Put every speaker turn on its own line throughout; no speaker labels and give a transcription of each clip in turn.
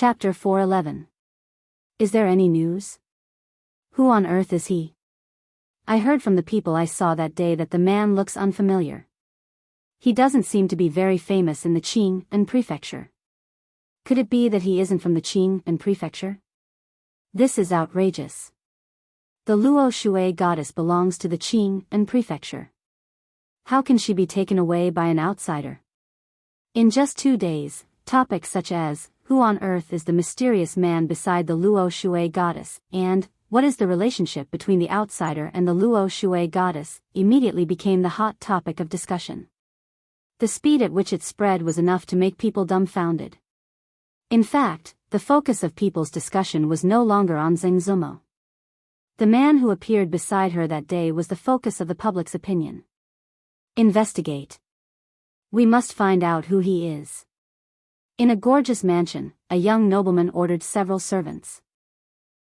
Chapter 411. Is there any news? Who on earth is he? I heard from the people I saw that day that the man looks unfamiliar. He doesn't seem to be very famous in the Qing and prefecture. Could it be that he isn't from the Qing and prefecture? This is outrageous. The Luo Shui goddess belongs to the Qing and prefecture. How can she be taken away by an outsider? In just 2 days, topics such as, who on earth is the mysterious man beside the Luo Shui goddess, and, what is the relationship between the outsider and the Luo Shui goddess, immediately became the hot topic of discussion. The speed at which it spread was enough to make people dumbfounded. In fact, the focus of people's discussion was no longer on Zheng Zumo. The man who appeared beside her that day was the focus of the public's opinion. Investigate. We must find out who he is. In a gorgeous mansion, a young nobleman ordered several servants.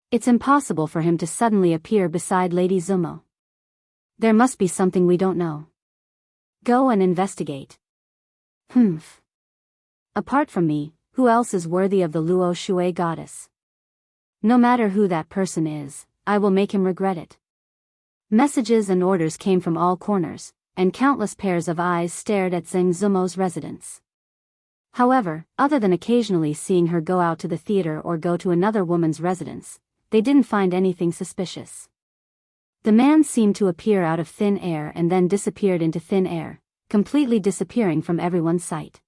It's impossible for him to suddenly appear beside Lady Zumo. There must be something we don't know. Go and investigate. Humph. Apart from me, who else is worthy of the Luo Shui goddess? No matter who that person is, I will make him regret it. Messages and orders came from all corners, and countless pairs of eyes stared at Zheng Zumo's residence. However, other than occasionally seeing her go out to the theater or go to another woman's residence, they didn't find anything suspicious. The man seemed to appear out of thin air and then disappeared into thin air, completely disappearing from everyone's sight.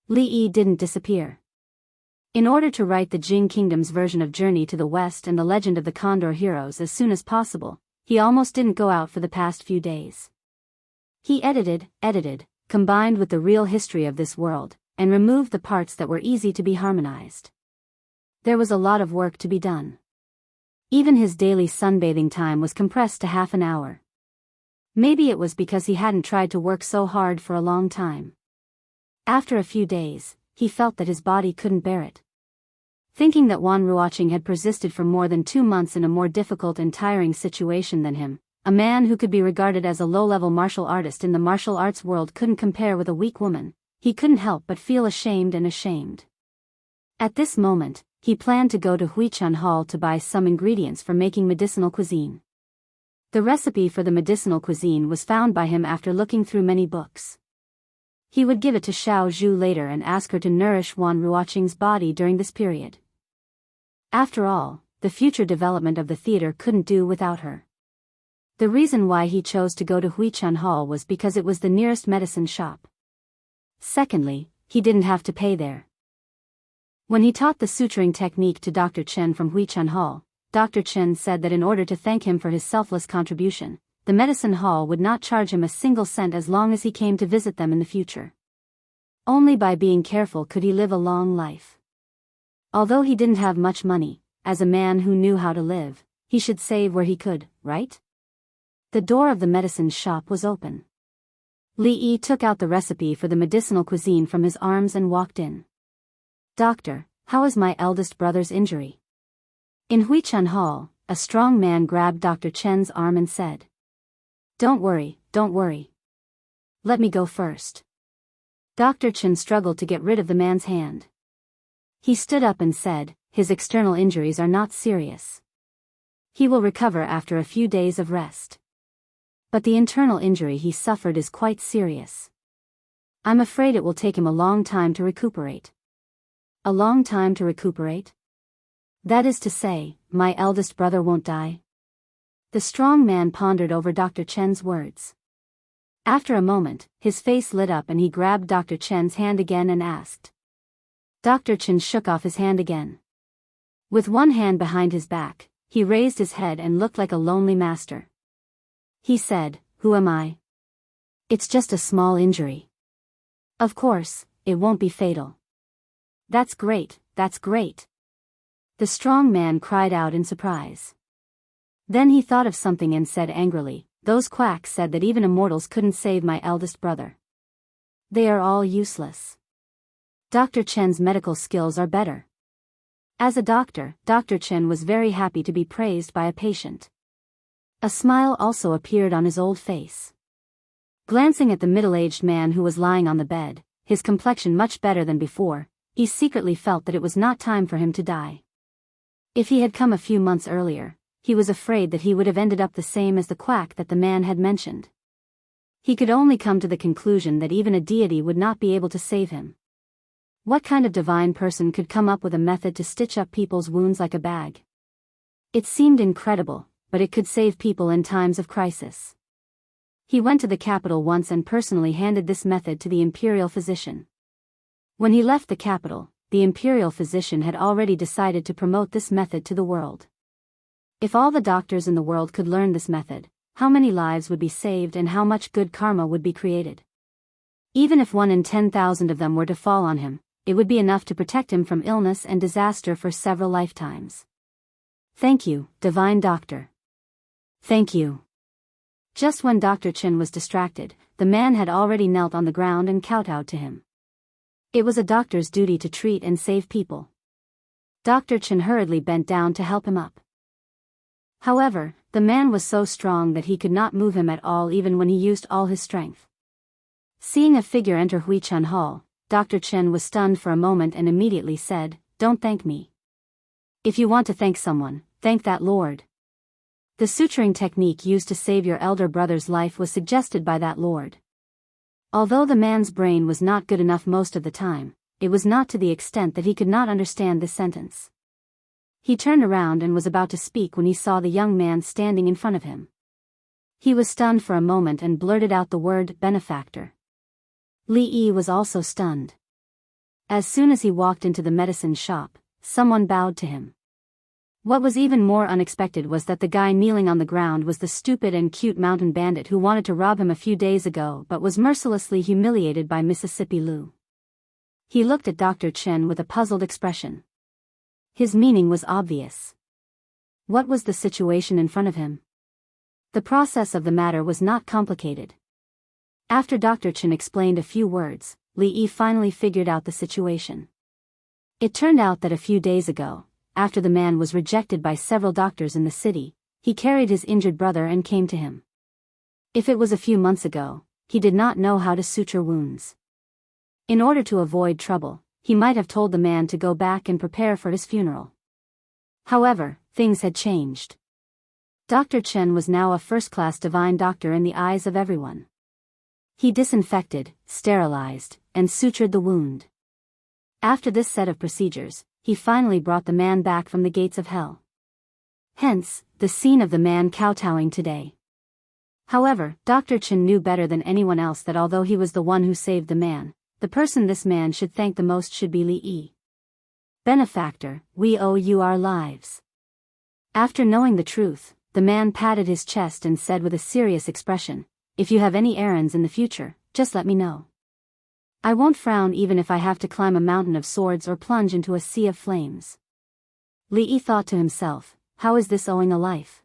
Li Yi didn't disappear. In order to write the Jing Kingdom's version of Journey to the West and the Legend of the Condor Heroes as soon as possible, he almost didn't go out for the past few days. He edited, combined with the real history of this world, and removed the parts that were easy to be harmonized. There was a lot of work to be done. Even his daily sunbathing time was compressed to half an hour. Maybe it was because he hadn't tried to work so hard for a long time. After a few days, he felt that his body couldn't bear it. Thinking that Wan Ruoqing had persisted for more than 2 months in a more difficult and tiring situation than him, a man who could be regarded as a low-level martial artist in the martial arts world couldn't compare with a weak woman, he couldn't help but feel ashamed. At this moment, he planned to go to Huichan Hall to buy some ingredients for making medicinal cuisine. The recipe for the medicinal cuisine was found by him after looking through many books. He would give it to Xiao Zhu later and ask her to nourish Wan Ruoqing's body during this period. After all, the future development of the theater couldn't do without her. The reason why he chose to go to Huichan Hall was because it was the nearest medicine shop. Secondly, he didn't have to pay there. When he taught the suturing technique to Dr. Chen from Huichan Hall, Dr. Chen said that in order to thank him for his selfless contribution, the medicine hall would not charge him a single cent as long as he came to visit them in the future. Only by being careful could he live a long life. Although he didn't have much money, as a man who knew how to live, he should save where he could, right? The door of the medicine shop was open. Li Yi took out the recipe for the medicinal cuisine from his arms and walked in. Doctor, how is my eldest brother's injury? In Huichan Hall, a strong man grabbed Dr. Chen's arm and said, Don't worry. Let me go first. Dr. Chen struggled to get rid of the man's hand. He stood up and said, his external injuries are not serious. He will recover after a few days of rest. But the internal injury he suffered is quite serious. I'm afraid it will take him a long time to recuperate. A long time to recuperate? That is to say, my eldest brother won't die? The strong man pondered over Dr. Chen's words. After a moment, his face lit up and he grabbed Dr. Chen's hand again and asked. Dr. Chen shook off his hand again. With one hand behind his back, he raised his head and looked like a lonely master. He said, Who am I? It's just a small injury. Of course, it won't be fatal. That's great. The strong man cried out in surprise. Then he thought of something and said angrily, Those quacks said that even immortals couldn't save my eldest brother. They are all useless. Dr. Chen's medical skills are better. As a doctor, Dr. Chen was very happy to be praised by a patient. A smile also appeared on his old face. Glancing at the middle-aged man who was lying on the bed, his complexion much better than before, he secretly felt that it was not time for him to die. If he had come a few months earlier, he was afraid that he would have ended up the same as the quack that the man had mentioned. He could only come to the conclusion that even a deity would not be able to save him. What kind of divine person could come up with a method to stitch up people's wounds like a bag? It seemed incredible, but it could save people in times of crisis. He went to the capital once and personally handed this method to the imperial physician. When he left the capital, the imperial physician had already decided to promote this method to the world. If all the doctors in the world could learn this method, how many lives would be saved and how much good karma would be created? Even if 1 in 10,000 of them were to fall on him, it would be enough to protect him from illness and disaster for several lifetimes. Thank you, divine doctor. Thank you. Just when Dr. Chen was distracted, the man had already knelt on the ground and kowtowed to him. It was a doctor's duty to treat and save people. Dr. Chen hurriedly bent down to help him up. However, the man was so strong that he could not move him at all even when he used all his strength. Seeing a figure enter Huichan Hall, Dr. Chen was stunned for a moment and immediately said, "Don't thank me. If you want to thank someone, thank that lord." The suturing technique used to save your elder brother's life was suggested by that lord. Although the man's brain was not good enough most of the time, it was not to the extent that he could not understand this sentence. He turned around and was about to speak when he saw the young man standing in front of him. He was stunned for a moment and blurted out the word benefactor. Li Yi was also stunned. As soon as he walked into the medicine shop, someone bowed to him. What was even more unexpected was that the guy kneeling on the ground was the stupid and cute mountain bandit who wanted to rob him a few days ago but was mercilessly humiliated by Mississippi Lu. He looked at Dr. Chen with a puzzled expression. His meaning was obvious. What was the situation in front of him? The process of the matter was not complicated. After Dr. Chen explained a few words, Li Yi finally figured out the situation. It turned out that a few days ago, after the man was rejected by several doctors in the city, he carried his injured brother and came to him. If it was a few months ago, he did not know how to suture wounds. In order to avoid trouble, he might have told the man to go back and prepare for his funeral. However, things had changed. Dr. Chen was now a first-class divine doctor in the eyes of everyone. He disinfected, sterilized, and sutured the wound. After this set of procedures, he finally brought the man back from the gates of hell. Hence, the scene of the man kowtowing today. However, Dr. Chen knew better than anyone else that although he was the one who saved the man, the person this man should thank the most should be Li Yi. Benefactor, we owe you our lives. After knowing the truth, the man patted his chest and said with a serious expression, "If you have any errands in the future, just let me know. I won't frown even if I have to climb a mountain of swords or plunge into a sea of flames." Li Yi thought to himself, how is this owing a life?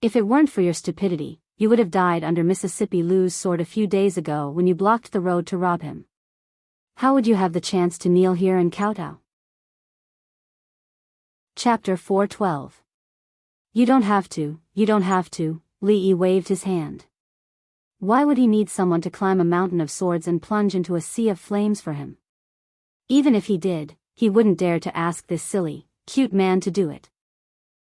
If it weren't for your stupidity, you would have died under Mississippi Lu's sword a few days ago when you blocked the road to rob him. How would you have the chance to kneel here and kowtow? Chapter 412. You don't have to, Li Yi waved his hand. Why would he need someone to climb a mountain of swords and plunge into a sea of flames for him? Even if he did, he wouldn't dare to ask this silly, cute man to do it.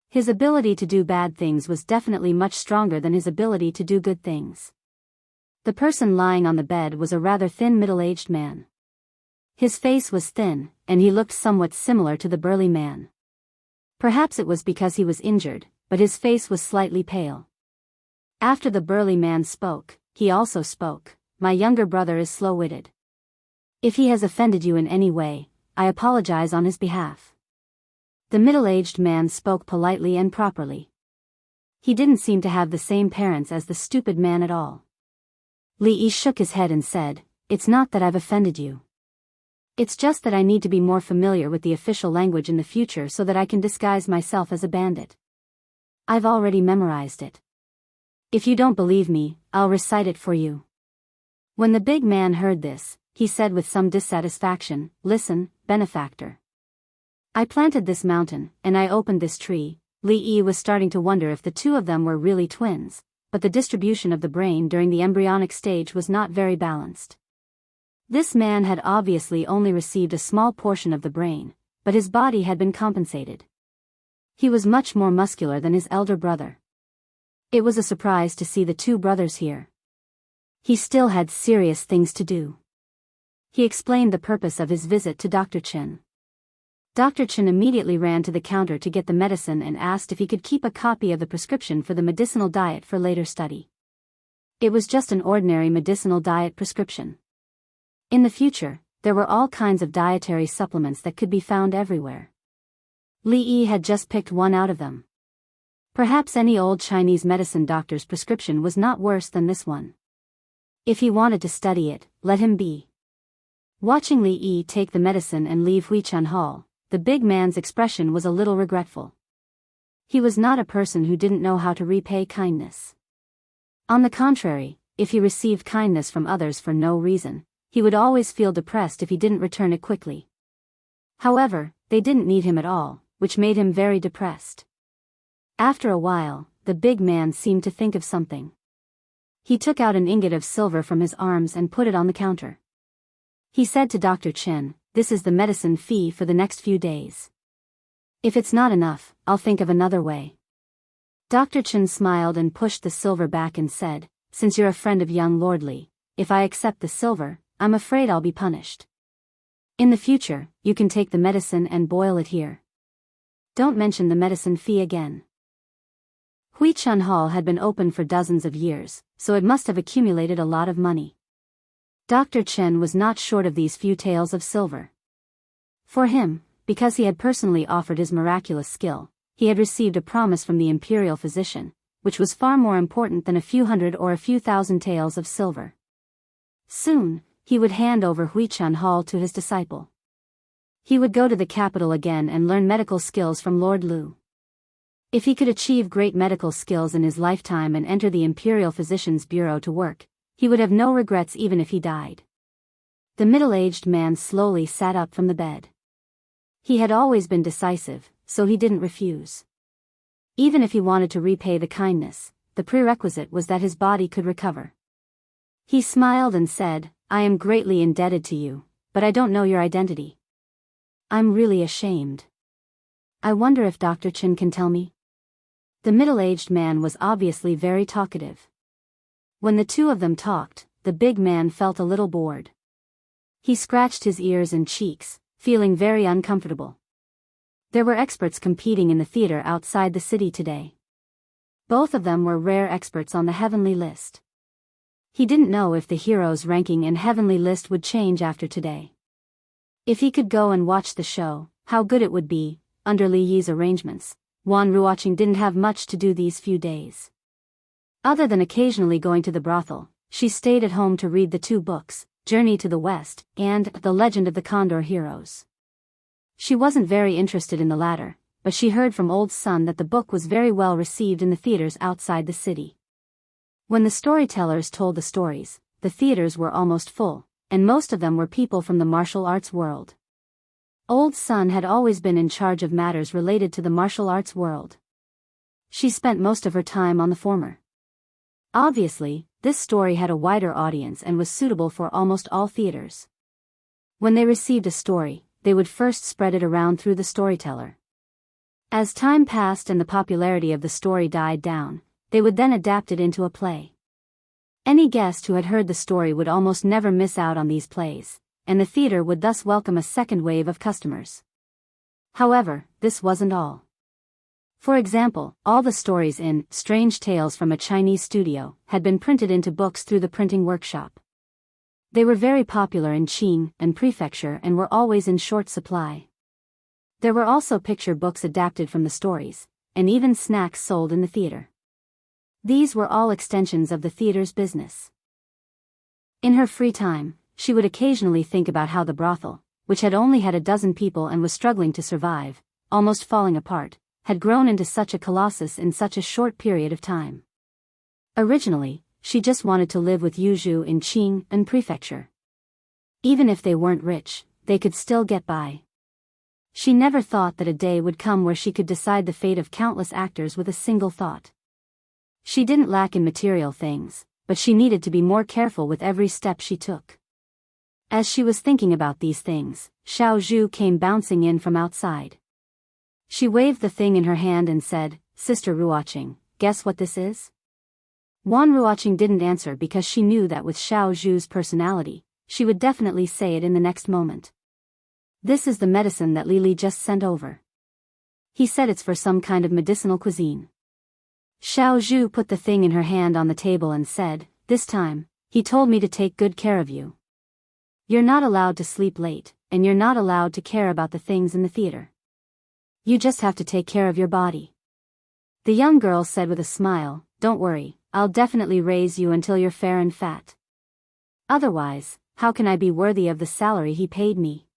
His ability to do bad things was definitely much stronger than his ability to do good things. The person lying on the bed was a rather thin middle-aged man. His face was thin, and he looked somewhat similar to the burly man. Perhaps it was because he was injured, but his face was slightly pale. After the burly man spoke, he also spoke, "My younger brother is slow-witted. If he has offended you in any way, I apologize on his behalf." The middle-aged man spoke politely and properly. He didn't seem to have the same parents as the stupid man at all. Li Yi shook his head and said, "It's not that I've offended you. It's just that I need to be more familiar with the official language in the future so that I can disguise myself as a bandit. I've already memorized it. If you don't believe me, I'll recite it for you." When the big man heard this, he said with some dissatisfaction, "Listen, benefactor. I planted this mountain, and I opened this tree." Li Yi was starting to wonder if the two of them were really twins, but the distribution of the brain during the embryonic stage was not very balanced. This man had obviously only received a small portion of the brain, but his body had been compensated. He was much more muscular than his elder brother. It was a surprise to see the two brothers here. He still had serious things to do. He explained the purpose of his visit to Dr. Chen. Dr. Chen immediately ran to the counter to get the medicine and asked if he could keep a copy of the prescription for the medicinal diet for later study. It was just an ordinary medicinal diet prescription. In the future, there were all kinds of dietary supplements that could be found everywhere. Li Yi had just picked one out of them. Perhaps any old Chinese medicine doctor's prescription was not worse than this one. If he wanted to study it, let him be. Watching Li Yi take the medicine and leave Huichan Hall, the big man's expression was a little regretful. He was not a person who didn't know how to repay kindness. On the contrary, if he received kindness from others for no reason, he would always feel depressed if he didn't return it quickly. However, they didn't need him at all, which made him very depressed. After a while, the big man seemed to think of something. He took out an ingot of silver from his arms and put it on the counter. He said to Dr. Chen, "This is the medicine fee for the next few days. If it's not enough, I'll think of another way." Dr. Chen smiled and pushed the silver back and said, "Since you're a friend of young Lord Li, if I accept the silver, I'm afraid I'll be punished. In the future, you can take the medicine and boil it here. Don't mention the medicine fee again." Huichan Hall had been open for dozens of years, so it must have accumulated a lot of money. Dr. Chen was not short of these few taels of silver. For him, because he had personally offered his miraculous skill, he had received a promise from the imperial physician, which was far more important than a few hundred or a few thousand taels of silver. Soon, he would hand over Huichan Hall to his disciple. He would go to the capital again and learn medical skills from Lord Lu. If he could achieve great medical skills in his lifetime and enter the imperial physician's bureau to work, he would have no regrets even if he died. The middle-aged man slowly sat up from the bed. He had always been decisive, so he didn't refuse. Even if he wanted to repay the kindness, the prerequisite was that his body could recover. He smiled and said, "I am greatly indebted to you, but I don't know your identity. I'm really ashamed. I wonder if Dr. Chen can tell me?" The middle-aged man was obviously very talkative. When the two of them talked, the big man felt a little bored. He scratched his ears and cheeks, feeling very uncomfortable. There were experts competing in the theater outside the city today. Both of them were rare experts on the heavenly list. He didn't know if the hero's ranking in heavenly list would change after today. If he could go and watch the show, how good it would be. Under Li Yi's arrangements, Wan Ruoqing didn't have much to do these few days. Other than occasionally going to the brothel, she stayed at home to read the two books, Journey to the West, and The Legend of the Condor Heroes. She wasn't very interested in the latter, but she heard from Old Sun that the book was very well received in the theaters outside the city. When the storytellers told the stories, the theaters were almost full, and most of them were people from the martial arts world. Old Sun had always been in charge of matters related to the martial arts world. She spent most of her time on the former. Obviously, this story had a wider audience and was suitable for almost all theaters. When they received a story, they would first spread it around through the storyteller. As time passed and the popularity of the story died down, they would then adapt it into a play. Any guest who had heard the story would almost never miss out on these plays, and the theater would thus welcome a second wave of customers. However, this wasn't all. For example, all the stories in Strange Tales from a Chinese Studio had been printed into books through the printing workshop. They were very popular in Qing and Prefecture and were always in short supply. There were also picture books adapted from the stories, and even snacks sold in the theater. These were all extensions of the theater's business. In her free time, she would occasionally think about how the brothel, which had only had a dozen people and was struggling to survive, almost falling apart, had grown into such a colossus in such a short period of time. Originally, she just wanted to live with Yuzhu in Qing and Prefecture. Even if they weren't rich, they could still get by. She never thought that a day would come where she could decide the fate of countless actors with a single thought. She didn't lack in material things, but she needed to be more careful with every step she took. As she was thinking about these things, Xiao Zhu came bouncing in from outside. She waved the thing in her hand and said, "Sister Ruoqing, guess what this is?" Wan Ruoqing didn't answer because she knew that with Xiao Zhu's personality, she would definitely say it in the next moment. "This is the medicine that Li Li just sent over. He said it's for some kind of medicinal cuisine." Xiao Zhu put the thing in her hand on the table and said, "This time, he told me to take good care of you. You're not allowed to sleep late, and you're not allowed to care about the things in the theater. You just have to take care of your body." The young girl said with a smile, "Don't worry, I'll definitely raise you until you're fair and fat. Otherwise, how can I be worthy of the salary he paid me?"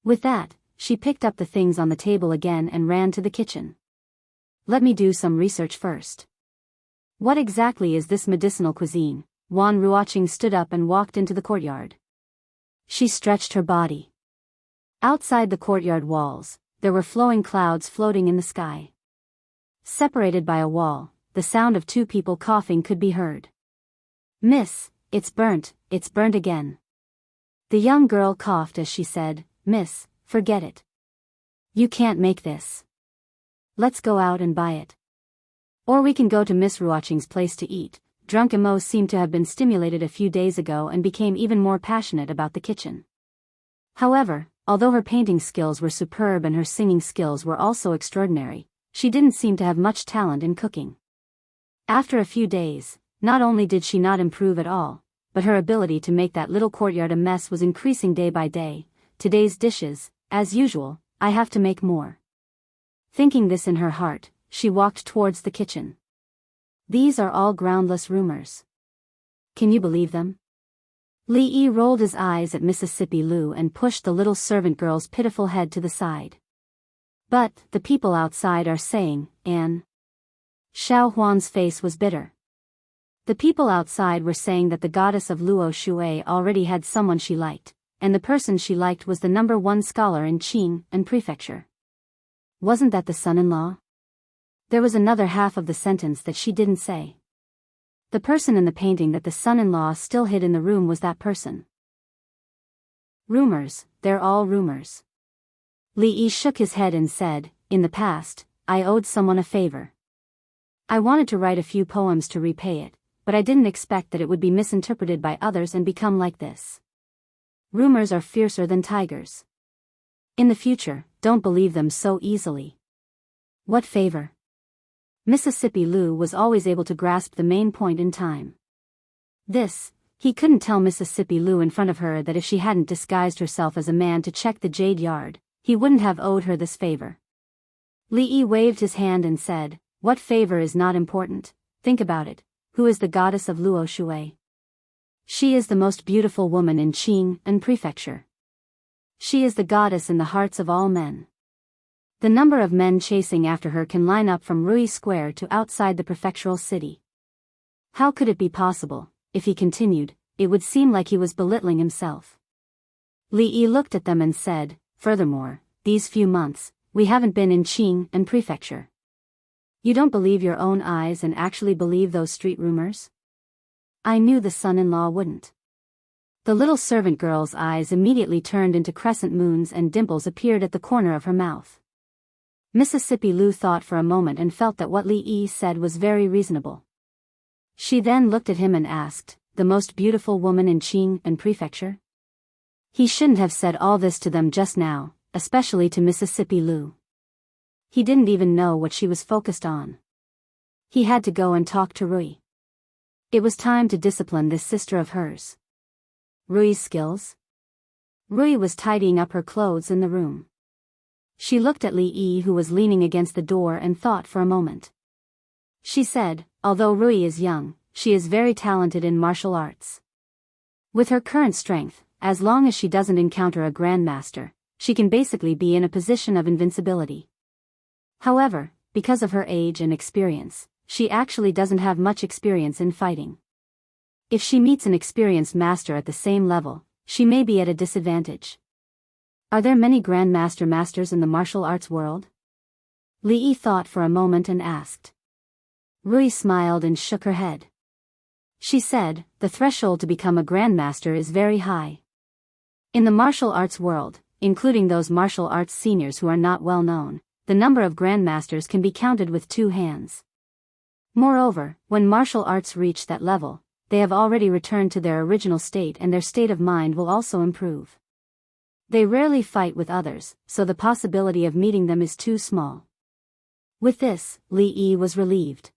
With that, she picked up the things on the table again and ran to the kitchen. "Let me do some research first. What exactly is this medicinal cuisine?" Wan Ruoqing stood up and walked into the courtyard. She stretched her body. Outside the courtyard walls, there were flowing clouds floating in the sky. Separated by a wall, the sound of two people coughing could be heard. "Miss, it's burnt again." The young girl coughed as she said, "Miss, forget it. You can't make this. Let's go out and buy it. Or we can go to Miss Ruoqing's place to eat." Drunk Emo seemed to have been stimulated a few days ago and became even more passionate about the kitchen. However, although her painting skills were superb and her singing skills were also extraordinary, she didn't seem to have much talent in cooking. After a few days, not only did she not improve at all, but her ability to make that little courtyard a mess was increasing day by day. "Today's dishes, as usual, I have to make more." Thinking this in her heart, she walked towards the kitchen. "These are all groundless rumors. Can you believe them?" Li Yi rolled his eyes at Mississippi Lu and pushed the little servant girl's pitiful head to the side. "But, the people outside are saying, Anne." Xiao Huan's face was bitter. The people outside were saying that the goddess of Luo Shui already had someone she liked, and the person she liked was the #1 scholar in Qing and Prefecture. Wasn't that the son-in-law? There was another half of the sentence that she didn't say. The person in the painting that the son-in-law still hid in the room was that person. "Rumors, they're all rumors." Li Yi shook his head and said, "In the past, I owed someone a favor. I wanted to write a few poems to repay it, but I didn't expect that it would be misinterpreted by others and become like this. Rumors are fiercer than tigers. In the future, don't believe them so easily." "What favor?" Mississippi Lu was always able to grasp the main point in time. He couldn't tell Mississippi Lu in front of her that if she hadn't disguised herself as a man to check the jade yard, he wouldn't have owed her this favor. Li Yi waved his hand and said, "What favor is not important? Think about it. Who is the goddess of Luo Shui? She is the most beautiful woman in Qing and Prefecture. She is the goddess in the hearts of all men. The number of men chasing after her can line up from Rui Square to outside the prefectural city. How could it be possible?" If he continued, it would seem like he was belittling himself. Li Yi looked at them and said, "Furthermore, these few months, we haven't been in Qing and Prefecture. You don't believe your own eyes and actually believe those street rumors?" "I knew the son-in-law wouldn't." The little servant girl's eyes immediately turned into crescent moons and dimples appeared at the corner of her mouth. Mississippi Lu thought for a moment and felt that what Li Yi said was very reasonable. She then looked at him and asked, "The most beautiful woman in Qing and Prefecture?" He shouldn't have said all this to them just now, especially to Mississippi Lu. He didn't even know what she was focused on. He had to go and talk to Rui. It was time to discipline this sister of hers. Rui's skills? Rui was tidying up her clothes in the room. She looked at Li Yi who was leaning against the door and thought for a moment. She said, "Although Rui is young, she is very talented in martial arts. With her current strength, as long as she doesn't encounter a grandmaster, she can basically be in a position of invincibility. However, because of her age and experience, she actually doesn't have much experience in fighting. If she meets an experienced master at the same level, she may be at a disadvantage. Are there many grandmaster masters in the martial arts world?" Li Yi thought for a moment and asked. Rui smiled and shook her head. She said, "The threshold to become a grandmaster is very high. In the martial arts world, including those martial arts seniors who are not well known, the number of grandmasters can be counted with 2 hands. Moreover, when martial arts reach that level, they have already returned to their original state and their state of mind will also improve. They rarely fight with others, so the possibility of meeting them is too small. With this, Li Yi was relieved.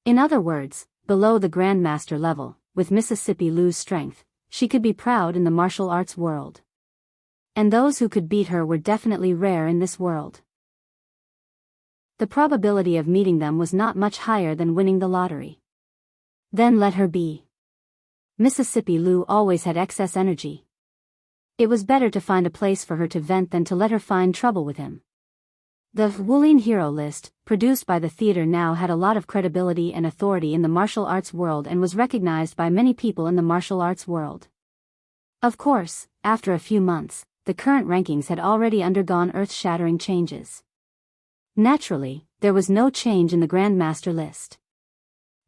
In other words, below the grandmaster level, with Mississippi Lu's strength, she could be proud in the martial arts world. And those who could beat her were definitely rare in this world. The probability of meeting them was not much higher than winning the lottery. Then let her be. Mississippi Lu always had excess energy. It was better to find a place for her to vent than to let her find trouble with him. The Wulin Hero list, produced by the theater, now had a lot of credibility and authority in the martial arts world and was recognized by many people in the martial arts world. Of course, after a few months, the current rankings had already undergone earth-shattering changes. Naturally, there was no change in the Grandmaster list.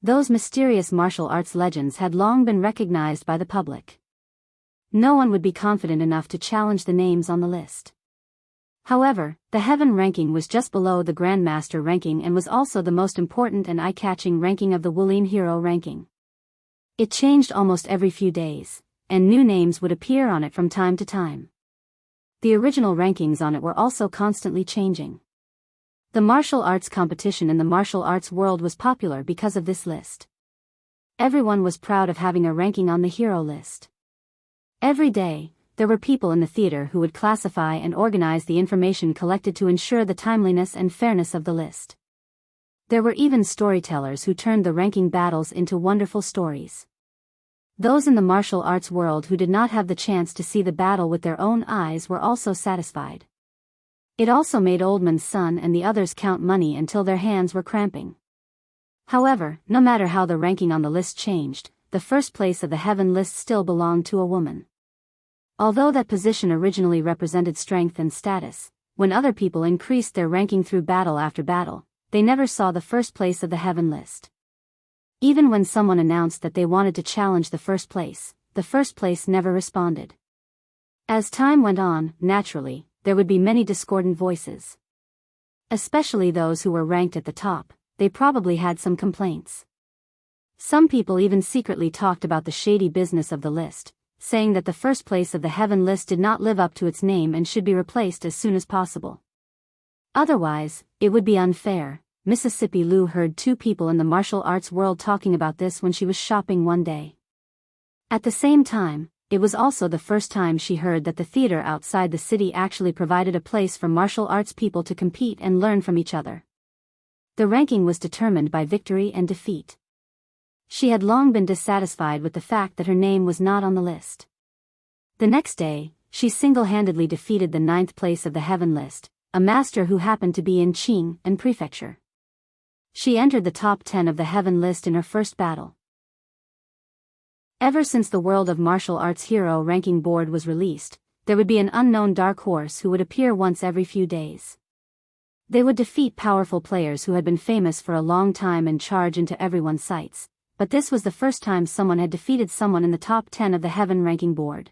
Those mysterious martial arts legends had long been recognized by the public. No one would be confident enough to challenge the names on the list. However, the Heaven ranking was just below the Grandmaster ranking and was also the most important and eye-catching ranking of the Wulin Hero ranking. It changed almost every few days, and new names would appear on it from time to time. The original rankings on it were also constantly changing. The martial arts competition in the martial arts world was popular because of this list. Everyone was proud of having a ranking on the hero list. Every day, there were people in the theater who would classify and organize the information collected to ensure the timeliness and fairness of the list. There were even storytellers who turned the ranking battles into wonderful stories. Those in the martial arts world who did not have the chance to see the battle with their own eyes were also satisfied. It also made Oldman's son and the others count money until their hands were cramping. However, no matter how the ranking on the list changed, the first place of the Heaven list still belonged to a woman. Although that position originally represented strength and status, when other people increased their ranking through battle after battle, they never saw the first place of the Heaven list. Even when someone announced that they wanted to challenge the first place never responded. As time went on, naturally, there would be many discordant voices. Especially those who were ranked at the top, they probably had some complaints. Some people even secretly talked about the shady business of the list, saying that the first place of the Heaven list did not live up to its name and should be replaced as soon as possible. Otherwise, it would be unfair. Mississippi Lu heard 2 people in the martial arts world talking about this when she was shopping one day. At the same time, it was also the first time she heard that the theater outside the city actually provided a place for martial arts people to compete and learn from each other. The ranking was determined by victory and defeat. She had long been dissatisfied with the fact that her name was not on the list. The next day, she single-handedly defeated the 9th place of the Heaven list, a master who happened to be in Qing and Prefecture. She entered the top 10 of the Heaven list in her first battle. Ever since the World of Martial Arts Hero Ranking Board was released, there would be an unknown dark horse who would appear once every few days. They would defeat powerful players who had been famous for a long time and charge into everyone's sights, but this was the first time someone had defeated someone in the top 10 of the Heaven Ranking Board.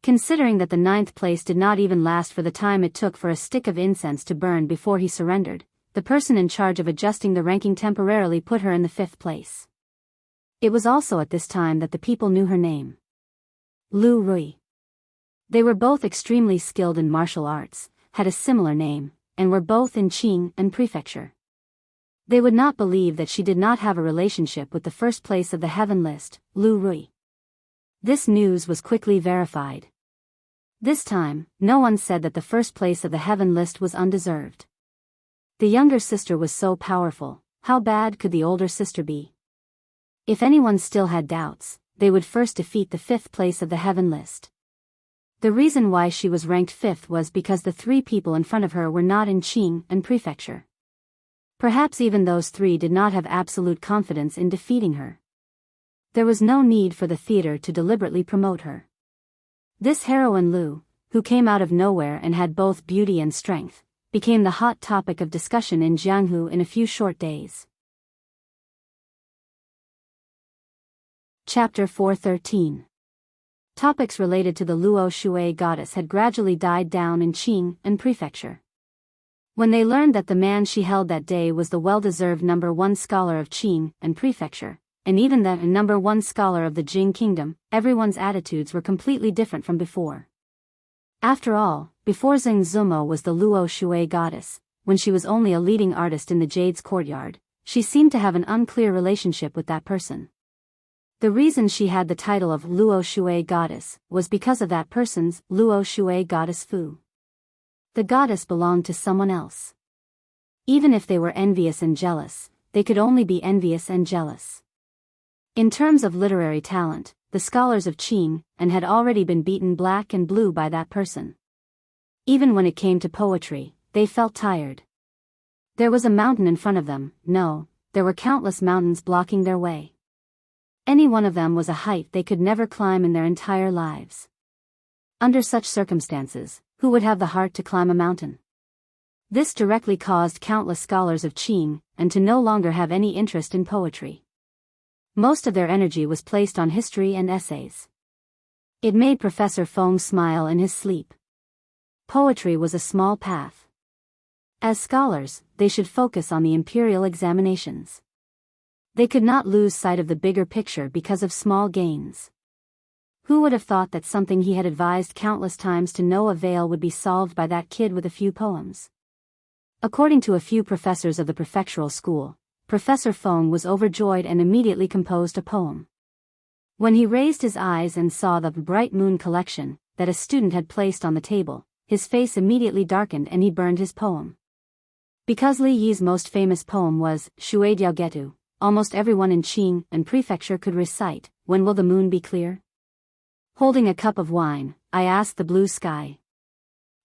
Considering that the 9th place did not even last for the time it took for a stick of incense to burn before he surrendered, the person in charge of adjusting the ranking temporarily put her in the 5th place. It was also at this time that the people knew her name. Lu Rui. They were both extremely skilled in martial arts, had a similar name, and were both in Qing and Prefecture. They would not believe that she did not have a relationship with the first place of the Heaven list, Lu Rui. This news was quickly verified. This time, no one said that the first place of the Heaven list was undeserved. The younger sister was so powerful, how bad could the older sister be? If anyone still had doubts, they would first defeat the 5th place of the Heaven list. The reason why she was ranked 5th was because the 3 people in front of her were not in Qing and Prefecture. Perhaps even those 3 did not have absolute confidence in defeating her. There was no need for the theater to deliberately promote her. This heroine Lu, who came out of nowhere and had both beauty and strength, became the hot topic of discussion in Jianghu in a few short days. Chapter 413. Topics related to the Luo Shui goddess had gradually died down in Qing and prefecture. When they learned that the man she held that day was the well-deserved number one scholar of Qing and prefecture, and even the number one scholar of the Jing kingdom, everyone's attitudes were completely different from before. After all, before Zheng Zumo was the Luo Shui goddess, when she was only a leading artist in the Jade's courtyard, she seemed to have an unclear relationship with that person. The reason she had the title of Luo Shui goddess was because of that person's Luo Shui goddess Fu. The goddess belonged to someone else. Even if they were envious and jealous, they could only be envious and jealous. In terms of literary talent, the scholars of Qing and had already been beaten black and blue by that person. Even when it came to poetry, they felt tired. There was a mountain in front of them, no, there were countless mountains blocking their way. Any one of them was a height they could never climb in their entire lives. Under such circumstances, who would have the heart to climb a mountain? This directly caused countless scholars of Qing and to no longer have any interest in poetry. Most of their energy was placed on history and essays. It made Professor Feng smile in his sleep. Poetry was a small path. As scholars, they should focus on the imperial examinations. They could not lose sight of the bigger picture because of small gains. Who would have thought that something he had advised countless times to no avail would be solved by that kid with a few poems? According to a few professors of the prefectural school, Professor Feng was overjoyed and immediately composed a poem. When he raised his eyes and saw the bright moon collection that a student had placed on the table, his face immediately darkened and he burned his poem. Because Li Yi's most famous poem was Shui Diao Getu, almost everyone in Qing and prefecture could recite, "When will the moon be clear?" Holding a cup of wine, I asked the blue sky.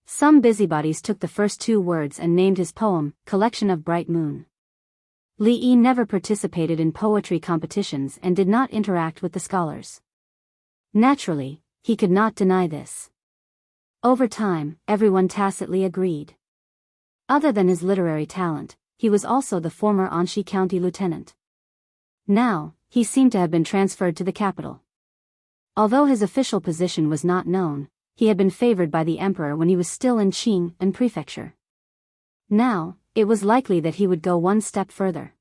Some busybodies took the first two words and named his poem, Collection of Bright Moon. Li Yi never participated in poetry competitions and did not interact with the scholars. Naturally, he could not deny this. Over time, everyone tacitly agreed. Other than his literary talent, he was also the former Anxi County lieutenant. Now, he seemed to have been transferred to the capital. Although his official position was not known, he had been favored by the emperor when he was still in Qing and prefecture. Now, it was likely that he would go one step further.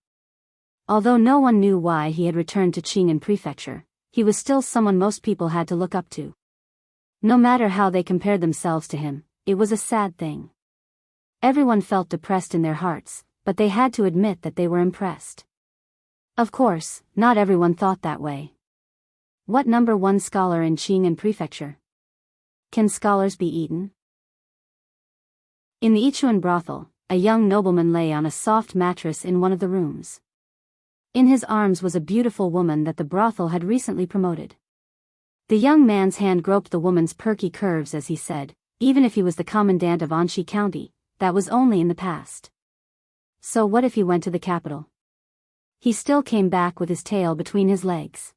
Although no one knew why he had returned to Qing and prefecture, he was still someone most people had to look up to. No matter how they compared themselves to him, it was a sad thing. Everyone felt depressed in their hearts, but they had to admit that they were impressed. Of course, not everyone thought that way. What number one scholar in Qing and prefecture? Can scholars be eaten? In the Yichuan brothel, a young nobleman lay on a soft mattress in one of the rooms. In his arms was a beautiful woman that the brothel had recently promoted. The young man's hand groped the woman's perky curves as he said, even if he was the commandant of Anxi County, that was only in the past. So what if he went to the capital? He still came back with his tail between his legs.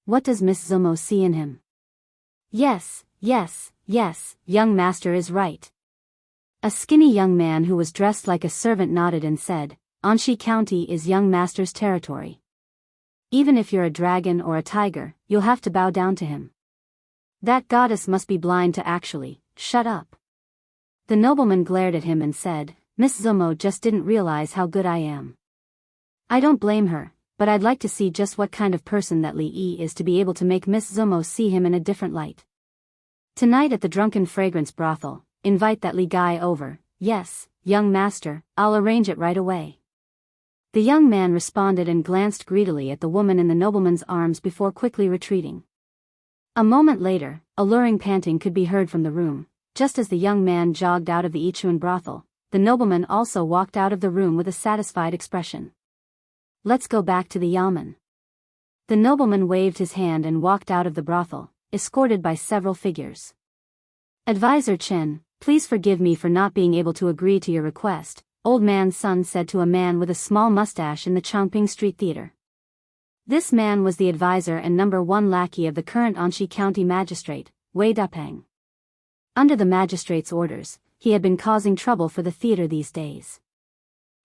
What does Miss Zumo see in him? Yes, young master is right. A skinny young man who was dressed like a servant nodded and said, Anxi County is young master's territory. Even if you're a dragon or a tiger, you'll have to bow down to him. That goddess must be blind to actually, shut up. The nobleman glared at him and said, Miss Zumo just didn't realize how good I am. I don't blame her, but I'd like to see just what kind of person that Li Yi is to be able to make Miss Zumo see him in a different light. Tonight at the Drunken Fragrance brothel, invite that Li guy over. Yes, young master, I'll arrange it right away. The young man responded and glanced greedily at the woman in the nobleman's arms before quickly retreating. A moment later, alluring panting could be heard from the room. Just as the young man jogged out of the Yichuan brothel, the nobleman also walked out of the room with a satisfied expression. Let's go back to the yamen. The nobleman waved his hand and walked out of the brothel, escorted by several figures. Advisor Chen, please forgive me for not being able to agree to your request, old man's son said to a man with a small mustache in the Chongping Street Theater. This man was the advisor and number one lackey of the current Anxi County magistrate, Wei Dapeng. Under the magistrate's orders, he had been causing trouble for the theater these days.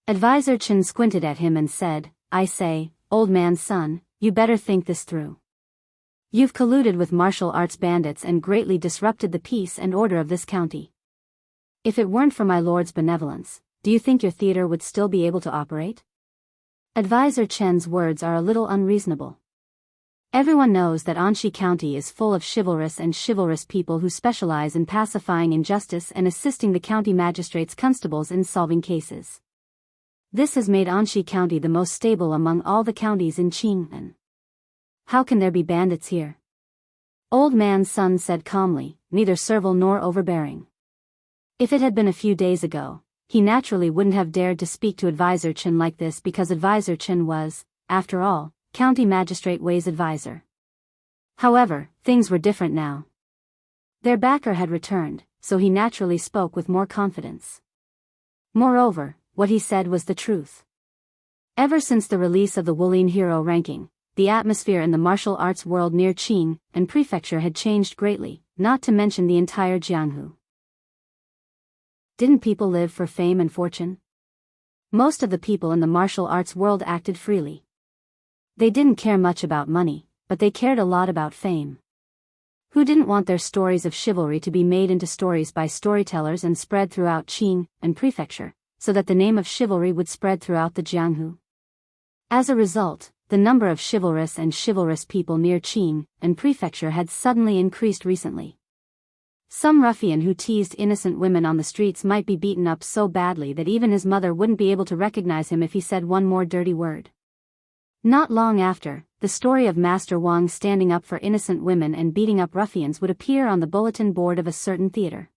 Advisor Chen squinted at him and said, I say, old man's son, you better think this through. You've colluded with martial arts bandits and greatly disrupted the peace and order of this county. If it weren't for my lord's benevolence, do you think your theater would still be able to operate? Advisor Chen's words are a little unreasonable. Everyone knows that Anxi County is full of chivalrous people who specialize in pacifying injustice and assisting the county magistrates' constables in solving cases. This has made Anxi County the most stable among all the counties in Qing'an. How can there be bandits here? Old Man Sun said calmly, neither servile nor overbearing. If it had been a few days ago, he naturally wouldn't have dared to speak to Advisor Chen like this because Advisor Chen was, after all, County Magistrate Wei's advisor. However, things were different now. Their backer had returned, so he naturally spoke with more confidence. Moreover, what he said was the truth. Ever since the release of the Wulin Hero ranking, the atmosphere in the martial arts world near Qing and Prefecture had changed greatly, not to mention the entire Jianghu. Didn't people live for fame and fortune? Most of the people in the martial arts world acted freely. They didn't care much about money, but they cared a lot about fame. Who didn't want their stories of chivalry to be made into stories by storytellers and spread throughout Qing and Prefecture, so that the name of chivalry would spread throughout the Jianghu? As a result, the number of chivalrous people near Qing and Prefecture had suddenly increased recently. Some ruffian who teased innocent women on the streets might be beaten up so badly that even his mother wouldn't be able to recognize him if he said one more dirty word. Not long after, the story of Master Wang standing up for innocent women and beating up ruffians would appear on the bulletin board of a certain theater.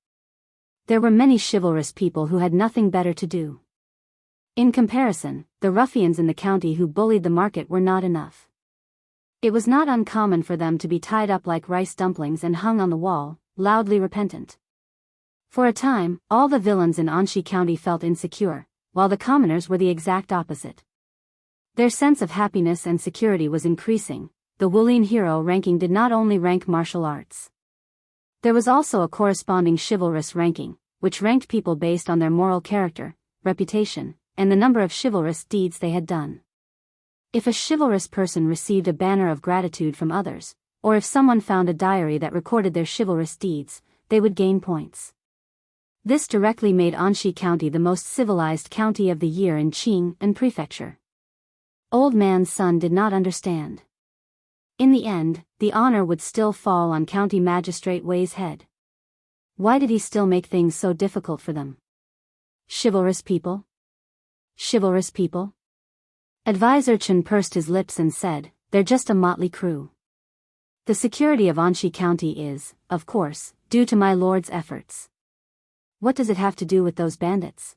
There were many chivalrous people who had nothing better to do. In comparison, the ruffians in the county who bullied the market were not enough. It was not uncommon for them to be tied up like rice dumplings and hung on the wall, loudly repentant. For a time, all the villains in Anxi County felt insecure, while the commoners were the exact opposite. Their sense of happiness and security was increasing. The Wulin Hero ranking did not only rank martial arts. There was also a corresponding chivalrous ranking, which ranked people based on their moral character, reputation, and the number of chivalrous deeds they had done. If a chivalrous person received a banner of gratitude from others, or if someone found a diary that recorded their chivalrous deeds, they would gain points. This directly made Anxi County the most civilized county of the year in Qing and Prefecture. Old Man Sun did not understand. In the end, the honor would still fall on County Magistrate Wei's head. Why did he still make things so difficult for them? Chivalrous people? Chivalrous people? Advisor Chen pursed his lips and said, they're just a motley crew. The security of Anxi County is, of course, due to my lord's efforts. What does it have to do with those bandits?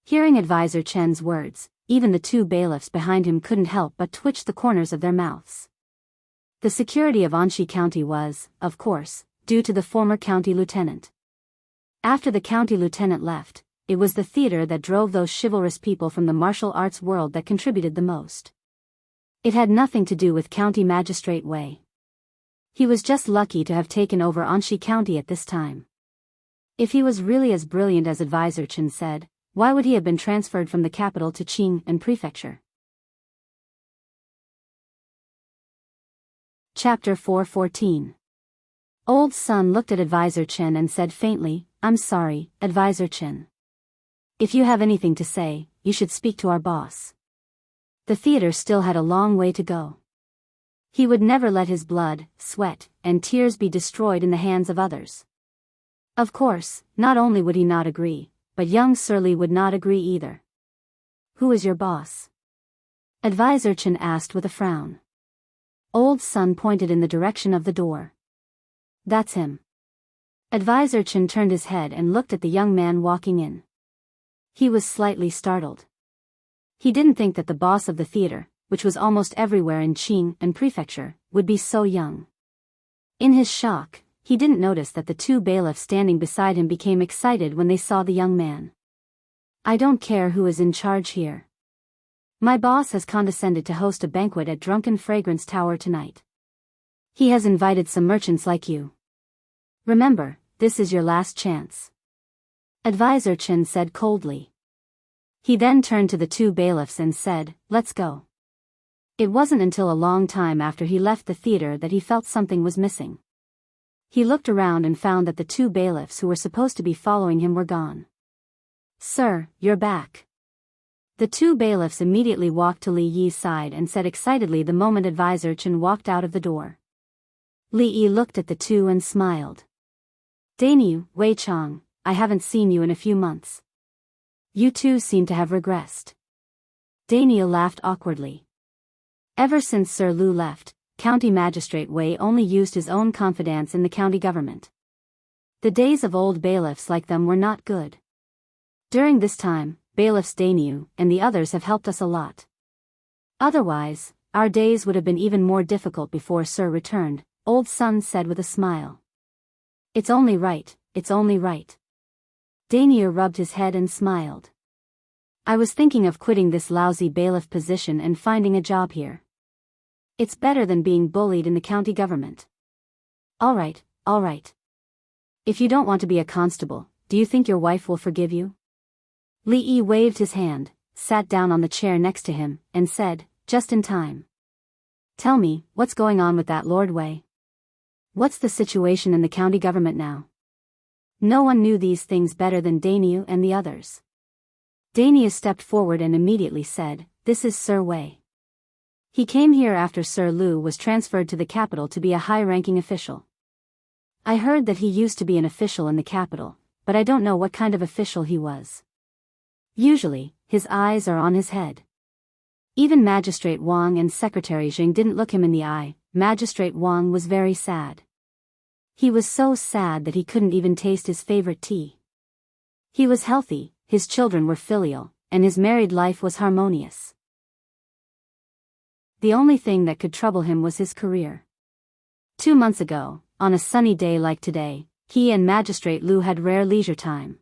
Hearing Advisor Chen's words, even the two bailiffs behind him couldn't help but twitch the corners of their mouths. The security of Anxi County was, of course, due to the former county lieutenant. After the county lieutenant left, it was the theater that drove those chivalrous people from the martial arts world that contributed the most. It had nothing to do with County Magistrate Wei. He was just lucky to have taken over Anxi County at this time. If he was really as brilliant as Advisor Chen said, why would he have been transferred from the capital to Qing and Prefecture? Chapter 4:14. Old Sun looked at Advisor Chen and said faintly, I'm sorry, Advisor Chen. If you have anything to say, you should speak to our boss. The theater still had a long way to go. He would never let his blood, sweat, and tears be destroyed in the hands of others. Of course, not only would he not agree, but young Surly would not agree either. Who is your boss? Advisor Chen asked with a frown. Old Sun pointed in the direction of the door. That's him. Advisor Chen turned his head and looked at the young man walking in. He was slightly startled. He didn't think that the boss of the theater, which was almost everywhere in Qing and Prefecture, would be so young. In his shock, he didn't notice that the two bailiffs standing beside him became excited when they saw the young man. I don't care who is in charge here. My boss has condescended to host a banquet at Drunken Fragrance Tower tonight. He has invited some merchants like you. Remember, this is your last chance. Advisor Chen said coldly. He then turned to the two bailiffs and said, let's go. It wasn't until a long time after he left the theater that he felt something was missing. He looked around and found that the two bailiffs who were supposed to be following him were gone. "Sir, you're back." The two bailiffs immediately walked to Li Yi's side and said excitedly the moment advisor Chen walked out of the door. Li Yi looked at the two and smiled. "Dainyu, Wei Chang, I haven't seen you in a few months. You two seem to have regressed." Dainyu laughed awkwardly. Ever since Sir Lu left, County Magistrate Wei only used his own confidants in the county government. The days of old bailiffs like them were not good. During this time, bailiffs Dainyu and the others have helped us a lot. Otherwise, our days would have been even more difficult before Sir returned, Old Sun said with a smile. "It's only right, it's only right." Dainyu rubbed his head and smiled. "I was thinking of quitting this lousy bailiff position and finding a job here. It's better than being bullied in the county government." All right. If you don't want to be a constable, do you think your wife will forgive you?" Li Yi waved his hand, sat down on the chair next to him, and said, just in time. "Tell me, what's going on with that Lord Wei? What's the situation in the county government now?" No one knew these things better than Dainyu and the others. Dainyu stepped forward and immediately said, "This is Sir Wei. He came here after Sir Lu was transferred to the capital to be a high-ranking official. I heard that he used to be an official in the capital, but I don't know what kind of official he was. Usually, his eyes are on his head." Even Magistrate Wang and Secretary Jing didn't look him in the eye. Magistrate Wang was very sad. He was so sad that he couldn't even taste his favorite tea. He was healthy, his children were filial, and his married life was harmonious. The only thing that could trouble him was his career. 2 months ago, on a sunny day like today, he and Magistrate Lu had rare leisure time.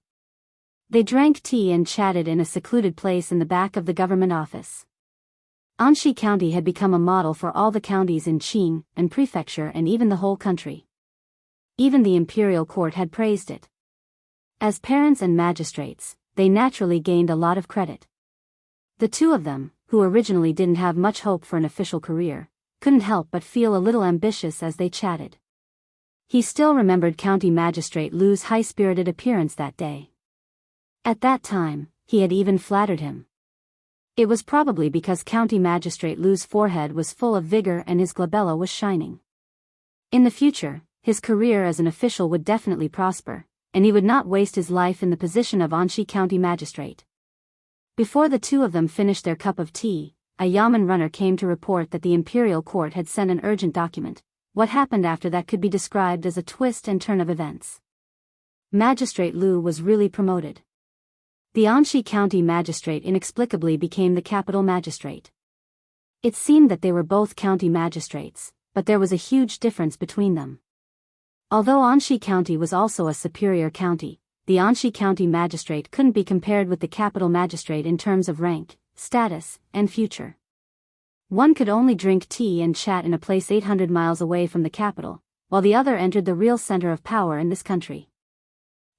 They drank tea and chatted in a secluded place in the back of the government office. Anxi County had become a model for all the counties in Qing and Prefecture and even the whole country. Even the imperial court had praised it. As parents and magistrates, they naturally gained a lot of credit. The two of them, who originally didn't have much hope for an official career, couldn't help but feel a little ambitious as they chatted. He still remembered County Magistrate Lu's high-spirited appearance that day. At that time, he had even flattered him. It was probably because County Magistrate Lu's forehead was full of vigor and his glabella was shining. In the future, his career as an official would definitely prosper, and he would not waste his life in the position of Anxi County Magistrate. Before the two of them finished their cup of tea, a yamen runner came to report that the imperial court had sent an urgent document. What happened after that could be described as a twist and turn of events. Magistrate Lu was really promoted. The Anxi County Magistrate inexplicably became the capital magistrate. It seemed that they were both county magistrates, but there was a huge difference between them. Although Anxi County was also a superior county, the Anxi County Magistrate couldn't be compared with the capital magistrate in terms of rank, status, and future. One could only drink tea and chat in a place 800 miles away from the capital, while the other entered the real center of power in this country.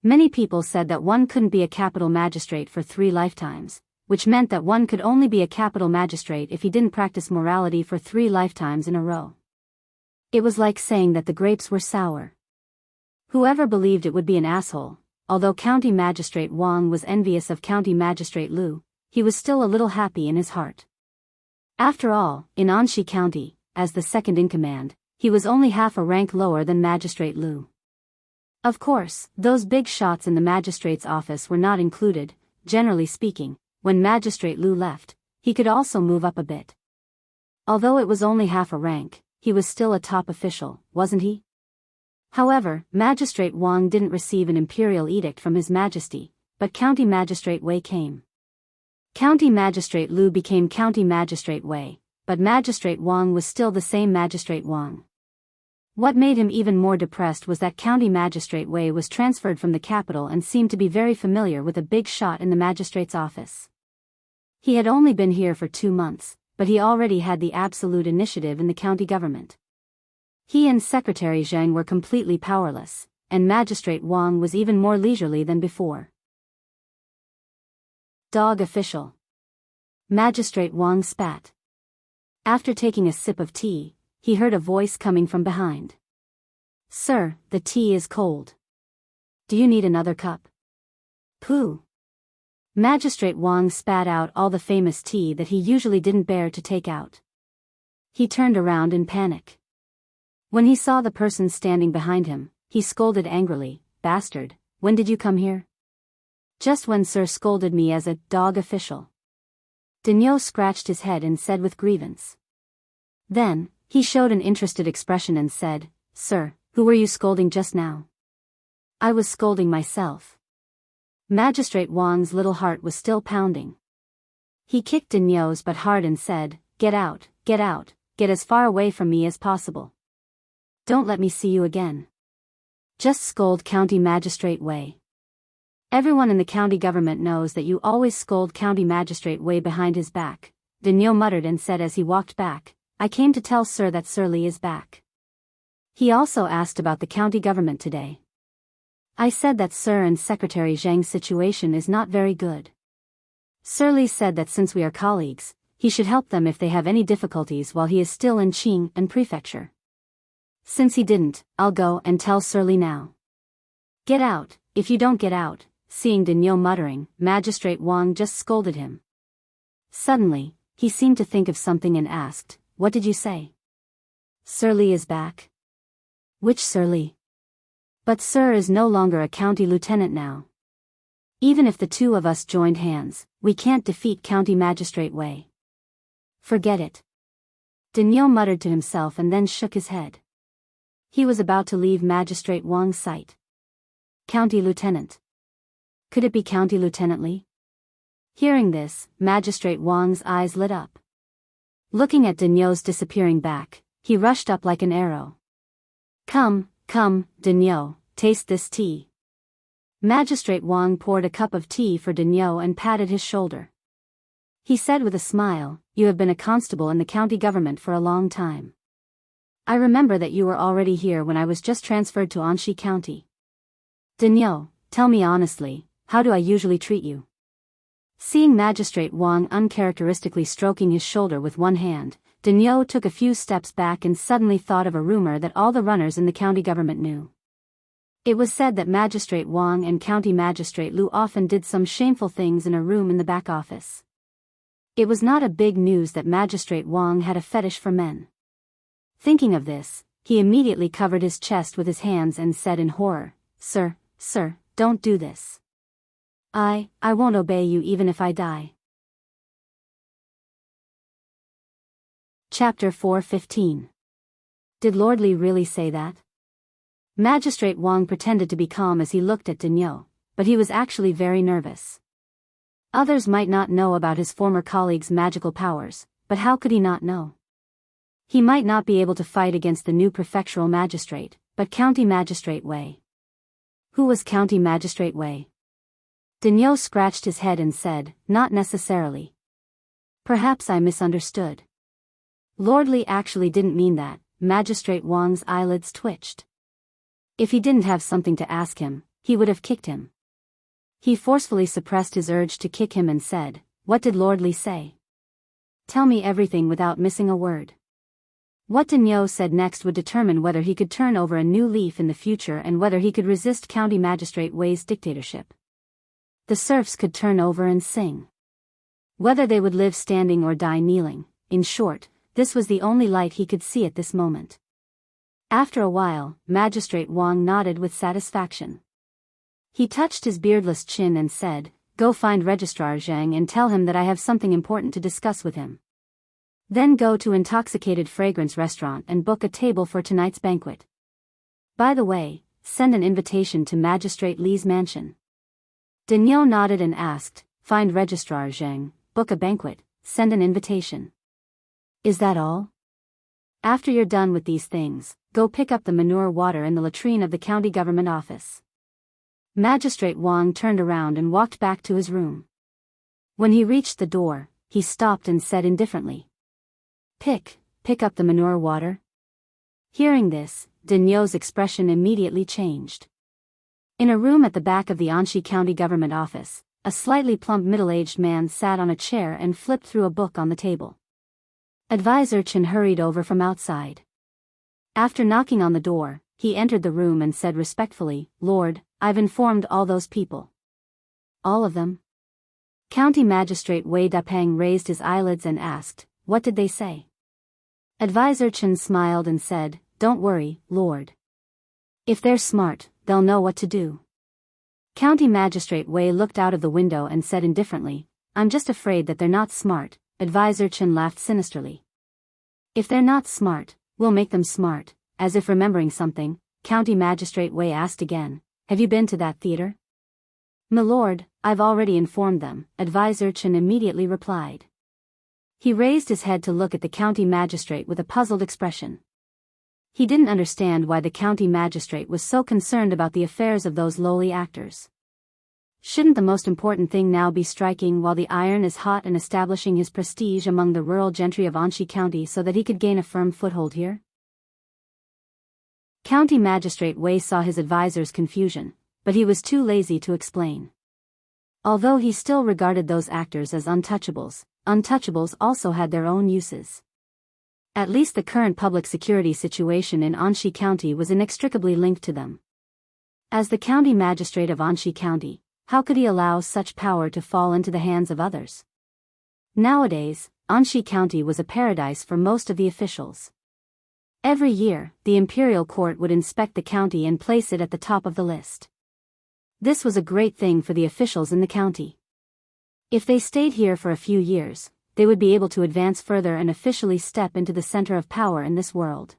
Many people said that one couldn't be a capital magistrate for 3 lifetimes, which meant that one could only be a capital magistrate if he didn't practice morality for 3 lifetimes in a row. It was like saying that the grapes were sour. Whoever believed it would be an asshole. Although County Magistrate Wang was envious of County Magistrate Lu, he was still a little happy in his heart. After all, in Anxi County, as the second in command, he was only half a rank lower than Magistrate Lu. Of course, those big shots in the magistrate's office were not included. Generally speaking, when Magistrate Lu left, he could also move up a bit. Although it was only half a rank, he was still a top official, wasn't he? However, Magistrate Wang didn't receive an imperial edict from His Majesty, but County Magistrate Wei came. County Magistrate Lu became County Magistrate Wei, but Magistrate Wang was still the same Magistrate Wang. What made him even more depressed was that County Magistrate Wei was transferred from the capital and seemed to be very familiar with a big shot in the magistrate's office. He had only been here for 2 months, but he already had the absolute initiative in the county government. He and Secretary Zhang were completely powerless, and Magistrate Wang was even more leisurely than before. Dog official. Magistrate Wang spat. After taking a sip of tea, he heard a voice coming from behind. "Sir, the tea is cold. Do you need another cup?" "Pooh." Magistrate Wang spat out all the famous tea that he usually didn't bear to take out. He turned around in panic. When he saw the person standing behind him, he scolded angrily, "Bastard, when did you come here?" "Just when Sir scolded me as a dog official." Daniel scratched his head and said with grievance. Then, he showed an interested expression and said, "Sir, who were you scolding just now?" "I was scolding myself." Magistrate Wang's little heart was still pounding. He kicked Daniel's butt hard and said, get out, get as far away from me as possible. Don't let me see you again." "Just scold County Magistrate Wei. Everyone in the county government knows that you always scold County Magistrate Wei behind his back," Daniel muttered and said as he walked back, "I came to tell Sir that Sir Li is back. He also asked about the county government today. I said that Sir and Secretary Zhang's situation is not very good. Sir Li said that since we are colleagues, he should help them if they have any difficulties while he is still in Qing and Prefecture. Since he didn't, I'll go and tell Sir Li now." "Get out, if you don't get out." Seeing Daniel muttering, Magistrate Wang just scolded him. Suddenly, he seemed to think of something and asked, "What did you say?" "Sir Li is back." "Which Sir Li?" "But Sir is no longer a county lieutenant now. Even if the two of us joined hands, we can't defeat County Magistrate Wei." "Forget it." Daniel muttered to himself and then shook his head. He was about to leave Magistrate Wang's sight. County Lieutenant. Could it be County Lieutenant Li? Hearing this, Magistrate Wang's eyes lit up. Looking at Daniel's disappearing back, he rushed up like an arrow. Come, Daniel, taste this tea." Magistrate Wang poured a cup of tea for Daniel and patted his shoulder. He said with a smile, "You have been a constable in the county government for a long time. I remember that you were already here when I was just transferred to Anxi County. Daniel, tell me honestly, how do I usually treat you?" Seeing Magistrate Wang uncharacteristically stroking his shoulder with one hand, Daniel took a few steps back and suddenly thought of a rumor that all the runners in the county government knew. It was said that Magistrate Wang and County Magistrate Lu often did some shameful things in a room in the back office. It was not a big news that Magistrate Wang had a fetish for men. Thinking of this, he immediately covered his chest with his hands and said in horror, Sir, don't do this. I won't obey you even if I die." Chapter 4:15. Did Lord Li really say that? Magistrate Wang pretended to be calm as he looked at Daniel, but he was actually very nervous. Others might not know about his former colleague's magical powers, but how could he not know? He might not be able to fight against the new prefectural magistrate, but County Magistrate Wei. Who was County Magistrate Wei? Daniel scratched his head and said, "Not necessarily. Perhaps I misunderstood." Lord Li actually didn't mean that. Magistrate Wang's eyelids twitched. If he didn't have something to ask him, he would have kicked him. He forcefully suppressed his urge to kick him and said, "What did Lord Li say? Tell me everything without missing a word." What Daniel said next would determine whether he could turn over a new leaf in the future and whether he could resist County Magistrate Wei's dictatorship. The serfs could turn over and sing. Whether they would live standing or die kneeling, in short, this was the only light he could see at this moment. After a while, Magistrate Wang nodded with satisfaction. He touched his beardless chin and said, "Go find Registrar Zhang and tell him that I have something important to discuss with him. Then go to Intoxicated Fragrance Restaurant and book a table for tonight's banquet. By the way, send an invitation to Magistrate Li's mansion." Daniel nodded and asked, "Find Registrar Zhang, book a banquet, send an invitation. Is that all? After you're done with these things, go pick up the manure water in the latrine of the county government office." Magistrate Wang turned around and walked back to his room. When he reached the door, he stopped and said indifferently, Pick up the manure water?" Hearing this, Daniel's expression immediately changed. In a room at the back of the Anxi County government office, a slightly plump middle-aged man sat on a chair and flipped through a book on the table. Advisor Chen hurried over from outside. After knocking on the door, he entered the room and said respectfully, "Lord, I've informed all those people." "All of them?" County Magistrate Wei Dapeng raised his eyelids and asked, "What did they say?" Advisor Chen smiled and said, "Don't worry, Lord. If they're smart, they'll know what to do." County Magistrate Wei looked out of the window and said indifferently, "I'm just afraid that they're not smart." Advisor Chen laughed sinisterly. "If they're not smart, we'll make them smart." As if remembering something, County Magistrate Wei asked again, "Have you been to that theater?" "My lord, I've already informed them," Advisor Chen immediately replied. He raised his head to look at the county magistrate with a puzzled expression. He didn't understand why the county magistrate was so concerned about the affairs of those lowly actors. Shouldn't the most important thing now be striking while the iron is hot and establishing his prestige among the rural gentry of Anxi County so that he could gain a firm foothold here? County Magistrate Wei saw his advisor's confusion, but he was too lazy to explain. Although he still regarded those actors as untouchables, untouchables also had their own uses. At least the current public security situation in Anxi County was inextricably linked to them. As the county magistrate of Anxi County, how could he allow such power to fall into the hands of others? Nowadays, Anxi County was a paradise for most of the officials. Every year, the imperial court would inspect the county and place it at the top of the list. This was a great thing for the officials in the county. If they stayed here for a few years, they would be able to advance further and officially step into the center of power in this world.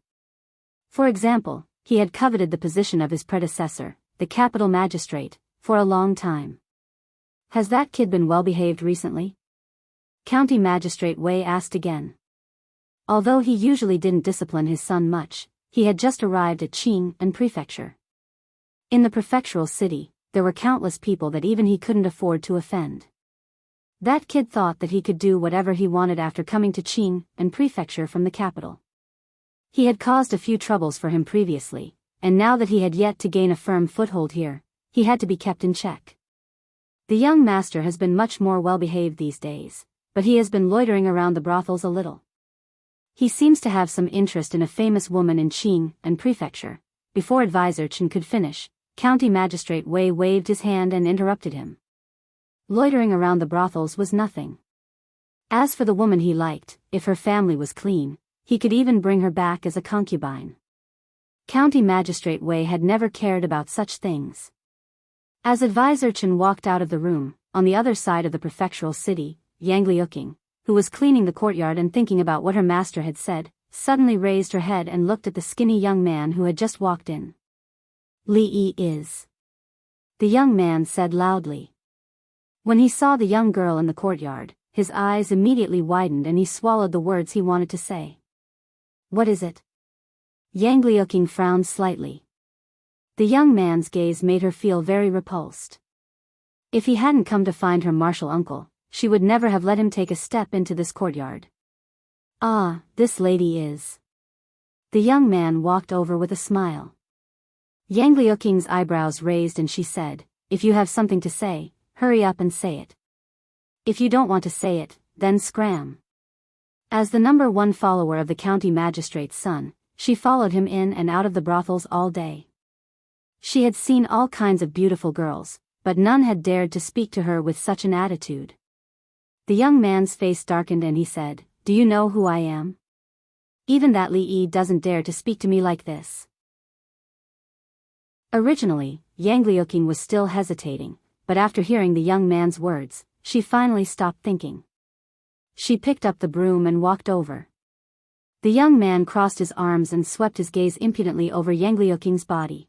For example, he had coveted the position of his predecessor, the capital magistrate, for a long time. "Has that kid been well behaved recently?" County Magistrate Wei asked again. Although he usually didn't discipline his son much, he had just arrived at Qing and Prefecture. In the prefectural city, there were countless people that even he couldn't afford to offend. That kid thought that he could do whatever he wanted after coming to Qing and Prefecture from the capital. He had caused a few troubles for him previously, and now that he had yet to gain a firm foothold here, he had to be kept in check. The young master has been much more well-behaved these days, but he has been loitering around the brothels a little. He seems to have some interest in a famous woman in Qing and Prefecture. Before Advisor Chen could finish, County Magistrate Wei waved his hand and interrupted him. Loitering around the brothels was nothing. As for the woman he liked, if her family was clean, he could even bring her back as a concubine. County Magistrate Wei had never cared about such things. As Advisor Chen walked out of the room, on the other side of the prefectural city, Yang Liuqing, who was cleaning the courtyard and thinking about what her master had said, suddenly raised her head and looked at the skinny young man who had just walked in. "Li Yi is," the young man said loudly. When he saw the young girl in the courtyard, his eyes immediately widened and he swallowed the words he wanted to say. "What is it?" Yang Liuqing frowned slightly. The young man's gaze made her feel very repulsed. If he hadn't come to find her martial uncle, she would never have let him take a step into this courtyard. "Ah, this lady is." The young man walked over with a smile. Yang Liuqing's eyebrows raised and she said, "If you have something to say, hurry up and say it. If you don't want to say it, then scram." As the number one follower of the county magistrate's son, she followed him in and out of the brothels all day. She had seen all kinds of beautiful girls, but none had dared to speak to her with such an attitude. The young man's face darkened and he said, "Do you know who I am? Even that Li Yi doesn't dare to speak to me like this." Originally, Yang Liuqing was still hesitating, but after hearing the young man's words, she finally stopped thinking. She picked up the broom and walked over. The young man crossed his arms and swept his gaze impudently over Yang Liuqing's body.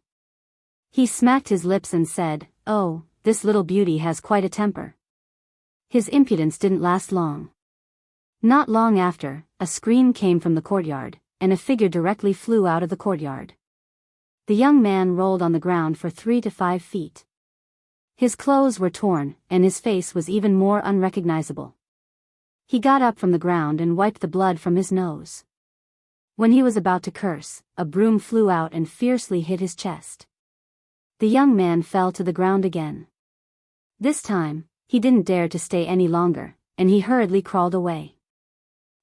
He smacked his lips and said, "Oh, this little beauty has quite a temper." His impudence didn't last long. Not long after, a scream came from the courtyard, and a figure directly flew out of the courtyard. The young man rolled on the ground for 3 to 5 feet. His clothes were torn, and his face was even more unrecognizable. He got up from the ground and wiped the blood from his nose. When he was about to curse, a broom flew out and fiercely hit his chest. The young man fell to the ground again. This time, he didn't dare to stay any longer, and he hurriedly crawled away.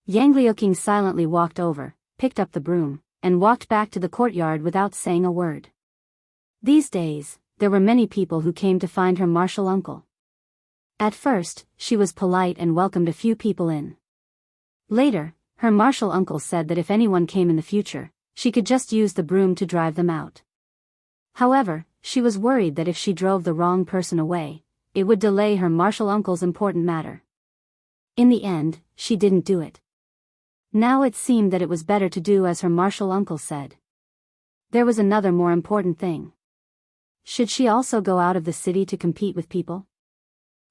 Yang Liuqing silently walked over, picked up the broom, and walked back to the courtyard without saying a word. These days, there were many people who came to find her martial uncle. At first, she was polite and welcomed a few people in. Later, her martial uncle said that if anyone came in the future, she could just use the broom to drive them out. However, she was worried that if she drove the wrong person away, it would delay her martial uncle's important matter. In the end, she didn't do it. Now it seemed that it was better to do as her martial uncle said. There was another more important thing. Should she also go out of the city to compete with people?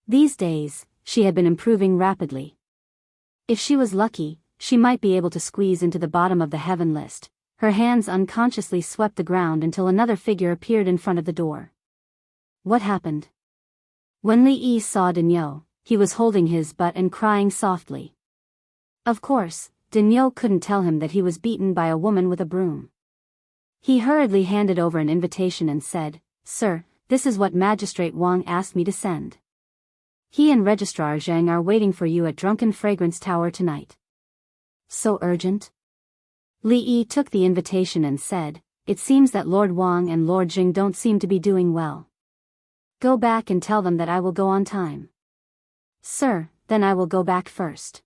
These days, she had been improving rapidly. If she was lucky, she might be able to squeeze into the bottom of the heaven list. Her hands unconsciously swept the ground until another figure appeared in front of the door. What happened? When Li Yi saw Daniel, he was holding his butt and crying softly. Of course, Daniel couldn't tell him that he was beaten by a woman with a broom. He hurriedly handed over an invitation and said, "Sir, this is what Magistrate Wang asked me to send. He and Registrar Zhang are waiting for you at Drunken Fragrance Tower tonight." So urgent? Li Yi took the invitation and said, "It seems that Lord Wang and Lord Jing don't seem to be doing well. Go back and tell them that I will go on time." "Sir, then I will go back first."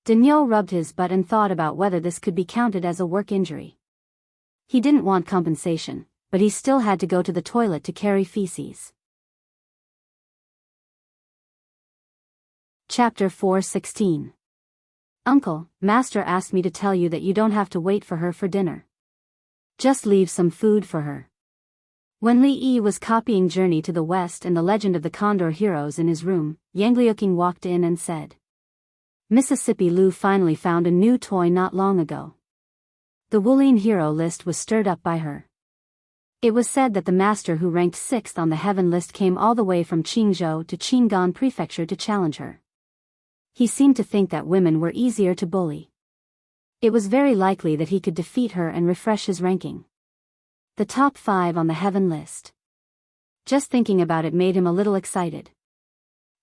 Daniel rubbed his butt and thought about whether this could be counted as a work injury. He didn't want compensation, but he still had to go to the toilet to carry feces. Chapter 4:16. Uncle, Master asked me to tell you that you don't have to wait for her for dinner. Just leave some food for her. When Li Yi was copying Journey to the West and the Legend of the Condor Heroes in his room, Yang Liuqing walked in and said, "Mississippi Lu finally found a new toy not long ago." The Wulin hero list was stirred up by her. It was said that the master who ranked 6th on the heaven list came all the way from Qingzhou to Qingan Prefecture to challenge her. He seemed to think that women were easier to bully. It was very likely that he could defeat her and refresh his ranking. The top 5 on the heaven list. Just thinking about it made him a little excited.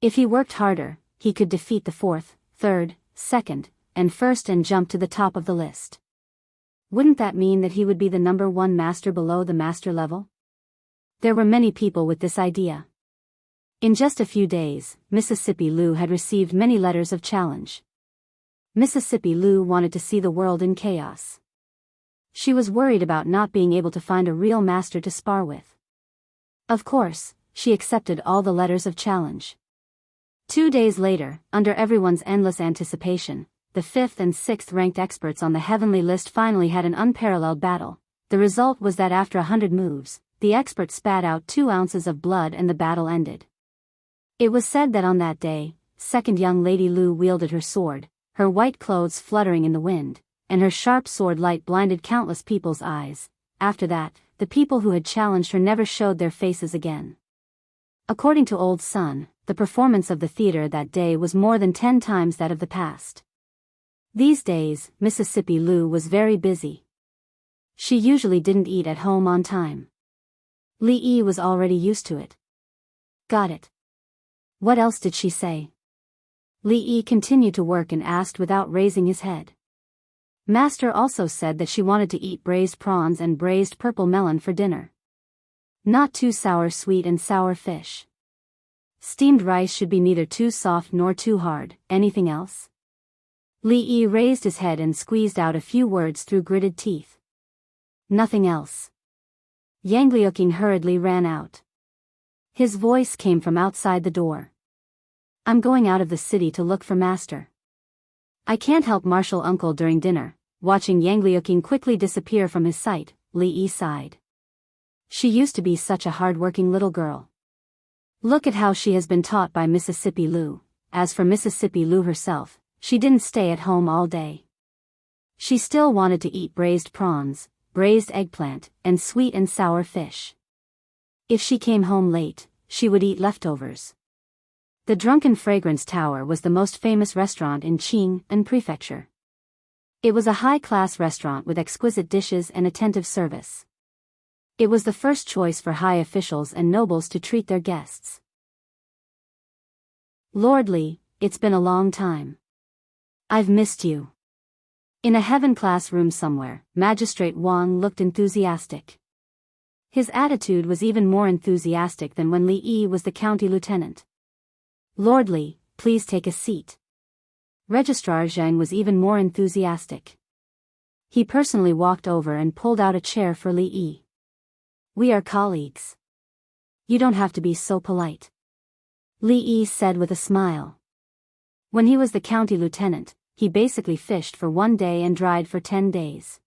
If he worked harder, he could defeat the 4th, 3rd, 2nd, and 1st and jump to the top of the list. Wouldn't that mean that he would be the number 1 master below the master level? There were many people with this idea. In just a few days, Mississippi Lu had received many letters of challenge. Mississippi Lu wanted to see the world in chaos. She was worried about not being able to find a real master to spar with. Of course, she accepted all the letters of challenge. 2 days later, under everyone's endless anticipation, the 5th and 6th ranked experts on the heavenly list finally had an unparalleled battle. The result was that after 100 moves, the experts spat out 2 ounces of blood and the battle ended. It was said that on that day, second young Lady Lu wielded her sword, her white clothes fluttering in the wind, and her sharp sword light blinded countless people's eyes. After that, the people who had challenged her never showed their faces again. According to Old Sun, the performance of the theater that day was more than 10 times that of the past. These days, Mississippi Lu was very busy. She usually didn't eat at home on time. Li Yi was already used to it. Got it. What else did she say? Li Yi continued to work and asked without raising his head. Master also said that she wanted to eat braised prawns and braised purple melon for dinner. Not too sour sweet and sour fish. Steamed rice should be neither too soft nor too hard. Anything else? Li Yi raised his head and squeezed out a few words through gritted teeth. Nothing else. Yang Liuqing hurriedly ran out. His voice came from outside the door. "I'm going out of the city to look for Master. I can't help martial uncle during dinner." Watching Yang Liuqing quickly disappear from his sight, Li Yi sighed. She used to be such a hard-working little girl. Look at how she has been taught by Mississippi Lu. As for Mississippi Lu herself, she didn't stay at home all day. She still wanted to eat braised prawns, braised eggplant, and sweet and sour fish. If she came home late, she would eat leftovers. The Drunken Fragrance Tower was the most famous restaurant in Qingan Prefecture. It was a high-class restaurant with exquisite dishes and attentive service. It was the first choice for high officials and nobles to treat their guests. "Lord Li, it's been a long time. I've missed you. In a heaven-class room somewhere, Magistrate Wang looked enthusiastic. His attitude was even more enthusiastic than when Li Yi was the county lieutenant. Lord Li, please take a seat. Registrar Zhang was even more enthusiastic. He personally walked over and pulled out a chair for Li Yi. We are colleagues. You don't have to be so polite. Li Yi said with a smile. When he was the county lieutenant, he basically fished for 1 day and dried for 10 days.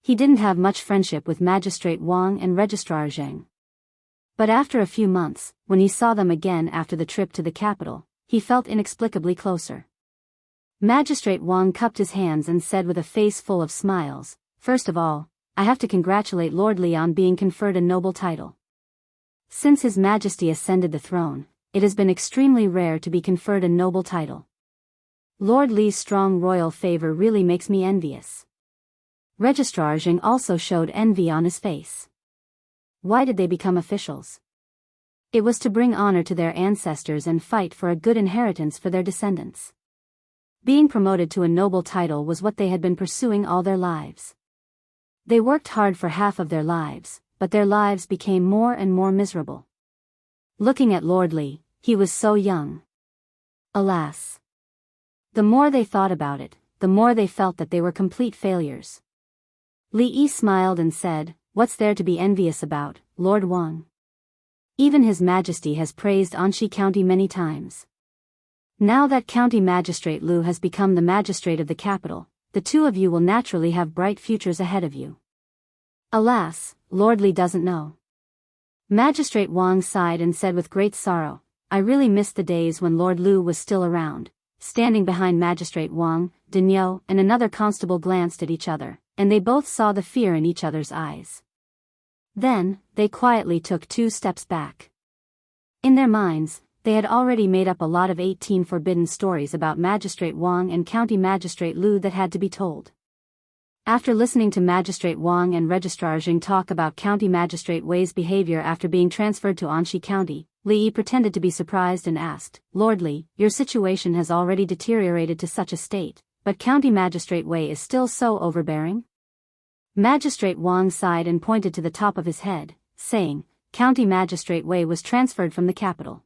He didn't have much friendship with Magistrate Wang and Registrar Zhang. But after a few months, when he saw them again after the trip to the capital, he felt inexplicably closer. Magistrate Wang cupped his hands and said with a face full of smiles, "First of all, I have to congratulate Lord Li on being conferred a noble title. Since His Majesty ascended the throne, it has been extremely rare to be conferred a noble title. Lord Li's strong royal favor really makes me envious." Registrar Zhang also showed envy on his face. Why did they become officials? It was to bring honor to their ancestors and fight for a good inheritance for their descendants. Being promoted to a noble title was what they had been pursuing all their lives. They worked hard for half of their lives, but their lives became more and more miserable. Looking at Lord Li, he was so young. Alas! The more they thought about it, the more they felt that they were complete failures. Li Yi smiled and said, "What's there to be envious about, Lord Wang? Even His Majesty has praised Anxi County many times. Now that County Magistrate Lu has become the magistrate of the capital, the two of you will naturally have bright futures ahead of you." Alas, Lord Li doesn't know. Magistrate Wang sighed and said with great sorrow, "I really miss the days when Lord Lu was still around." Standing behind Magistrate Wang, Daniel and another constable glanced at each other, and they both saw the fear in each other's eyes. Then, they quietly took 2 steps back. In their minds, they had already made up a lot of 18 forbidden stories about Magistrate Wang and County Magistrate Lu that had to be told. After listening to Magistrate Wang and Registrar Zhang talk about County Magistrate Wei's behavior after being transferred to Anxi County, Li Yi pretended to be surprised and asked, "Lord Li, your situation has already deteriorated to such a state, but County Magistrate Wei is still so overbearing?" Magistrate Wang sighed and pointed to the top of his head, saying, "County Magistrate Wei was transferred from the capital.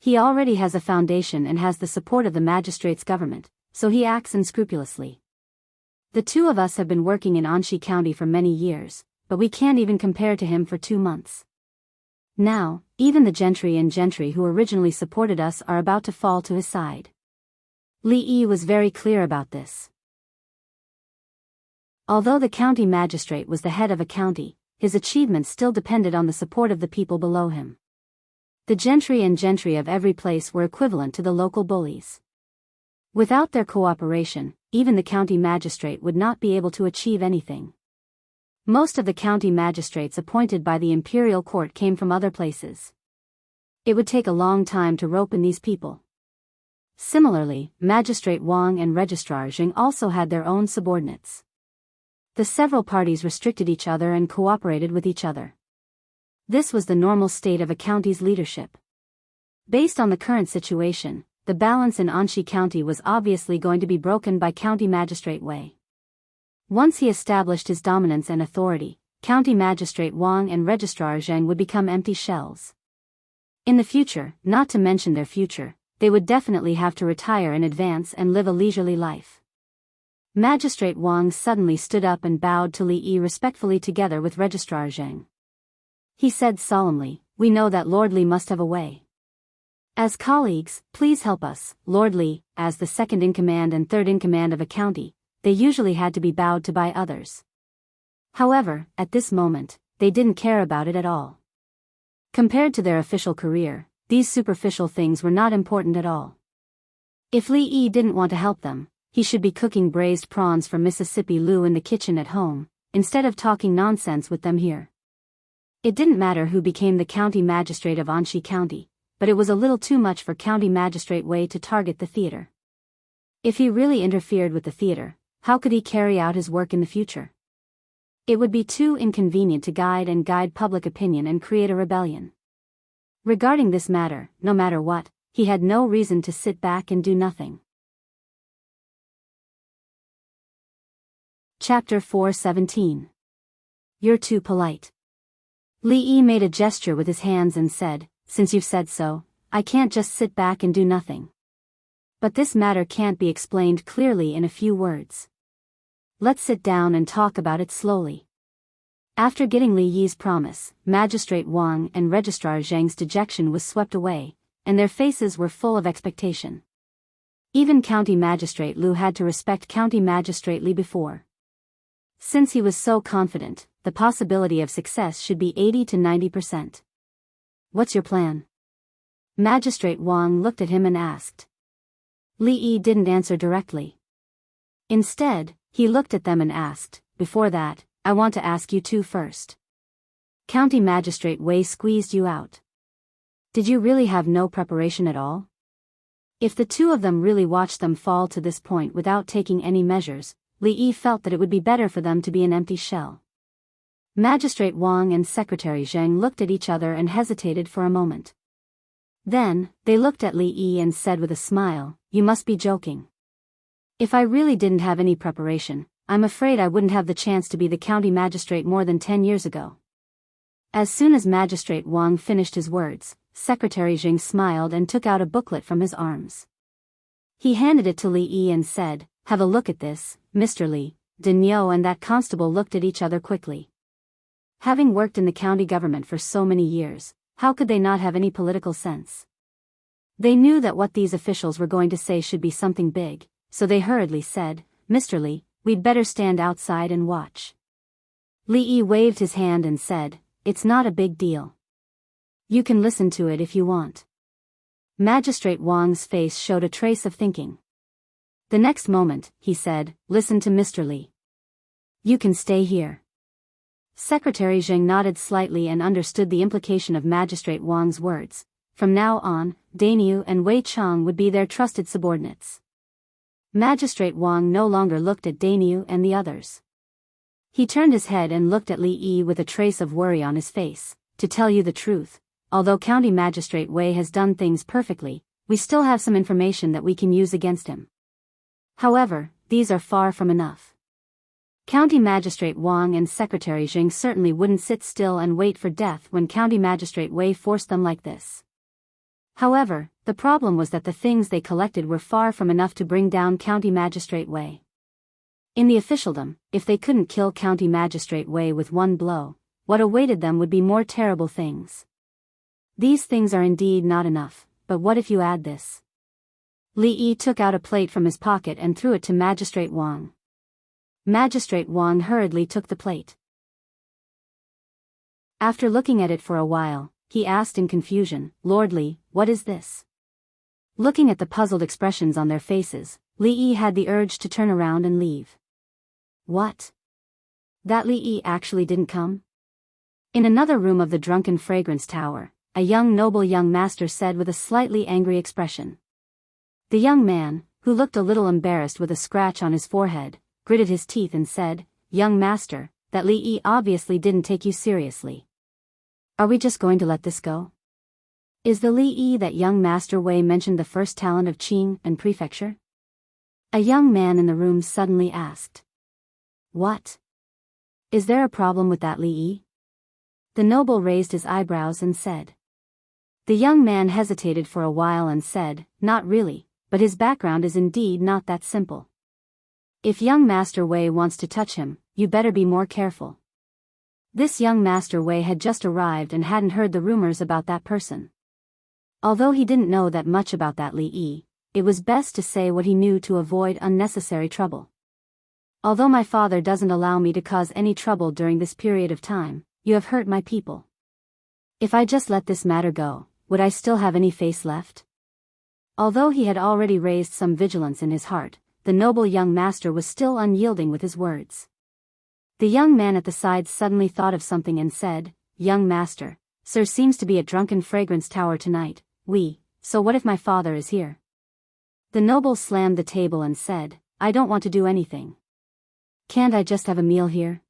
He already has a foundation and has the support of the magistrate's government, so he acts unscrupulously. The two of us have been working in Anxi County for many years, but we can't even compare to him for 2 months. Now, even the gentry who originally supported us are about to fall to his side." Li Yi was very clear about this. Although the county magistrate was the head of a county, his achievements still depended on the support of the people below him. The gentry of every place were equivalent to the local bullies. Without their cooperation, even the county magistrate would not be able to achieve anything. Most of the county magistrates appointed by the imperial court came from other places. It would take a long time to rope in these people. Similarly, Magistrate Wang and Registrar Zhang also had their own subordinates. The several parties restricted each other and cooperated with each other. This was the normal state of a county's leadership. Based on the current situation, the balance in Anxi County was obviously going to be broken by County Magistrate Wei. Once he established his dominance and authority, County Magistrate Wang and Registrar Zhang would become empty shells. In the future, not to mention their future, they would definitely have to retire in advance and live a leisurely life. Magistrate Wang suddenly stood up and bowed to Li Yi respectfully together with Registrar Zhang. He said solemnly, "We know that Lord Li must have a way. As colleagues, please help us." Lord Li, as the second-in-command and third-in-command of a county, they usually had to be bowed to by others. However, at this moment, they didn't care about it at all. Compared to their official career, these superficial things were not important at all. If Li Yi didn't want to help them, he should be cooking braised prawns for Mississippi Lu in the kitchen at home, instead of talking nonsense with them here. It didn't matter who became the county magistrate of Anxi County, but it was a little too much for County Magistrate Wei to target the theater. If he really interfered with the theater, how could he carry out his work in the future? It would be too inconvenient to guide public opinion and create a rebellion. Regarding this matter, no matter what, he had no reason to sit back and do nothing. Chapter 4:17. You're too polite. Li Yi made a gesture with his hands and said, since you've said so, I can't just sit back and do nothing. But this matter can't be explained clearly in a few words. Let's sit down and talk about it slowly. After getting Li Yi's promise, Magistrate Wang and Registrar Zhang's dejection was swept away, and their faces were full of expectation. Even County Magistrate Liu had to respect County Magistrate Li before. Since he was so confident, the possibility of success should be 80 to 90%. What's your plan? Magistrate Wang looked at him and asked. Li Yi didn't answer directly. Instead, he looked at them and asked, before that, I want to ask you two first. County Magistrate Wei squeezed you out. Did you really have no preparation at all? If the two of them really watched them fall to this point without taking any measures, Li Yi felt that it would be better for them to be an empty shell. Magistrate Wang and Secretary Zhang looked at each other and hesitated for a moment. Then, they looked at Li Yi and said with a smile, you must be joking. If I really didn't have any preparation, I'm afraid I wouldn't have the chance to be the county magistrate more than 10 years ago. As soon as Magistrate Wang finished his words, Secretary Zhang smiled and took out a booklet from his arms. He handed it to Li Yi and said, have a look at this, Mr. Li. Daniel and that constable looked at each other quickly. Having worked in the county government for so many years, how could they not have any political sense? They knew that what these officials were going to say should be something big, so they hurriedly said, Mr. Li, we'd better stand outside and watch. Li Yi waved his hand and said, it's not a big deal. You can listen to it if you want. Magistrate Wang's face showed a trace of thinking. The next moment, he said, listen to Mr. Li. You can stay here. Secretary Zhang nodded slightly and understood the implication of Magistrate Wang's words. From now on, Daniu and Wei Chang would be their trusted subordinates. Magistrate Wang no longer looked at Daniu and the others. He turned his head and looked at Li Yi with a trace of worry on his face. To tell you the truth, although County Magistrate Wei has done things perfectly, we still have some information that we can use against him. However, these are far from enough. County Magistrate Wang and Secretary Zhang certainly wouldn't sit still and wait for death when County Magistrate Wei forced them like this. However, the problem was that the things they collected were far from enough to bring down County Magistrate Wei. In the officialdom, if they couldn't kill County Magistrate Wei with one blow, what awaited them would be more terrible things. These things are indeed not enough, but what if you add this? Li Yi took out a plate from his pocket and threw it to Magistrate Wang. Magistrate Wang hurriedly took the plate. After looking at it for a while, he asked in confusion, Lord Li, what is this? Looking at the puzzled expressions on their faces, Li Yi had the urge to turn around and leave. What? That Li Yi actually didn't come? In another room of the Drunken Fragrance Tower, a noble young master said with a slightly angry expression. The young man, who looked a little embarrassed with a scratch on his forehead, gritted his teeth and said, Young master, that Li Yi obviously didn't take you seriously. Are we just going to let this go? Is the Li Yi that young master Wei mentioned the first talent of Qing and prefecture? A young man in the room suddenly asked. What? Is there a problem with that Li Yi? The noble raised his eyebrows and said. The young man hesitated for a while and said, Not really, but his background is indeed not that simple. If young Master Wei wants to touch him, you better be more careful. This young Master Wei had just arrived and hadn't heard the rumors about that person. Although he didn't know that much about that Li Yi, it was best to say what he knew to avoid unnecessary trouble. Although my father doesn't allow me to cause any trouble during this period of time, you have hurt my people. If I just let this matter go, would I still have any face left? Although he had already raised some vigilance in his heart, the noble young master was still unyielding with his words. The young man at the side suddenly thought of something and said, Young master, sir seems to be at Drunken Fragrance Tower tonight, so what if my father is here? The noble slammed the table and said, I don't want to do anything. Can't I just have a meal here?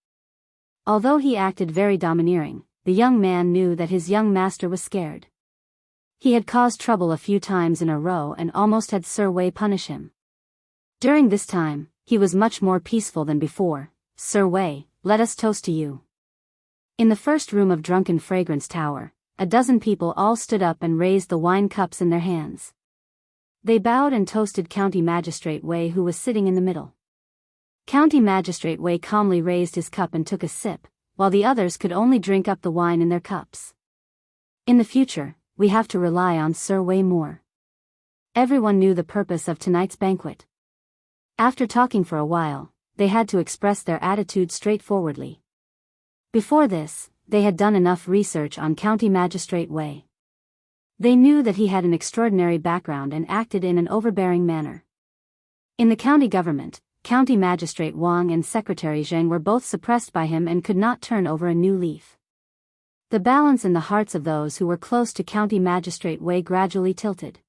Although he acted very domineering, the young man knew that his young master was scared. He had caused trouble a few times in a row and almost had Sir Wei punish him. During this time, he was much more peaceful than before, Sir Wei, let us toast to you. In the first room of Drunken Fragrance Tower, a dozen people all stood up and raised the wine cups in their hands. They bowed and toasted County Magistrate Wei, who was sitting in the middle. County Magistrate Wei calmly raised his cup and took a sip, while the others could only drink up the wine in their cups. In the future, we have to rely on Sir Wei more. Everyone knew the purpose of tonight's banquet. After talking for a while, they had to express their attitude straightforwardly. Before this, they had done enough research on County Magistrate Wei. They knew that he had an extraordinary background and acted in an overbearing manner. In the county government, County Magistrate Wang and Secretary Zheng were both suppressed by him and could not turn over a new leaf. The balance in the hearts of those who were close to County Magistrate Wei gradually tilted.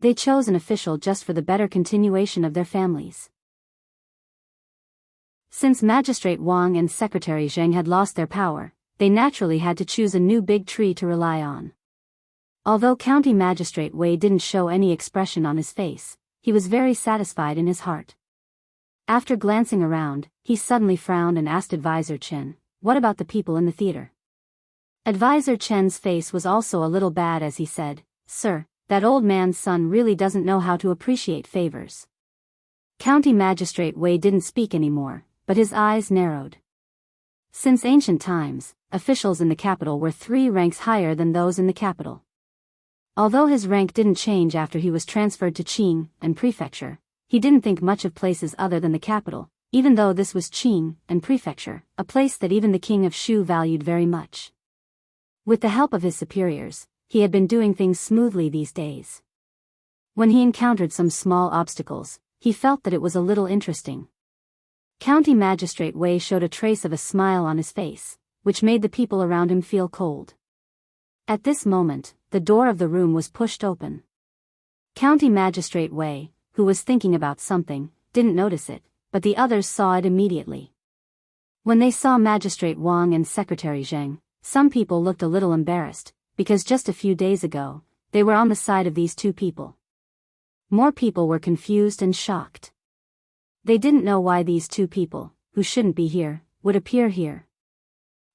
They chose an official just for the better continuation of their families. Since Magistrate Wang and Secretary Zheng had lost their power, they naturally had to choose a new big tree to rely on. Although County Magistrate Wei didn't show any expression on his face, he was very satisfied in his heart. After glancing around, he suddenly frowned and asked Advisor Chen, "What about the people in the theater?" Advisor Chen's face was also a little bad as he said, "Sir, that old man's son really doesn't know how to appreciate favors." County Magistrate Wei didn't speak anymore, but his eyes narrowed. Since ancient times, officials in the capital were 3 ranks higher than those in the capital. Although his rank didn't change after he was transferred to Qing and Prefecture, he didn't think much of places other than the capital, even though this was Qing and Prefecture, a place that even the king of Shu valued very much. With the help of his superiors, he had been doing things smoothly these days. When he encountered some small obstacles, he felt that it was a little interesting. County Magistrate Wei showed a trace of a smile on his face, which made the people around him feel cold. At this moment, the door of the room was pushed open. County Magistrate Wei, who was thinking about something, didn't notice it, but the others saw it immediately. When they saw Magistrate Wang and Secretary Zheng, some people looked a little embarrassed, because just a few days ago, they were on the side of these two people. More people were confused and shocked. They didn't know why these two people, who shouldn't be here, would appear here.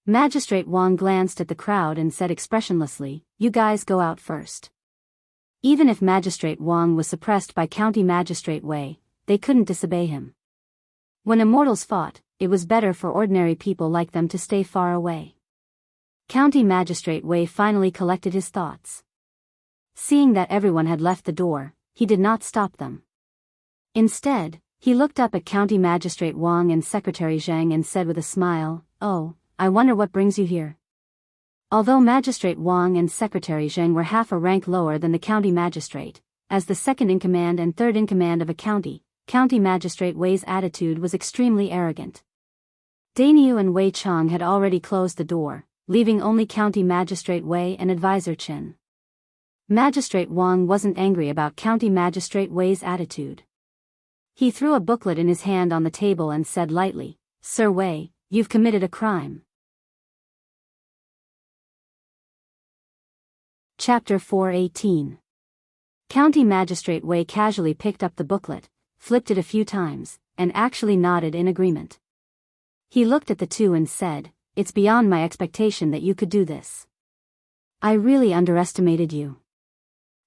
Magistrate Wang glanced at the crowd and said expressionlessly, "You guys go out first." Even if Magistrate Wang was suppressed by County Magistrate Wei, they couldn't disobey him. When immortals fought, it was better for ordinary people like them to stay far away. County Magistrate Wei finally collected his thoughts. Seeing that everyone had left the door, he did not stop them. Instead, he looked up at County Magistrate Wang and Secretary Zheng and said with a smile, "Oh, I wonder what brings you here." Although Magistrate Wang and Secretary Zheng were half a rank lower than the county magistrate, as the second-in-command and third-in-command of a county, County Magistrate Wei's attitude was extremely arrogant. Dainyu and Wei Chang had already closed the door, leaving only County Magistrate Wei and Advisor Chen. Magistrate Wang wasn't angry about County Magistrate Wei's attitude. He threw a booklet in his hand on the table and said lightly, "Sir Wei, you've committed a crime." Chapter 418. County Magistrate Wei casually picked up the booklet, flipped it a few times, and actually nodded in agreement. He looked at the two and said, "It's beyond my expectation that you could do this. I really underestimated you."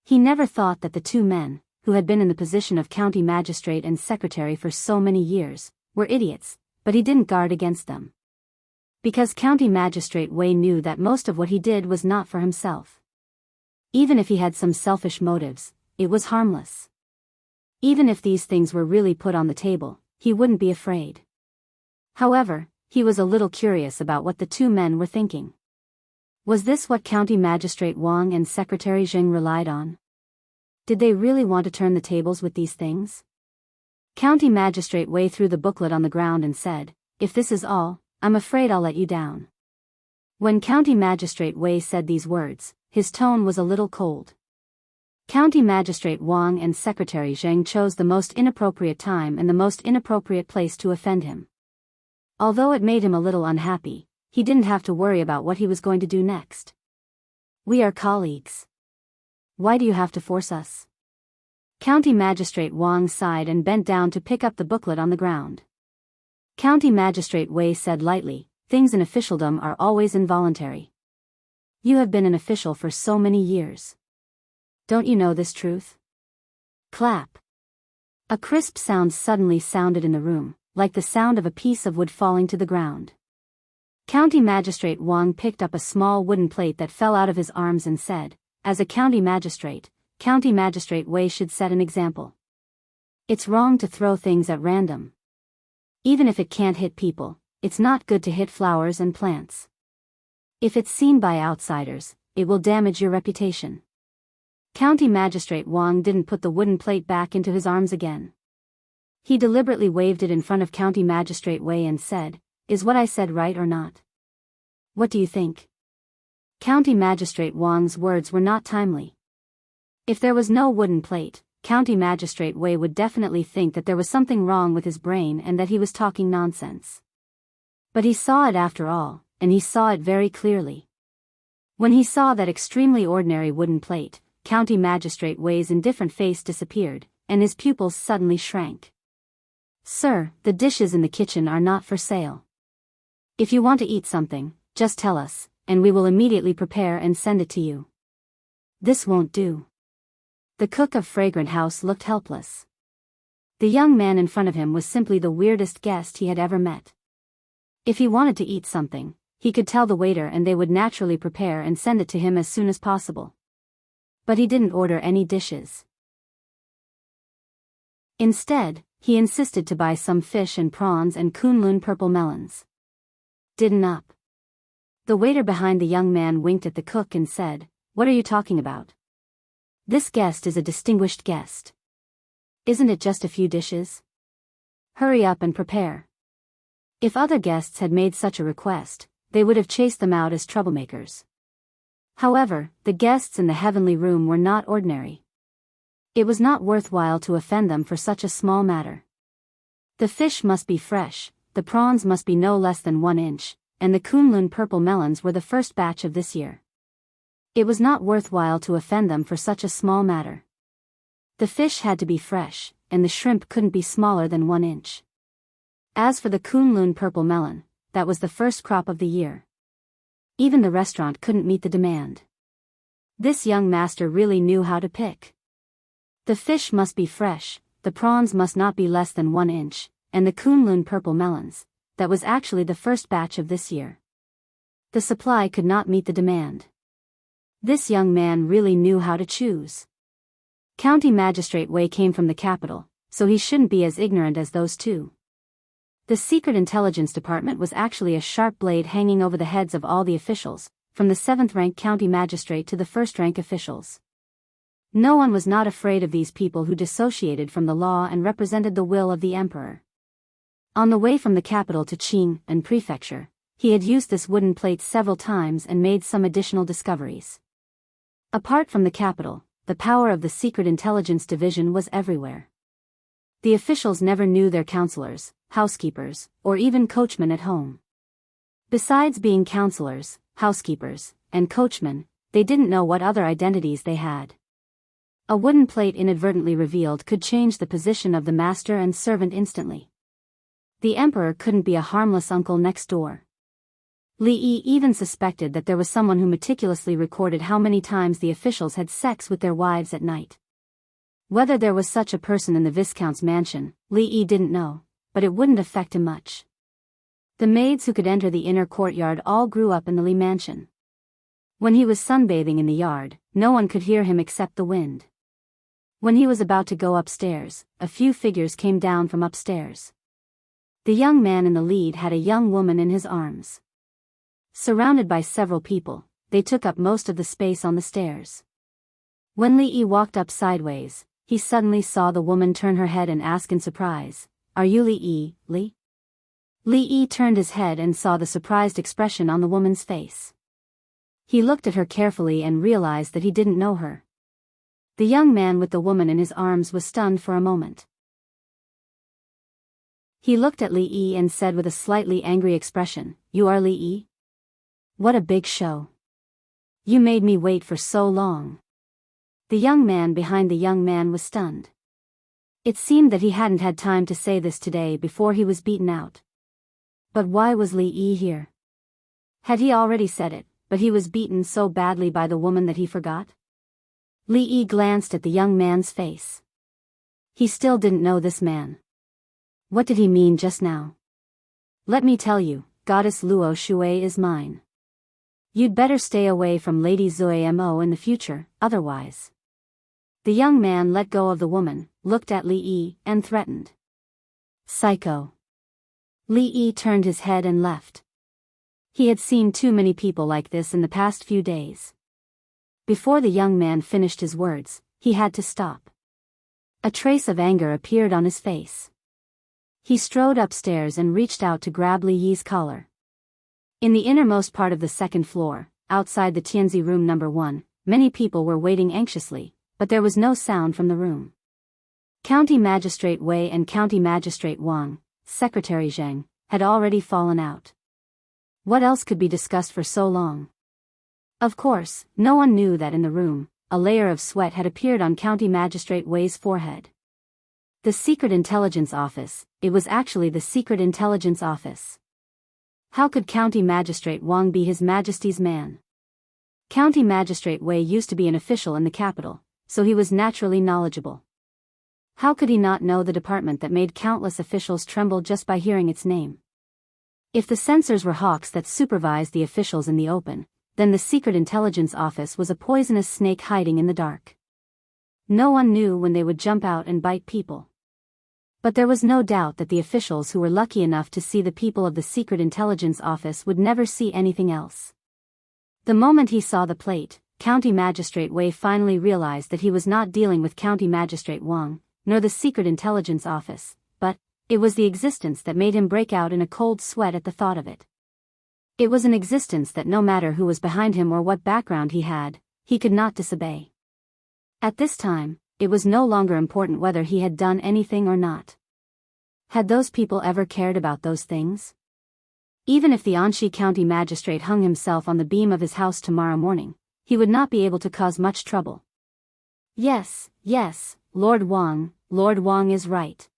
He never thought that the two men, who had been in the position of county magistrate and secretary for so many years, were idiots, but he didn't guard against them. Because County Magistrate Wei knew that most of what he did was not for himself. Even if he had some selfish motives, it was harmless. Even if these things were really put on the table, he wouldn't be afraid. However, he was a little curious about what the two men were thinking. Was this what County Magistrate Wang and Secretary Zheng relied on? Did they really want to turn the tables with these things? County Magistrate Wei threw the booklet on the ground and said, "If this is all, I'm afraid I'll let you down." When County Magistrate Wei said these words, his tone was a little cold. County Magistrate Wang and Secretary Zheng chose the most inappropriate time and the most inappropriate place to offend him. Although it made him a little unhappy, he didn't have to worry about what he was going to do next. "We are colleagues. Why do you have to force us?" County Magistrate Wang sighed and bent down to pick up the booklet on the ground. County Magistrate Wei said lightly, things in officialdom are always involuntary. You have been an official for so many years. Don't you know this truth? Clap. A crisp sound suddenly sounded in the room, like the sound of a piece of wood falling to the ground. County Magistrate Wang picked up a small wooden plate that fell out of his arms and said, as a county magistrate, County Magistrate Wei should set an example. It's wrong to throw things at random. Even if it can't hit people, it's not good to hit flowers and plants. If it's seen by outsiders, it will damage your reputation. County Magistrate Wang didn't put the wooden plate back into his arms again. He deliberately waved it in front of County Magistrate Wei and said, is what I said right or not? What do you think? County Magistrate Wang's words were not timely. If there was no wooden plate, County Magistrate Wei would definitely think that there was something wrong with his brain and that he was talking nonsense. But he saw it after all, and he saw it very clearly. When he saw that extremely ordinary wooden plate, County Magistrate Wei's indifferent face disappeared, and his pupils suddenly shrank. Sir, the dishes in the kitchen are not for sale. If you want to eat something, just tell us, and we will immediately prepare and send it to you. This won't do. The cook of Fragrant House looked helpless. The young man in front of him was simply the weirdest guest he had ever met. If he wanted to eat something, he could tell the waiter and they would naturally prepare and send it to him as soon as possible. But he didn't order any dishes. Instead, he insisted to buy some fish and prawns and Kunlun purple melons. Didn't up. The waiter behind the young man winked at the cook and said, what are you talking about? This guest is a distinguished guest. Isn't it just a few dishes? Hurry up and prepare. If other guests had made such a request, they would have chased them out as troublemakers. However, the guests in the heavenly room were not ordinary. It was not worthwhile to offend them for such a small matter. The fish must be fresh, the prawns must be no less than 1 inch, and the Kunlun purple melons were the first batch of this year. It was not worthwhile to offend them for such a small matter. The fish had to be fresh, and the shrimp couldn't be smaller than 1 inch. As for the Kunlun purple melon, that was the first crop of the year. Even the restaurant couldn't meet the demand. This young master really knew how to pick. The fish must be fresh, the prawns must not be less than 1 inch, and the Kunlun purple melons, that was actually the first batch of this year. The supply could not meet the demand. This young man really knew how to choose. County Magistrate Wei came from the capital, so he shouldn't be as ignorant as those two. The Secret Intelligence Department was actually a sharp blade hanging over the heads of all the officials, from the 7th-rank county magistrate to the 1st-rank officials. No one was not afraid of these people who dissociated from the law and represented the will of the emperor. On the way from the capital to Qing and prefecture, he had used this wooden plate several times and made some additional discoveries. Apart from the capital, the power of the Secret Intelligence Division was everywhere. The officials never knew their counselors, housekeepers, or even coachmen at home. Besides being counselors, housekeepers, and coachmen, they didn't know what other identities they had. A wooden plate inadvertently revealed could change the position of the master and servant instantly. The emperor couldn't be a harmless uncle next door. Li Yi even suspected that there was someone who meticulously recorded how many times the officials had sex with their wives at night. Whether there was such a person in the Viscount's mansion, Li Yi didn't know, but it wouldn't affect him much. The maids who could enter the inner courtyard all grew up in the Li mansion. When he was sunbathing in the yard, no one could hear him except the wind. When he was about to go upstairs, a few figures came down from upstairs. The young man in the lead had a young woman in his arms. Surrounded by several people, they took up most of the space on the stairs. When Li Yi walked up sideways, he suddenly saw the woman turn her head and ask in surprise, "Are you Li Yi, Li?" Li Yi turned his head and saw the surprised expression on the woman's face. He looked at her carefully and realized that he didn't know her. The young man with the woman in his arms was stunned for a moment. He looked at Li Yi and said with a slightly angry expression, "You are Li Yi? What a big show. You made me wait for so long." The young man behind the young man was stunned. It seemed that he hadn't had time to say this today before he was beaten out. But why was Li Yi here? Had he already said it, but he was beaten so badly by the woman that he forgot? Li Yi glanced at the young man's face. He still didn't know this man. What did he mean just now? Let me tell you, Goddess Luo Shui is mine. You'd better stay away from Lady Zui Mo in the future, otherwise. The young man let go of the woman, looked at Li Yi, and threatened. Psycho. Li Yi turned his head and left. He had seen too many people like this in the past few days. Before the young man finished his words, he had to stop. A trace of anger appeared on his face. He strode upstairs and reached out to grab Li Yi's collar. In the innermost part of the second floor, outside the Tianzi room number 1, many people were waiting anxiously, but there was no sound from the room. County Magistrate Wei and County Magistrate Wang, Secretary Zheng, had already fallen out. What else could be discussed for so long? Of course, no one knew that in the room, a layer of sweat had appeared on County Magistrate Wei's forehead. The Secret Intelligence Office, it was actually the Secret Intelligence Office. How could County Magistrate Wang be His Majesty's man? County Magistrate Wei used to be an official in the capital, so he was naturally knowledgeable. How could he not know the department that made countless officials tremble just by hearing its name? If the censors were hawks that supervised the officials in the open, then the Secret Intelligence Office was a poisonous snake hiding in the dark. No one knew when they would jump out and bite people. But there was no doubt that the officials who were lucky enough to see the people of the Secret Intelligence Office would never see anything else. The moment he saw the plate, County Magistrate Wei finally realized that he was not dealing with County Magistrate Wang, nor the Secret Intelligence Office, but it was the existence that made him break out in a cold sweat at the thought of it. It was an existence that no matter who was behind him or what background he had, he could not disobey. At this time, it was no longer important whether he had done anything or not. Had those people ever cared about those things? Even if the Anxi County Magistrate hung himself on the beam of his house tomorrow morning, he would not be able to cause much trouble. Yes, Lord Wang is right.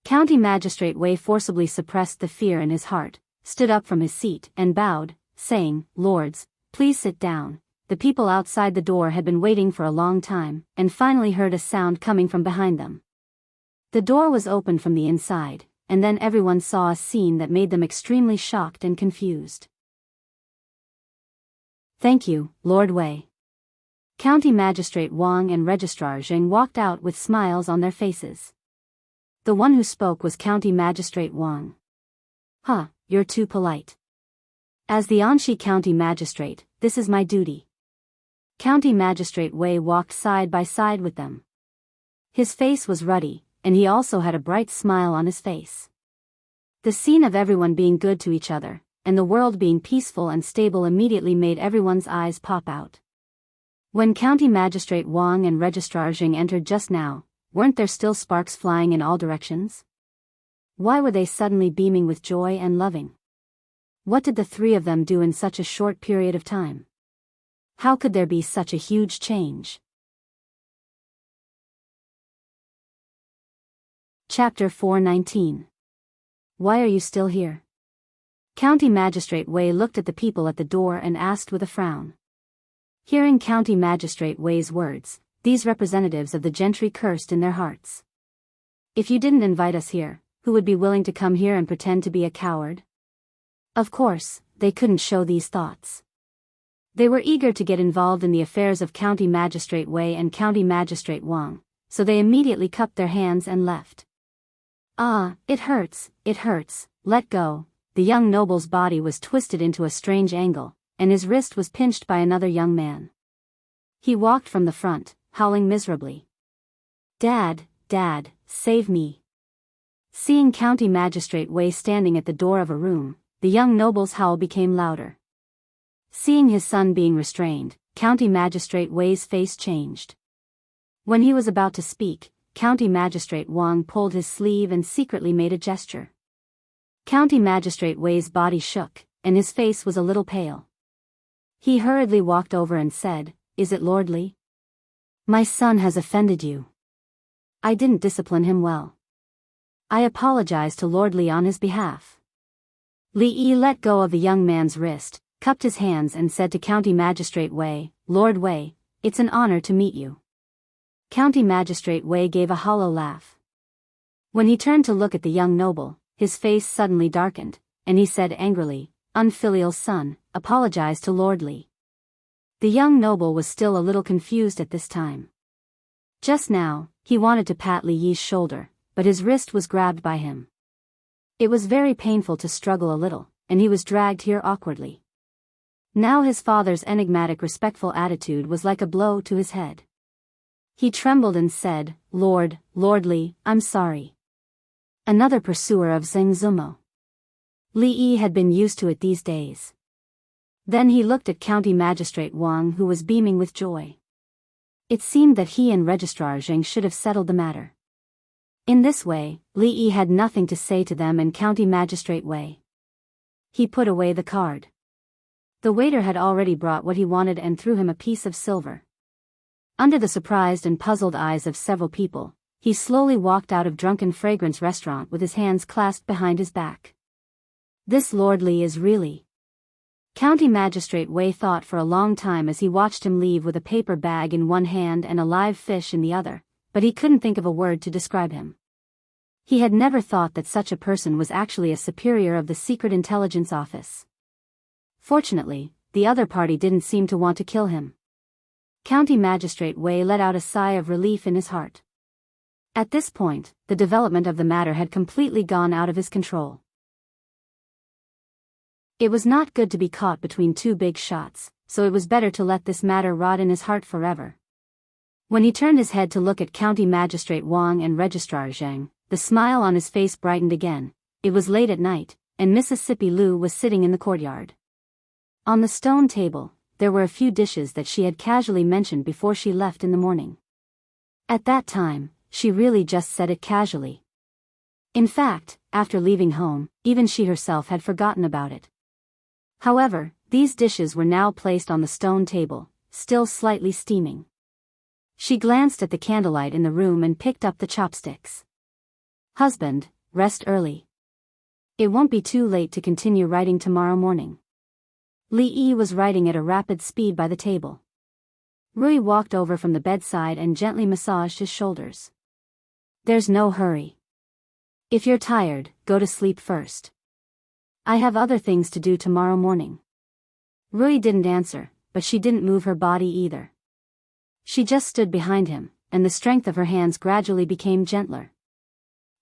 County Magistrate Wei forcibly suppressed the fear in his heart, stood up from his seat and bowed, saying, "Lords, please sit down." The people outside the door had been waiting for a long time, and finally heard a sound coming from behind them. The door was opened from the inside, and then everyone saw a scene that made them extremely shocked and confused. "Thank you, Lord Wei." County Magistrate Wang and Registrar Zheng walked out with smiles on their faces. The one who spoke was County Magistrate Wang. You're too polite. As the Anxi County Magistrate, this is my duty." County Magistrate Wei walked side by side with them. His face was ruddy, and he also had a bright smile on his face. The scene of everyone being good to each other, and the world being peaceful and stable immediately made everyone's eyes pop out. When County Magistrate Wang and Registrar Zheng entered just now, weren't there still sparks flying in all directions? Why were they suddenly beaming with joy and loving? What did the three of them do in such a short period of time? How could there be such a huge change? Chapter 419. Why are you still here? County Magistrate Wei looked at the people at the door and asked with a frown. Hearing County Magistrate Wei's words, these representatives of the gentry cursed in their hearts. If you didn't invite us here, who would be willing to come here and pretend to be a coward? Of course, they couldn't show these thoughts. They were eager to get involved in the affairs of County Magistrate Wei and County Magistrate Wang, so they immediately cupped their hands and left. It hurts, let go." The young noble's body was twisted into a strange angle, and his wrist was pinched by another young man. He walked from the front, howling miserably. Dad, save me." Seeing County Magistrate Wei standing at the door of a room, the young noble's howl became louder. Seeing his son being restrained, County Magistrate Wei's face changed. When he was about to speak, County Magistrate Wang pulled his sleeve and secretly made a gesture. County Magistrate Wei's body shook, and his face was a little pale. He hurriedly walked over and said, "Is it Lord Li? My son has offended you. I didn't discipline him well. I apologize to Lord Li on his behalf." Li Yi let go of the young man's wrist, cupped his hands and said to County Magistrate Wei, "Lord Wei, it's an honor to meet you." County Magistrate Wei gave a hollow laugh. When he turned to look at the young noble, his face suddenly darkened, and he said angrily, "Unfilial son, apologize to Lord Li." The young noble was still a little confused at this time. Just now, he wanted to pat Li Yi's shoulder, but his wrist was grabbed by him. It was very painful to struggle a little, and he was dragged here awkwardly. Now his father's enigmatic respectful attitude was like a blow to his head. He trembled and said, Lord Li, I'm sorry." Another pursuer of Zheng Zumo. Li Yi had been used to it these days. Then he looked at County Magistrate Wang, who was beaming with joy. It seemed that he and Registrar Zheng should have settled the matter. In this way, Li Yi had nothing to say to them and County Magistrate Wei. He put away the card. The waiter had already brought what he wanted and threw him a piece of silver. Under the surprised and puzzled eyes of several people, he slowly walked out of Drunken Fragrance restaurant with his hands clasped behind his back. This Lord Li is really... County Magistrate Wei thought for a long time as he watched him leave with a paper bag in one hand and a live fish in the other, but he couldn't think of a word to describe him. He had never thought that such a person was actually a superior of the Secret Intelligence Office. Fortunately, the other party didn't seem to want to kill him. County Magistrate Wei let out a sigh of relief in his heart. At this point, the development of the matter had completely gone out of his control. It was not good to be caught between two big shots, so it was better to let this matter rot in his heart forever. When he turned his head to look at County Magistrate Wang and Registrar Zheng, the smile on his face brightened again. It was late at night, and Mississippi Lu was sitting in the courtyard. On the stone table, there were a few dishes that she had casually mentioned before she left in the morning. At that time, she really just said it casually. In fact, after leaving home, even she herself had forgotten about it. However, these dishes were now placed on the stone table, still slightly steaming. She glanced at the candlelight in the room and picked up the chopsticks. "Husband, rest early. It won't be too late to continue writing tomorrow morning." Li Yi was writing at a rapid speed by the table. Rui walked over from the bedside and gently massaged his shoulders. "There's no hurry. If you're tired, go to sleep first. I have other things to do tomorrow morning." Rui didn't answer, but she didn't move her body either. She just stood behind him, and the strength of her hands gradually became gentler.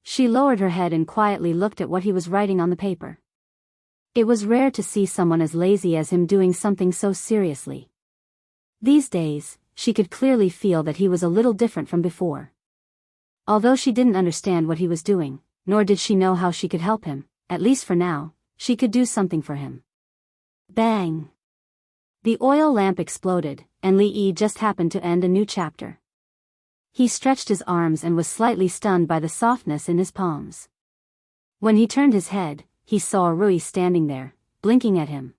She lowered her head and quietly looked at what he was writing on the paper. It was rare to see someone as lazy as him doing something so seriously. These days, she could clearly feel that he was a little different from before. Although she didn't understand what he was doing, nor did she know how she could help him, at least for now, she could do something for him. Bang! The oil lamp exploded, and Li Yi just happened to end a new chapter. He stretched his arms and was slightly stunned by the softness in his palms. When he turned his head, he saw Rui standing there, blinking at him.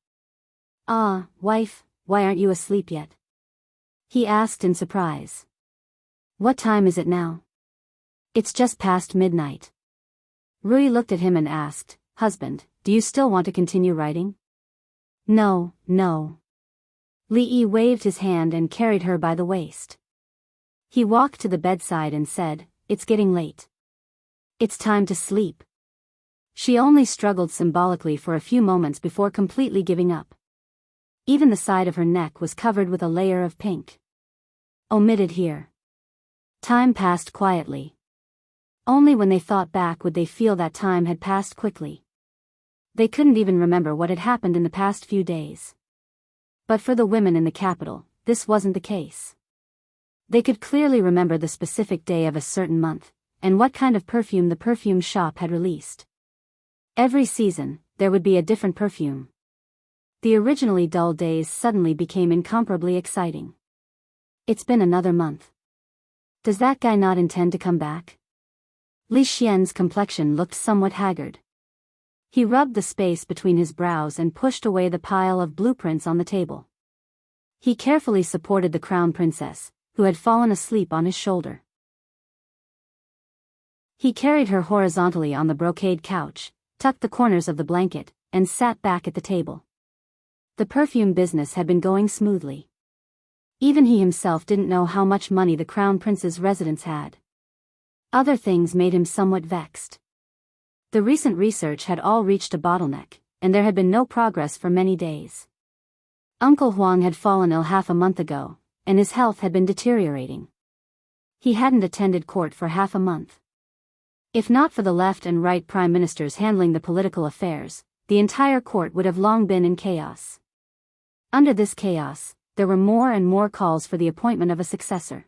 "Ah, wife, why aren't you asleep yet?" he asked in surprise. "What time is it now?" "It's just past midnight." Rui looked at him and asked, "Husband, do you still want to continue writing?" No. Li Yi waved his hand and carried her by the waist. He walked to the bedside and said, "It's getting late. It's time to sleep." She only struggled symbolically for a few moments before completely giving up. Even the side of her neck was covered with a layer of pink. Omitted here. Time passed quietly. Only when they thought back would they feel that time had passed quickly. They couldn't even remember what had happened in the past few days. But for the women in the capital, this wasn't the case. They could clearly remember the specific day of a certain month, and what kind of perfume the perfume shop had released. Every season, there would be a different perfume. The originally dull days suddenly became incomparably exciting. It's been another month. Does that guy not intend to come back? Li Xian's complexion looked somewhat haggard. He rubbed the space between his brows and pushed away the pile of blueprints on the table. He carefully supported the crown princess, who had fallen asleep on his shoulder. He carried her horizontally on the brocade couch, tucked the corners of the blanket, and sat back at the table. The perfume business had been going smoothly. Even he himself didn't know how much money the Crown Prince's residence had. Other things made him somewhat vexed. The recent research had all reached a bottleneck, and there had been no progress for many days. Uncle Huang had fallen ill half a month ago, and his health had been deteriorating. He hadn't attended court for half a month. If not for the left and right prime ministers handling the political affairs, the entire court would have long been in chaos. Under this chaos, there were more and more calls for the appointment of a successor.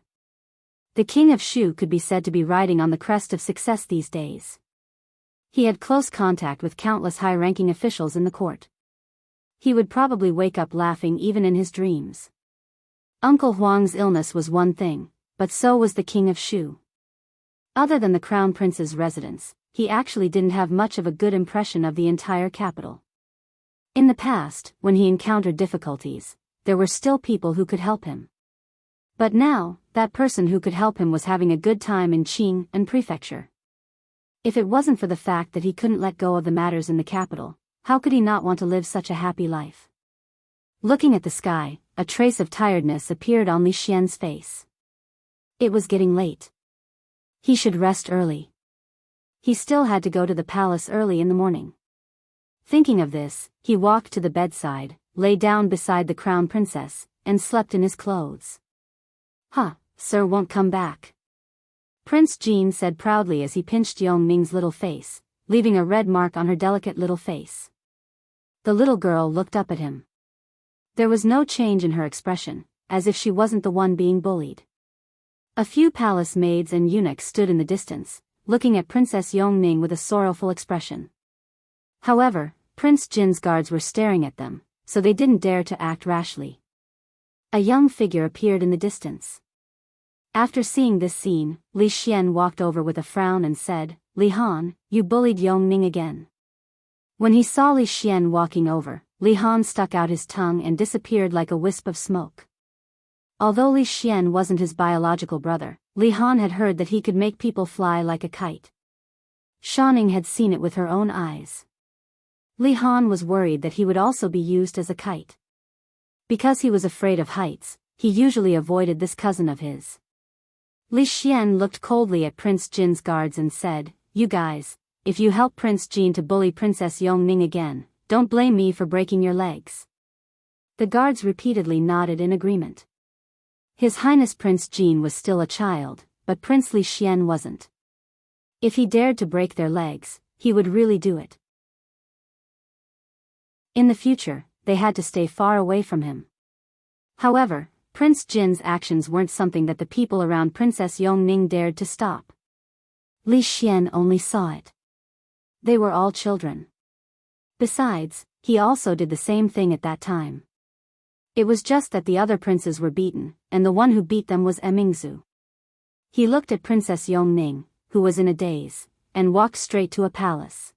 The King of Shu could be said to be riding on the crest of success these days. He had close contact with countless high-ranking officials in the court. He would probably wake up laughing even in his dreams. Uncle Huang's illness was one thing, but so was the King of Shu. Other than the Crown Prince's residence, he actually didn't have much of a good impression of the entire capital. In the past, when he encountered difficulties, there were still people who could help him. But now, that person who could help him was having a good time in Qing and Prefecture. If it wasn't for the fact that he couldn't let go of the matters in the capital, how could he not want to live such a happy life? Looking at the sky, a trace of tiredness appeared on Li Xian's face. It was getting late. He should rest early. He still had to go to the palace early in the morning. Thinking of this, he walked to the bedside, lay down beside the Crown Princess, and slept in his clothes. Sir won't come back. Prince Jean said proudly as he pinched Yong Ming's little face, leaving a red mark on her delicate little face. The little girl looked up at him. There was no change in her expression, as if she wasn't the one being bullied. A few palace maids and eunuchs stood in the distance, looking at Princess Yong Ming with a sorrowful expression. However, Prince Jin's guards were staring at them, so they didn't dare to act rashly. A young figure appeared in the distance. After seeing this scene, Li Xian walked over with a frown and said, "Li Han, you bullied Yong Ming again." When he saw Li Xian walking over, Li Han stuck out his tongue and disappeared like a wisp of smoke. Although Li Xian wasn't his biological brother, Li Han had heard that he could make people fly like a kite. Shaning had seen it with her own eyes. Li Han was worried that he would also be used as a kite. Because he was afraid of heights, he usually avoided this cousin of his. Li Xian looked coldly at Prince Jin's guards and said, "You guys, if you help Prince Jin to bully Princess Yong Ming again, don't blame me for breaking your legs." The guards repeatedly nodded in agreement. His Highness Prince Jin was still a child, but Prince Li Xian wasn't. If he dared to break their legs, he would really do it. In the future, they had to stay far away from him. However, Prince Jin's actions weren't something that the people around Princess Yong Ming dared to stop. Li Xian only saw it. They were all children. Besides, he also did the same thing at that time. It was just that the other princes were beaten, and the one who beat them was Emingzu. He looked at Princess Yong Ming, who was in a daze, and walked straight to a palace.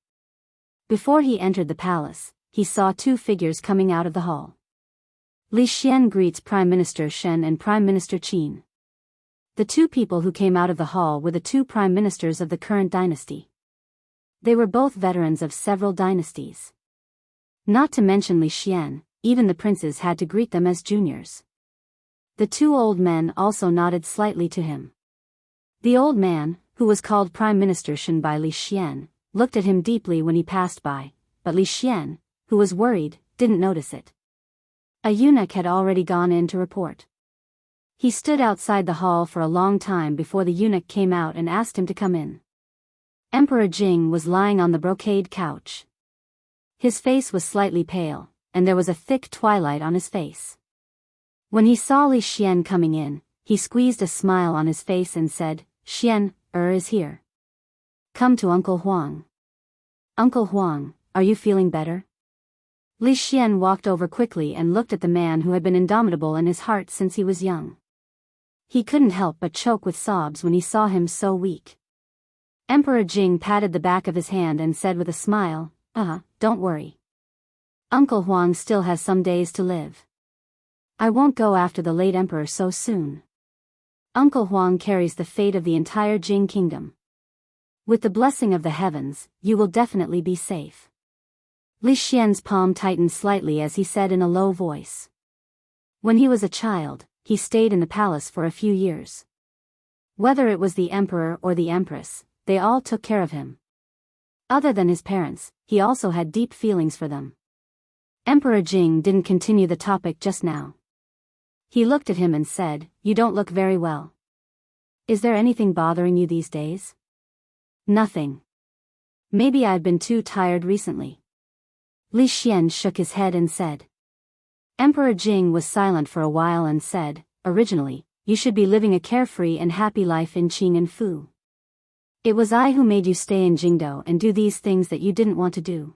Before he entered the palace, he saw two figures coming out of the hall. Li Xian greets Prime Minister Shen and Prime Minister Qin. The two people who came out of the hall were the two prime ministers of the current dynasty. They were both veterans of several dynasties. Not to mention Li Xian, even the princes had to greet them as juniors. The two old men also nodded slightly to him. The old man, who was called Prime Minister Shen by Li Xian, looked at him deeply when he passed by, but Li Xian, who was worried, didn't notice it. A eunuch had already gone in to report. He stood outside the hall for a long time before the eunuch came out and asked him to come in. Emperor Jing was lying on the brocade couch. His face was slightly pale, and there was a thick twilight on his face. When he saw Li Xian coming in, he squeezed a smile on his face and said, "Xian, is here. Come to Uncle Huang." "Uncle Huang, are you feeling better?" Li Xian walked over quickly and looked at the man who had been indomitable in his heart since he was young. He couldn't help but choke with sobs when he saw him so weak. Emperor Jing patted the back of his hand and said with a smile, "Don't worry. Uncle Huang still has some days to live. I won't go after the late emperor so soon. Uncle Huang carries the fate of the entire Jing kingdom. With the blessing of the heavens, you will definitely be safe." Li Xian's palm tightened slightly as he said in a low voice. When he was a child, he stayed in the palace for a few years. Whether it was the emperor or the empress, they all took care of him. Other than his parents, he also had deep feelings for them. Emperor Jing didn't continue the topic just now. He looked at him and said, "You don't look very well. Is there anything bothering you these days?" "Nothing. Maybe I've been too tired recently." Li Xian shook his head and said. Emperor Jing was silent for a while and said, "Originally, you should be living a carefree and happy life in Qing and Fu. It was I who made you stay in Jingdo and do these things that you didn't want to do.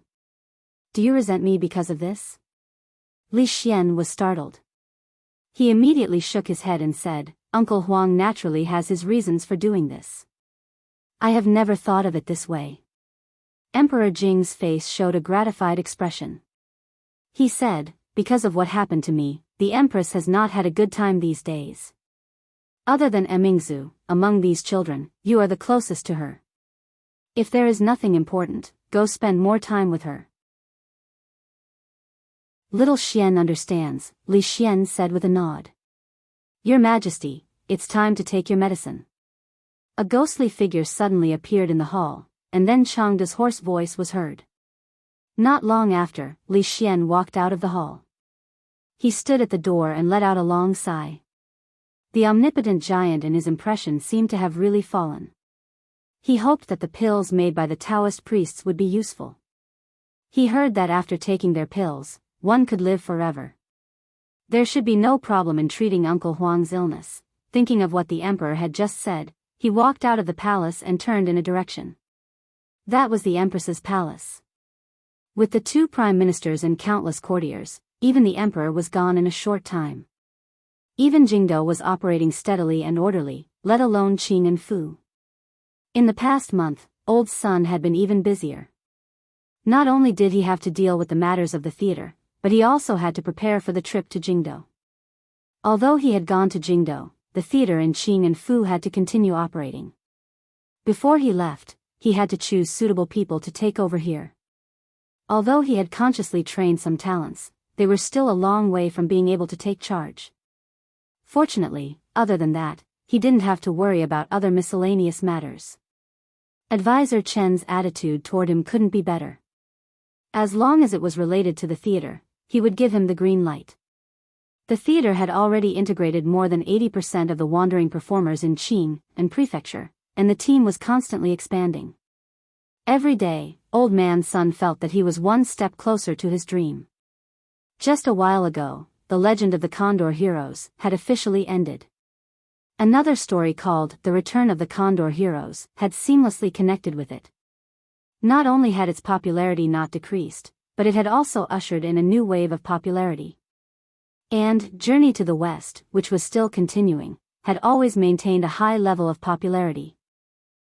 Do you resent me because of this?" Li Xian was startled. He immediately shook his head and said, "Uncle Huang naturally has his reasons for doing this. I have never thought of it this way." Emperor Jing's face showed a gratified expression. He said, "Because of what happened to me, the Empress has not had a good time these days. Other than Emingzu, among these children, you are the closest to her. If there is nothing important, go spend more time with her." "Little Xian understands," Li Xian said with a nod. "Your Majesty, it's time to take your medicine." A ghostly figure suddenly appeared in the hall, and then Changda's hoarse voice was heard. Not long after, Li Xian walked out of the hall. He stood at the door and let out a long sigh. The omnipotent giant in his impression seemed to have really fallen. He hoped that the pills made by the Taoist priests would be useful. He heard that after taking their pills, one could live forever. There should be no problem in treating Uncle Huang's illness. Thinking of what the emperor had just said, he walked out of the palace and turned in a direction. That was the empress's palace. With the two prime ministers and countless courtiers, even the emperor was gone in a short time. Even Jingdo was operating steadily and orderly, let alone Qing and Fu. In the past month, Old Sun had been even busier. Not only did he have to deal with the matters of the theater, but he also had to prepare for the trip to Jingdo. Although he had gone to Jingdo, the theater in Qing and Fu had to continue operating. Before he left, he had to choose suitable people to take over here. Although he had consciously trained some talents, they were still a long way from being able to take charge. Fortunately, other than that, he didn't have to worry about other miscellaneous matters. Advisor Chen's attitude toward him couldn't be better. As long as it was related to the theater, he would give him the green light. The theater had already integrated more than 80% of the wandering performers in Qing and Prefecture, and the team was constantly expanding. Every day, Old Man Sun felt that he was one step closer to his dream. Just a while ago, the legend of the Condor Heroes had officially ended. Another story called The Return of the Condor Heroes had seamlessly connected with it. Not only had its popularity not decreased, but it had also ushered in a new wave of popularity. And Journey to the West, which was still continuing, had always maintained a high level of popularity.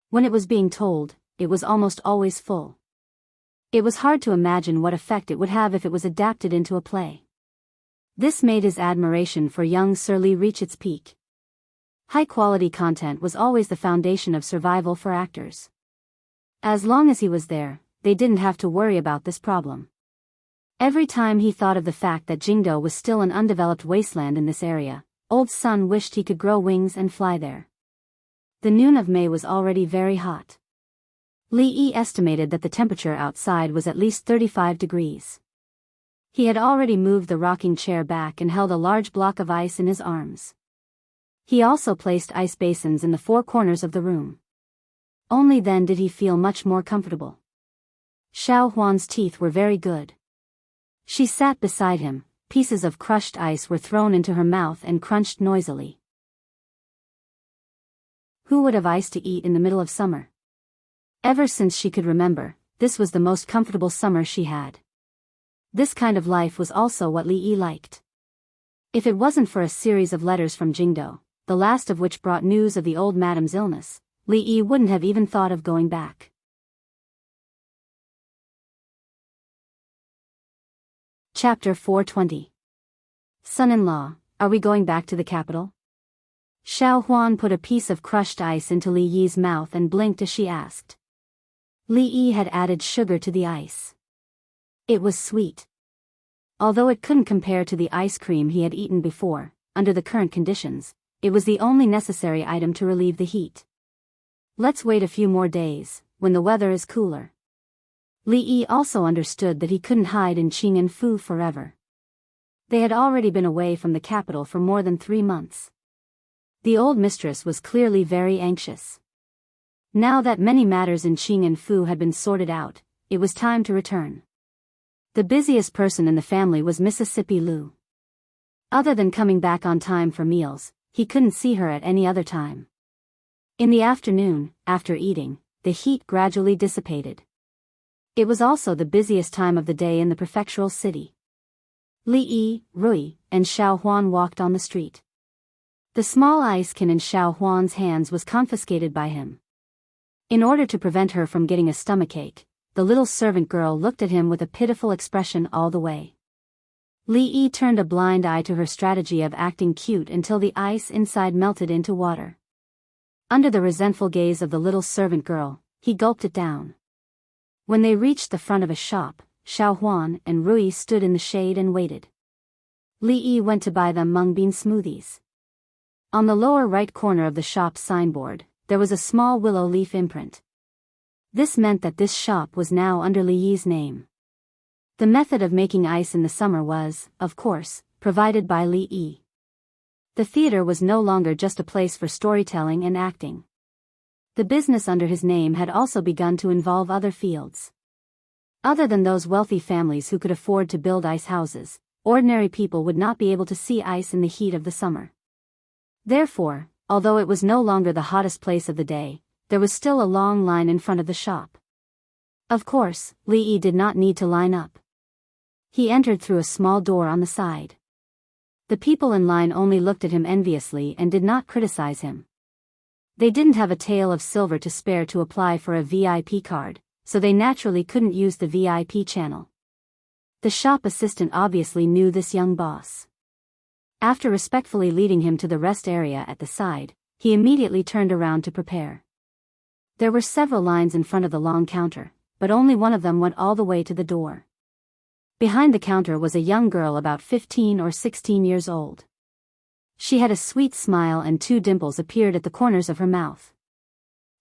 When it was being told, it was almost always full. It was hard to imagine what effect it would have if it was adapted into a play. This made his admiration for young Sir Li reach its peak. High-quality content was always the foundation of survival for actors. As long as he was there, they didn't have to worry about this problem. Every time he thought of the fact that Jingdo was still an undeveloped wasteland in this area, Old Sun wished he could grow wings and fly there. The noon of May was already very hot. Li Yi estimated that the temperature outside was at least 35 degrees. He had already moved the rocking chair back and held a large block of ice in his arms. He also placed ice basins in the four corners of the room. Only then did he feel much more comfortable. Xiao Huan's teeth were very good. She sat beside him, pieces of crushed ice were thrown into her mouth and crunched noisily. Who would have ice to eat in the middle of summer? Ever since she could remember, this was the most comfortable summer she had. This kind of life was also what Li Yi liked. If it wasn't for a series of letters from Jingdo, the last of which brought news of the old madam's illness, Li Yi wouldn't have even thought of going back. Chapter 420. Son-in-law, are we going back to the capital? Xiao Huan put a piece of crushed ice into Li Yi's mouth and blinked as she asked. Li Yi had added sugar to the ice. It was sweet. Although it couldn't compare to the ice cream he had eaten before, under the current conditions, it was the only necessary item to relieve the heat. Let's wait a few more days, when the weather is cooler. Li Yi also understood that he couldn't hide in Qing'an forever. They had already been away from the capital for more than 3 months. The old mistress was clearly very anxious. Now that many matters in Qing'an had been sorted out, it was time to return. The busiest person in the family was Mississippi Lu. Other than coming back on time for meals, he couldn't see her at any other time. In the afternoon, after eating, the heat gradually dissipated. It was also the busiest time of the day in the prefectural city. Li Yi, Rui, and Xiao Huan walked on the street. The small ice can in Xiao Huan's hands was confiscated by him. In order to prevent her from getting a stomachache, the little servant girl looked at him with a pitiful expression all the way. Li Yi turned a blind eye to her strategy of acting cute until the ice inside melted into water. Under the resentful gaze of the little servant girl, he gulped it down. When they reached the front of a shop, Xiao Huan and Rui stood in the shade and waited. Li Yi went to buy them mung bean smoothies. On the lower right corner of the shop's signboard, there was a small willow leaf imprint. This meant that this shop was now under Li Yi's name. The method of making ice in the summer was, of course, provided by Li Yi. The theater was no longer just a place for storytelling and acting. The business under his name had also begun to involve other fields. Other than those wealthy families who could afford to build ice houses, ordinary people would not be able to see ice in the heat of the summer. Therefore, although it was no longer the hottest place of the day, there was still a long line in front of the shop. Of course, Li Yi did not need to line up. He entered through a small door on the side. The people in line only looked at him enviously and did not criticize him. They didn't have a tael of silver to spare to apply for a VIP card, so they naturally couldn't use the VIP channel. The shop assistant obviously knew this young boss. After respectfully leading him to the rest area at the side, he immediately turned around to prepare. There were several lines in front of the long counter, but only one of them went all the way to the door. Behind the counter was a young girl about 15 or 16 years old. She had a sweet smile and 2 dimples appeared at the corners of her mouth.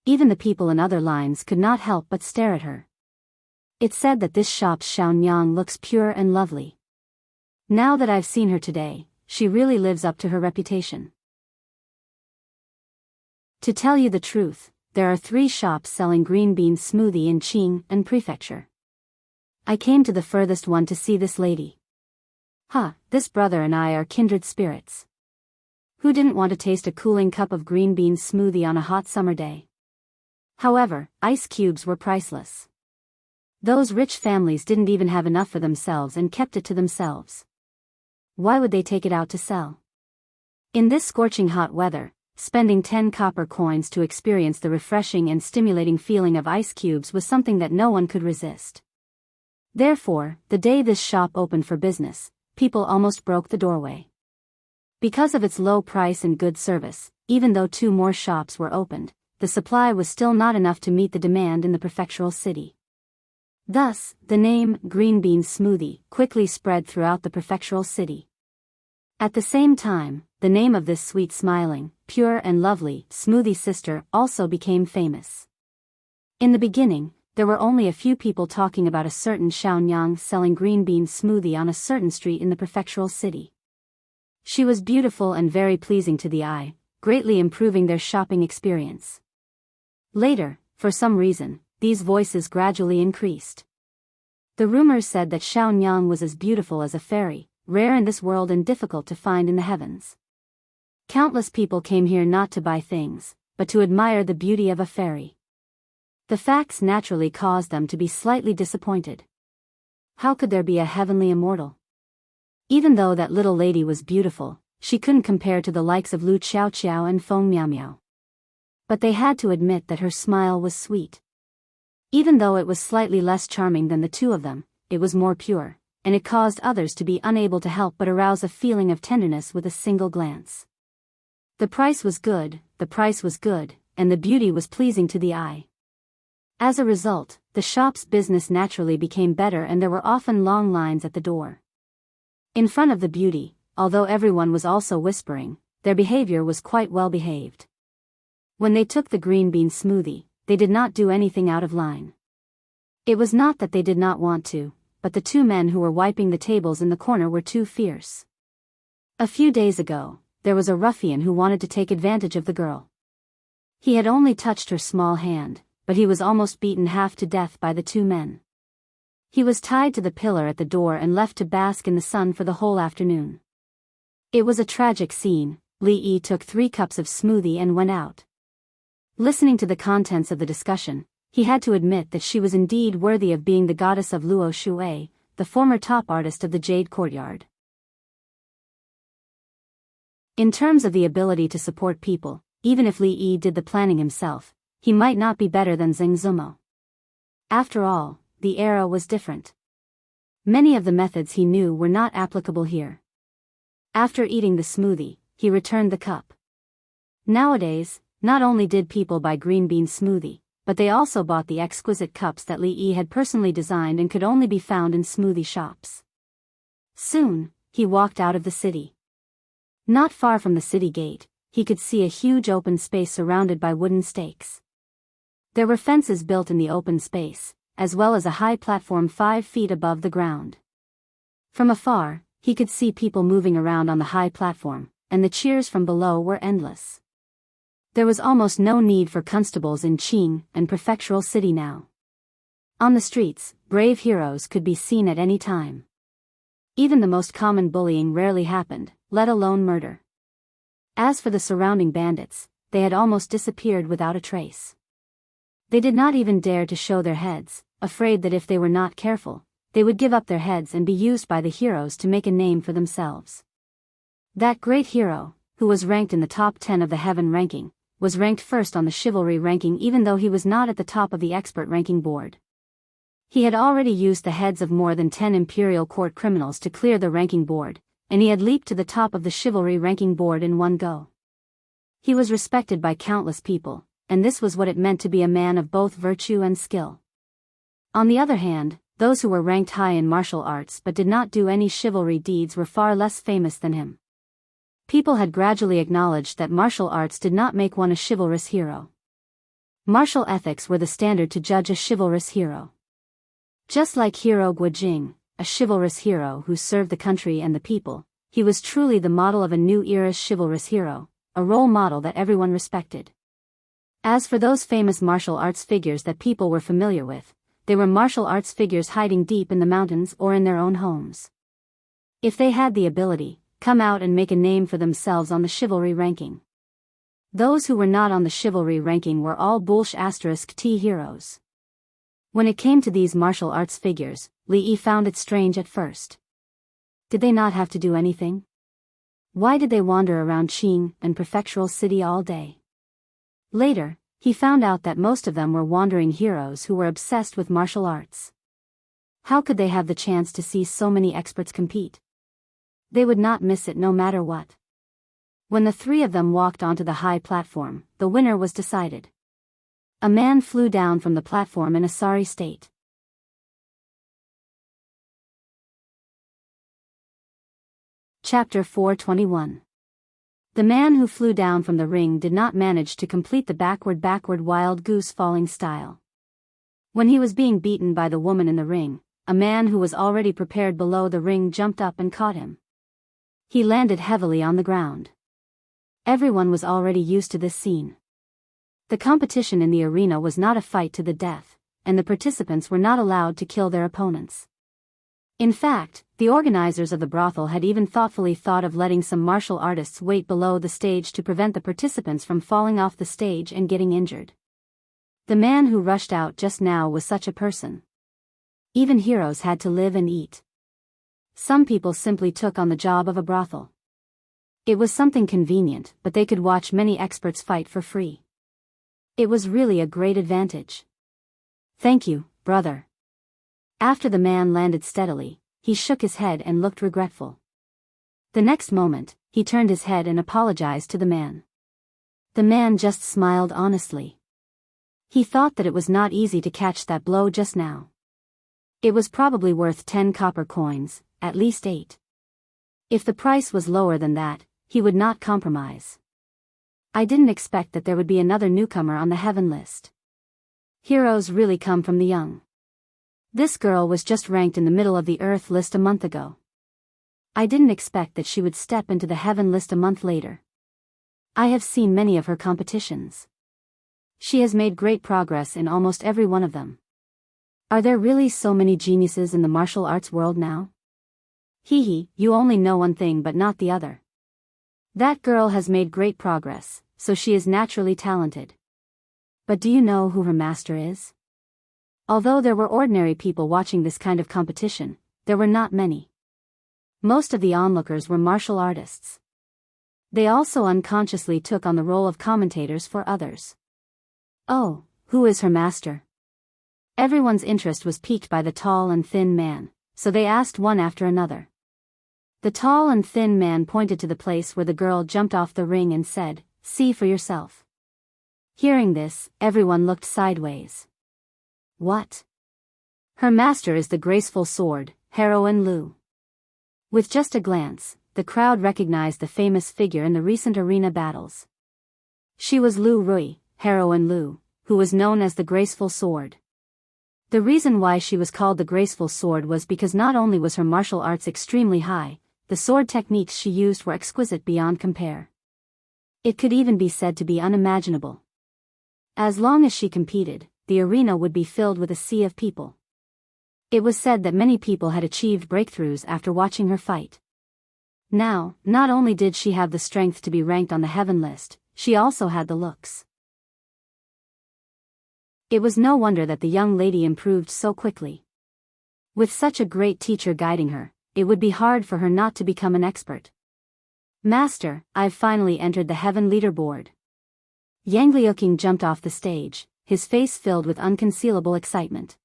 Even the people in other lines could not help but stare at her. It's said that this shop's Xiaonyang looks pure and lovely. Now that I've seen her today, she really lives up to her reputation. To tell you the truth, there are 3 shops selling green bean smoothie in Qing'an Prefecture. I came to the furthest one to see this lady. This brother and I are kindred spirits. Who didn't want to taste a cooling cup of green bean smoothie on a hot summer day? However, ice cubes were priceless. Those rich families didn't even have enough for themselves and kept it to themselves. Why would they take it out to sell? In this scorching hot weather, spending 10 copper coins to experience the refreshing and stimulating feeling of ice cubes was something that no one could resist. Therefore, the day this shop opened for business, people almost broke the doorway. Because of its low price and good service, even though 2 more shops were opened, the supply was still not enough to meet the demand in the prefectural city. Thus, the name Green Bean Smoothie quickly spread throughout the prefectural city. At the same time, the name of this sweet smiling, pure and lovely smoothie sister also became famous. In the beginning, there were only a few people talking about a certain Xiaonyang selling green bean smoothie on a certain street in the prefectural city. She was beautiful and very pleasing to the eye, greatly improving their shopping experience. Later, for some reason, these voices gradually increased. The rumors said that Xiaonyang was as beautiful as a fairy, rare in this world and difficult to find in the heavens. Countless people came here not to buy things, but to admire the beauty of a fairy. The facts naturally caused them to be slightly disappointed. How could there be a heavenly immortal? Even though that little lady was beautiful, she couldn't compare to the likes of Lu Qiao and Feng Miao. But they had to admit that her smile was sweet. Even though it was slightly less charming than the 2 of them, it was more pure, and it caused others to be unable to help but arouse a feeling of tenderness with a single glance. The price was good, and the beauty was pleasing to the eye. As a result, the shop's business naturally became better and there were often long lines at the door. In front of the beauty, although everyone was also whispering, their behavior was quite well behaved. When they took the green bean smoothie, they did not do anything out of line. It was not that they did not want to, but the two men who were wiping the tables in the corner were too fierce. A few days ago, there was a ruffian who wanted to take advantage of the girl. He had only touched her small hand, but he was almost beaten half to death by the two men. He was tied to the pillar at the door and left to bask in the sun for the whole afternoon. It was a tragic scene. Li Yi took 3 cups of smoothie and went out. Listening to the contents of the discussion, he had to admit that she was indeed worthy of being the goddess of Luo Shui, the former top artist of the Jade Courtyard. In terms of the ability to support people, even if Li Yi did the planning himself, he might not be better than Zheng Zumo. After all, the era was different. Many of the methods he knew were not applicable here. After eating the smoothie, he returned the cup. Nowadays, not only did people buy green bean smoothie, but they also bought the exquisite cups that Li Yi had personally designed and could only be found in smoothie shops. Soon, he walked out of the city. Not far from the city gate, he could see a huge open space surrounded by wooden stakes. There were fences built in the open space, as well as a high platform 5 feet above the ground. From afar, he could see people moving around on the high platform, and the cheers from below were endless. There was almost no need for constables in Qing and prefectural city now. On the streets, brave heroes could be seen at any time. Even the most common bullying rarely happened, let alone murder. As for the surrounding bandits, they had almost disappeared without a trace. They did not even dare to show their heads, afraid that if they were not careful, they would give up their heads and be used by the heroes to make a name for themselves. That great hero, who was ranked in the top 10 of the Heaven ranking, was ranked first on the chivalry ranking even though he was not at the top of the expert ranking board. He had already used the heads of more than 10 imperial court criminals to clear the ranking board, and he had leaped to the top of the chivalry ranking board in one go. He was respected by countless people, and this was what it meant to be a man of both virtue and skill. On the other hand, those who were ranked high in martial arts but did not do any chivalry deeds were far less famous than him. People had gradually acknowledged that martial arts did not make one a chivalrous hero. Martial ethics were the standard to judge a chivalrous hero. Just like Hero Guojing, a chivalrous hero who served the country and the people, he was truly the model of a new era's chivalrous hero, a role model that everyone respected. As for those famous martial arts figures that people were familiar with, they were martial arts figures hiding deep in the mountains or in their own homes. If they had the ability, come out and make a name for themselves on the chivalry ranking. Those who were not on the chivalry ranking were all *T heroes. When it came to these martial arts figures, Li Yi found it strange at first. Did they not have to do anything? Why did they wander around Qing and prefectural city all day? Later, he found out that most of them were wandering heroes who were obsessed with martial arts. How could they have the chance to see so many experts compete? They would not miss it no matter what. When the 3 of them walked onto the high platform, the winner was decided. A man flew down from the platform in a sorry state. Chapter 421. The man who flew down from the ring did not manage to complete the backward wild goose falling style. When he was being beaten by the woman in the ring, a man who was already prepared below the ring jumped up and caught him. He landed heavily on the ground. Everyone was already used to this scene. The competition in the arena was not a fight to the death, and the participants were not allowed to kill their opponents. In fact, the organizers of the brothel had even thoughtfully thought of letting some martial artists wait below the stage to prevent the participants from falling off the stage and getting injured. The man who rushed out just now was such a person. Even heroes had to live and eat. Some people simply took on the job of a brothel. It was something convenient, but they could watch many experts fight for free. It was really a great advantage. Thank you, brother. After the man landed steadily, he shook his head and looked regretful. The next moment, he turned his head and apologized to the man. The man just smiled honestly. He thought that it was not easy to catch that blow just now. It was probably worth 10 copper coins, at least 8. If the price was lower than that, he would not compromise. I didn't expect that there would be another newcomer on the heaven list. Heroes really come from the young. This girl was just ranked in the middle of the earth list a month ago. I didn't expect that she would step into the heaven list a month later. I have seen many of her competitions. She has made great progress in almost every one of them. Are there really so many geniuses in the martial arts world now? Hee, you only know one thing but not the other. That girl has made great progress, so she is naturally talented. But do you know who her master is? Although there were ordinary people watching this kind of competition, there were not many. Most of the onlookers were martial artists. They also unconsciously took on the role of commentators for others. Oh, who is her master? Everyone's interest was piqued by the tall and thin man, so they asked one after another. The tall and thin man pointed to the place where the girl jumped off the ring and said, "See for yourself." Hearing this, everyone looked sideways. What? Her master is the graceful sword, heroine Lu. With just a glance, the crowd recognized the famous figure in the recent arena battles. She was Lu Rui, heroine Lu, who was known as the graceful sword. The reason why she was called the graceful sword was because not only was her martial arts extremely high, the sword techniques she used were exquisite beyond compare. It could even be said to be unimaginable. As long as she competed, the arena would be filled with a sea of people. It was said that many people had achieved breakthroughs after watching her fight. Now, not only did she have the strength to be ranked on the heaven list, she also had the looks. It was no wonder that the young lady improved so quickly. With such a great teacher guiding her, it would be hard for her not to become an expert. Master, I've finally entered the heaven leaderboard. Yang Liuqing jumped off the stage, his face filled with unconcealable excitement.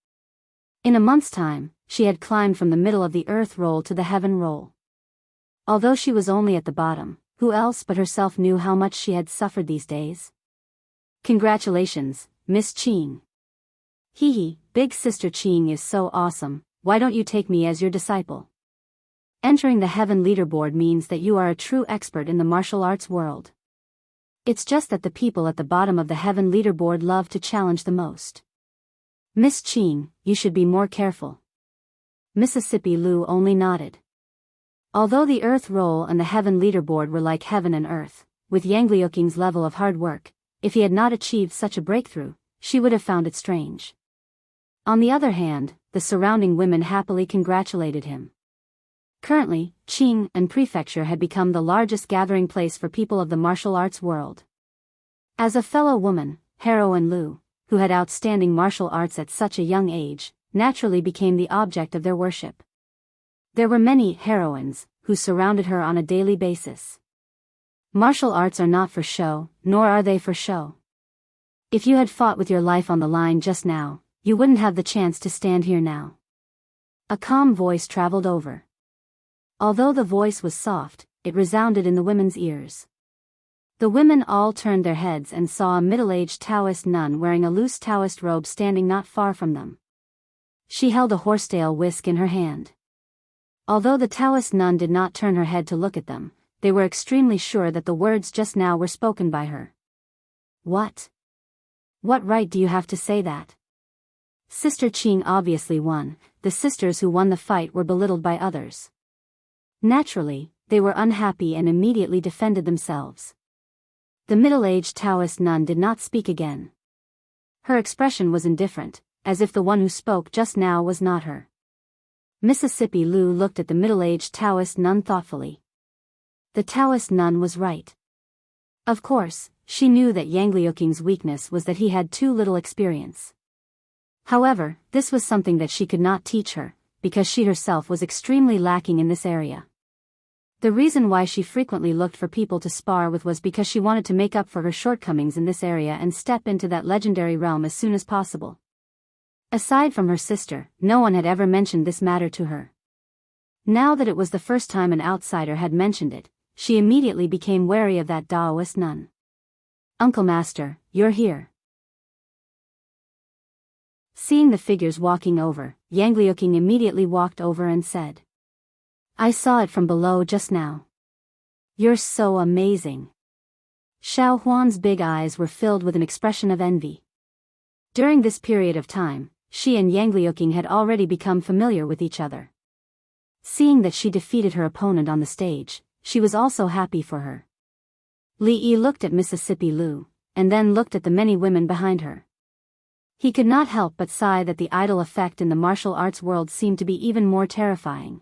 In a month's time, she had climbed from the middle of the earth roll to the heaven roll. Although she was only at the bottom, who else but herself knew how much she had suffered these days? Congratulations, Miss Qing. Hee, big sister Qing is so awesome, why don't you take me as your disciple? Entering the heaven leaderboard means that you are a true expert in the martial arts world. It's just that the people at the bottom of the heaven leaderboard love to challenge the most. Miss Qing, you should be more careful. Mississippi Lu only nodded. Although the earth roll and the heaven leaderboard were like heaven and earth, with Yang Liuqing's level of hard work, if he had not achieved such a breakthrough, she would have found it strange. On the other hand, the surrounding women happily congratulated him. Currently, Qing and Prefecture had become the largest gathering place for people of the martial arts world. As a fellow woman, heroine Lu, who had outstanding martial arts at such a young age, naturally became the object of their worship. There were many heroines who surrounded her on a daily basis. Martial arts are not for show, nor are they for show. If you had fought with your life on the line just now, you wouldn't have the chance to stand here now. A calm voice traveled over. Although the voice was soft, it resounded in the women's ears. The women all turned their heads and saw a middle-aged Taoist nun wearing a loose Taoist robe standing not far from them. She held a horsetail whisk in her hand. Although the Taoist nun did not turn her head to look at them, they were extremely sure that the words just now were spoken by her. What? What right do you have to say that? Sister Qing obviously won. The sisters who won the fight were belittled by others. Naturally, they were unhappy and immediately defended themselves. The middle-aged Taoist nun did not speak again. Her expression was indifferent, as if the one who spoke just now was not her. Mississippi Lu looked at the middle-aged Taoist nun thoughtfully. The Taoist nun was right. Of course, she knew that Yang Liuqing's weakness was that he had too little experience. However, this was something that she could not teach her, because she herself was extremely lacking in this area. The reason why she frequently looked for people to spar with was because she wanted to make up for her shortcomings in this area and step into that legendary realm as soon as possible. Aside from her sister, no one had ever mentioned this matter to her. Now that it was the first time an outsider had mentioned it, she immediately became wary of that Taoist nun. Uncle Master, you're here. Seeing the figures walking over, Yang Liuqing immediately walked over and said, "I saw it from below just now. You're so amazing." Xiao Huan's big eyes were filled with an expression of envy. During this period of time, she and Yang Liuqing had already become familiar with each other. Seeing that she defeated her opponent on the stage, she was also happy for her. Li Yi looked at Mississippi Lu, and then looked at the many women behind her. He could not help but sigh that the idol effect in the martial arts world seemed to be even more terrifying.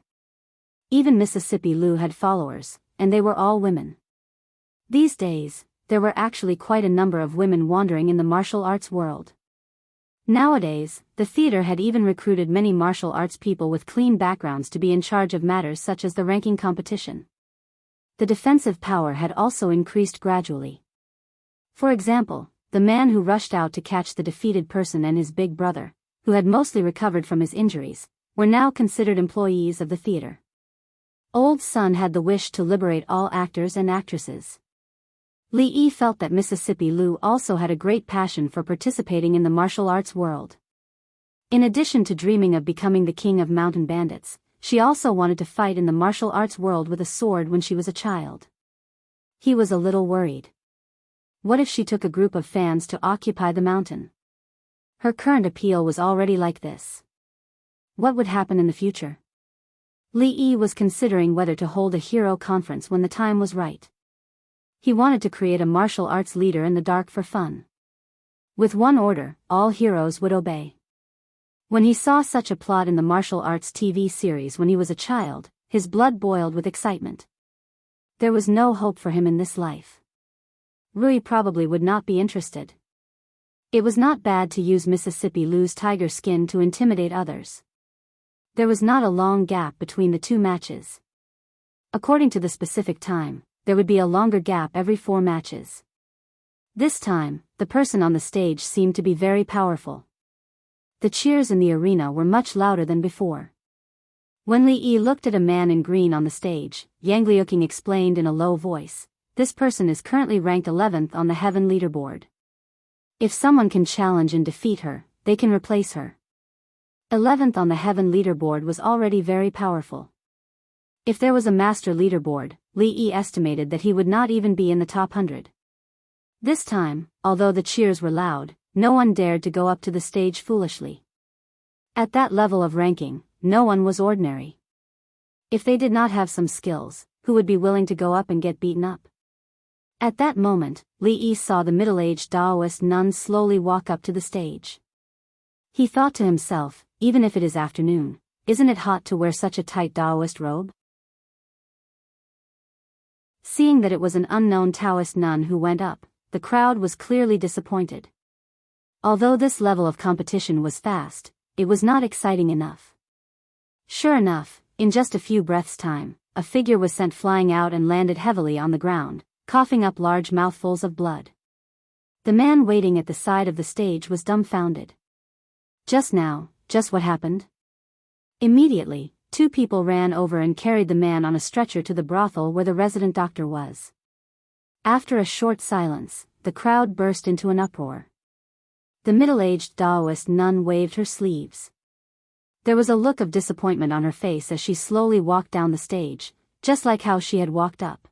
Even Mississippi Lu had followers, and they were all women. These days, there were actually quite a number of women wandering in the martial arts world. Nowadays, the theater had even recruited many martial arts people with clean backgrounds to be in charge of matters such as the ranking competition. The defensive power had also increased gradually. For example, the man who rushed out to catch the defeated person and his big brother, who had mostly recovered from his injuries, were now considered employees of the theater. Old Sun had the wish to liberate all actors and actresses. Li Yi felt that Mississippi Lu also had a great passion for participating in the martial arts world. In addition to dreaming of becoming the king of mountain bandits, she also wanted to fight in the martial arts world with a sword when she was a child. He was a little worried. What if she took a group of fans to occupy the mountain? Her current appeal was already like this. What would happen in the future? Li Yi was considering whether to hold a hero conference when the time was right. He wanted to create a martial arts leader in the dark for fun. With one order, all heroes would obey. When he saw such a plot in the martial arts TV series when he was a child, his blood boiled with excitement. There was no hope for him in this life. Rui probably would not be interested. It was not bad to use Mississippi Lu's tiger skin to intimidate others. There was not a long gap between the two matches. According to the specific time, there would be a longer gap every 4 matches. This time, the person on the stage seemed to be very powerful. The cheers in the arena were much louder than before. When Li Yi looked at a man in green on the stage, Yang Liuqing explained in a low voice, "This person is currently ranked 11th on the heaven leaderboard. If someone can challenge and defeat her, they can replace her." 11th on the heaven leaderboard was already very powerful. If there was a master leaderboard, Li Yi estimated that he would not even be in the top 100. This time, although the cheers were loud, no one dared to go up to the stage foolishly. At that level of ranking, no one was ordinary. If they did not have some skills, who would be willing to go up and get beaten up? At that moment, Li Yi saw the middle-aged Taoist nun slowly walk up to the stage. He thought to himself, even if it is afternoon, isn't it hot to wear such a tight Taoist robe? Seeing that it was an unknown Taoist nun who went up, the crowd was clearly disappointed. Although this level of competition was fast, it was not exciting enough. Sure enough, in just a few breaths' time, a figure was sent flying out and landed heavily on the ground, coughing up large mouthfuls of blood. The man waiting at the side of the stage was dumbfounded. Just what happened? Immediately, 2 people ran over and carried the man on a stretcher to the brothel where the resident doctor was. After a short silence, the crowd burst into an uproar. The middle-aged Taoist nun waved her sleeves. There was a look of disappointment on her face as she slowly walked down the stage, just like how she had walked up.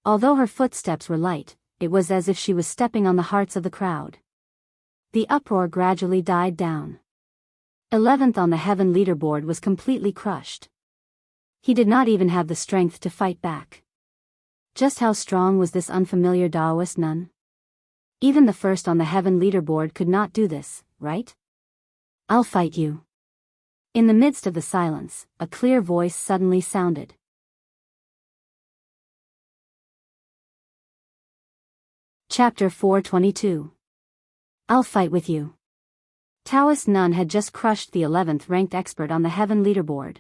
Although her footsteps were light, it was as if she was stepping on the hearts of the crowd. The uproar gradually died down. 11th on the heaven leaderboard was completely crushed. He did not even have the strength to fight back. Just how strong was this unfamiliar Taoist nun? Even the first on the heaven leaderboard could not do this, right? "I'll fight you." In the midst of the silence, a clear voice suddenly sounded. Chapter 422. I'll fight with you. Taoist nun had just crushed the 11th ranked expert on the heaven leaderboard.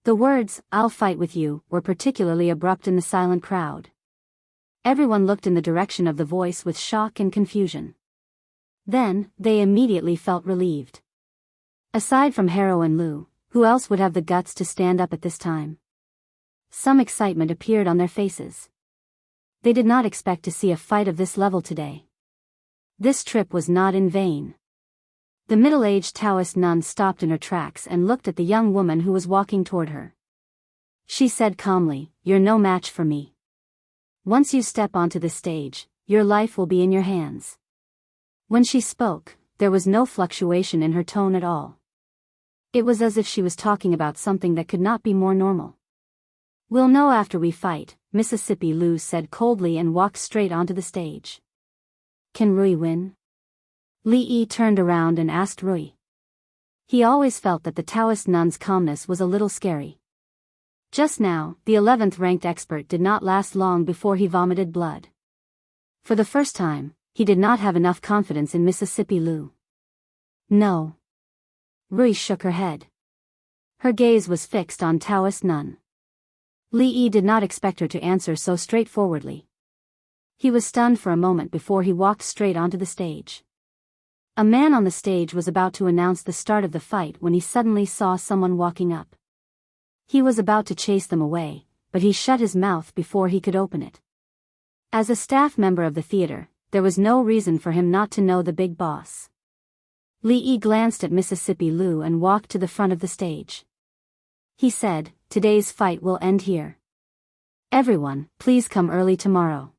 The words, "I'll fight with you," were particularly abrupt in the silent crowd. Everyone looked in the direction of the voice with shock and confusion. Then, they immediately felt relieved. Aside from Heroine Lu, who else would have the guts to stand up at this time? Some excitement appeared on their faces. They did not expect to see a fight of this level today. This trip was not in vain. The middle-aged Taoist nun stopped in her tracks and looked at the young woman who was walking toward her. She said calmly, "You're no match for me. Once you step onto the stage, your life will be in your hands." When she spoke, there was no fluctuation in her tone at all. It was as if she was talking about something that could not be more normal. "We'll know after we fight," Mississippi Lou said coldly and walked straight onto the stage. "Can Rui win?" Li Yi turned around and asked Rui. He always felt that the Taoist nun's calmness was a little scary. Just now, the 11th ranked expert did not last long before he vomited blood. For the first time, he did not have enough confidence in Mississippi Lou. "No." Rui shook her head. Her gaze was fixed on Taoist nun. Li Yi did not expect her to answer so straightforwardly. He was stunned for a moment before he walked straight onto the stage. A man on the stage was about to announce the start of the fight when he suddenly saw someone walking up. He was about to chase them away, but he shut his mouth before he could open it. As a staff member of the theater, there was no reason for him not to know the big boss. Li Yi glanced at Mississippi Lou and walked to the front of the stage. He said, "Today's fight will end here. Everyone, please come early tomorrow."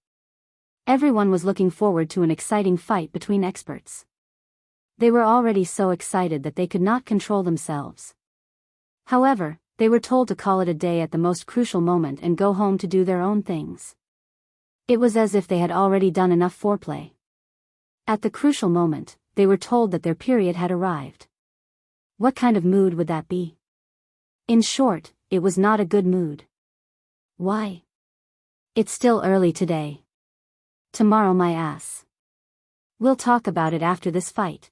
Everyone was looking forward to an exciting fight between experts. They were already so excited that they could not control themselves. However, they were told to call it a day at the most crucial moment and go home to do their own things. It was as if they had already done enough foreplay. At the crucial moment, they were told that their period had arrived. What kind of mood would that be? In short, it was not a good mood. Why? "It's still early today. Tomorrow my ass. We'll talk about it after this fight."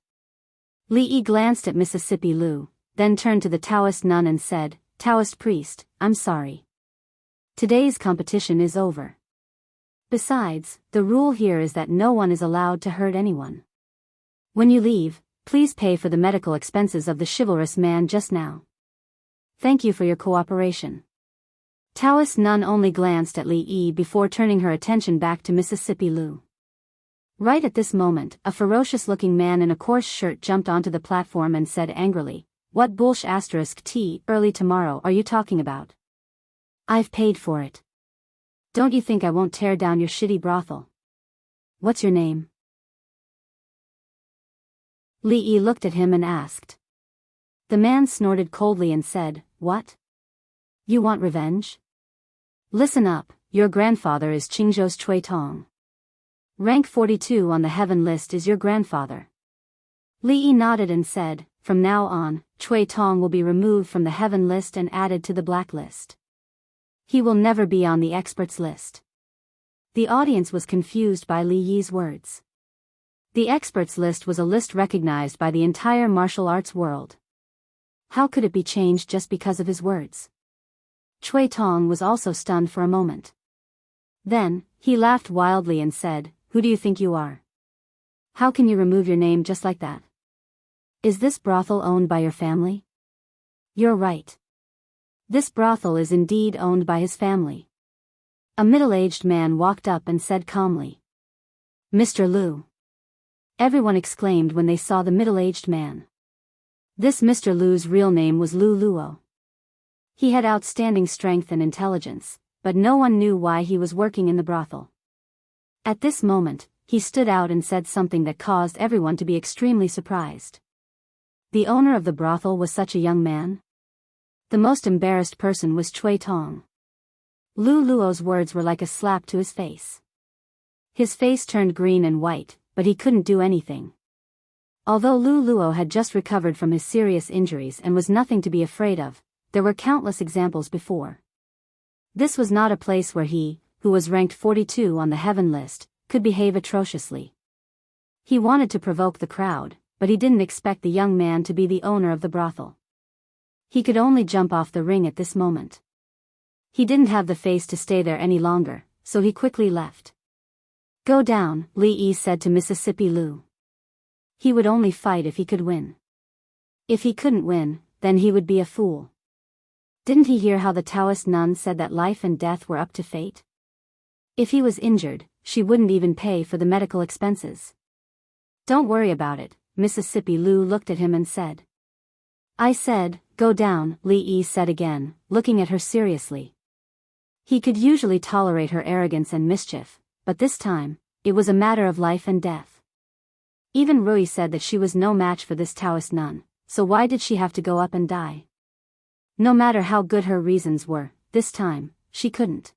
Li Yi glanced at Mississippi Lou, then turned to the Taoist nun and said, "Taoist priest, I'm sorry. Today's competition is over. Besides, the rule here is that no one is allowed to hurt anyone. When you leave, please pay for the medical expenses of the chivalrous man just now. Thank you for your cooperation." Taoist nun only glanced at Li Yi before turning her attention back to Mississippi Lou. Right at this moment, a ferocious-looking man in a coarse shirt jumped onto the platform and said angrily, "What bullsh *t early tomorrow are you talking about? I've paid for it. Don't you think I won't tear down your shitty brothel? What's your name?" Li Yi looked at him and asked. The man snorted coldly and said, "What? You want revenge? Listen up, your grandfather is Qingzhou's Cui Tong. Rank 42 on the heaven list is your grandfather." Li Yi nodded and said, "From now on, Cui Tong will be removed from the heaven list and added to the blacklist. He will never be on the experts list." The audience was confused by Li Yi's words. The experts list was a list recognized by the entire martial arts world. How could it be changed just because of his words? Cui Tong was also stunned for a moment. Then, he laughed wildly and said, "Who do you think you are? How can you remove your name just like that? Is this brothel owned by your family?" "You're right. This brothel is indeed owned by his family." A middle-aged man walked up and said calmly, "Mr. Liu." Everyone exclaimed when they saw the middle-aged man. This Mr. Liu's real name was Lu Luo. He had outstanding strength and intelligence, but no one knew why he was working in the brothel. At this moment, he stood out and said something that caused everyone to be extremely surprised. The owner of the brothel was such a young man? The most embarrassed person was Cui Tong. Lu Luo's words were like a slap to his face. His face turned green and white, but he couldn't do anything. Although Lu Luo had just recovered from his serious injuries and was nothing to be afraid of, there were countless examples before. This was not a place where he, who was ranked 42 on the heaven list, could behave atrociously. He wanted to provoke the crowd, but he didn't expect the young man to be the owner of the brothel. He could only jump off the ring at this moment. He didn't have the face to stay there any longer, so he quickly left. "Go down," Li Yi said to Mississippi Lou. He would only fight if he could win. If he couldn't win, then he would be a fool. Didn't he hear how the Taoist nun said that life and death were up to fate? If he was injured, she wouldn't even pay for the medical expenses. "Don't worry about it," Mississippi Lu looked at him and said. I said, go down, Li Yi said again, looking at her seriously. He could usually tolerate her arrogance and mischief, but this time, it was a matter of life and death. Even Rui said that she was no match for this Taoist nun, so why did she have to go up and die? No matter how good her reasons were, this time, she couldn't.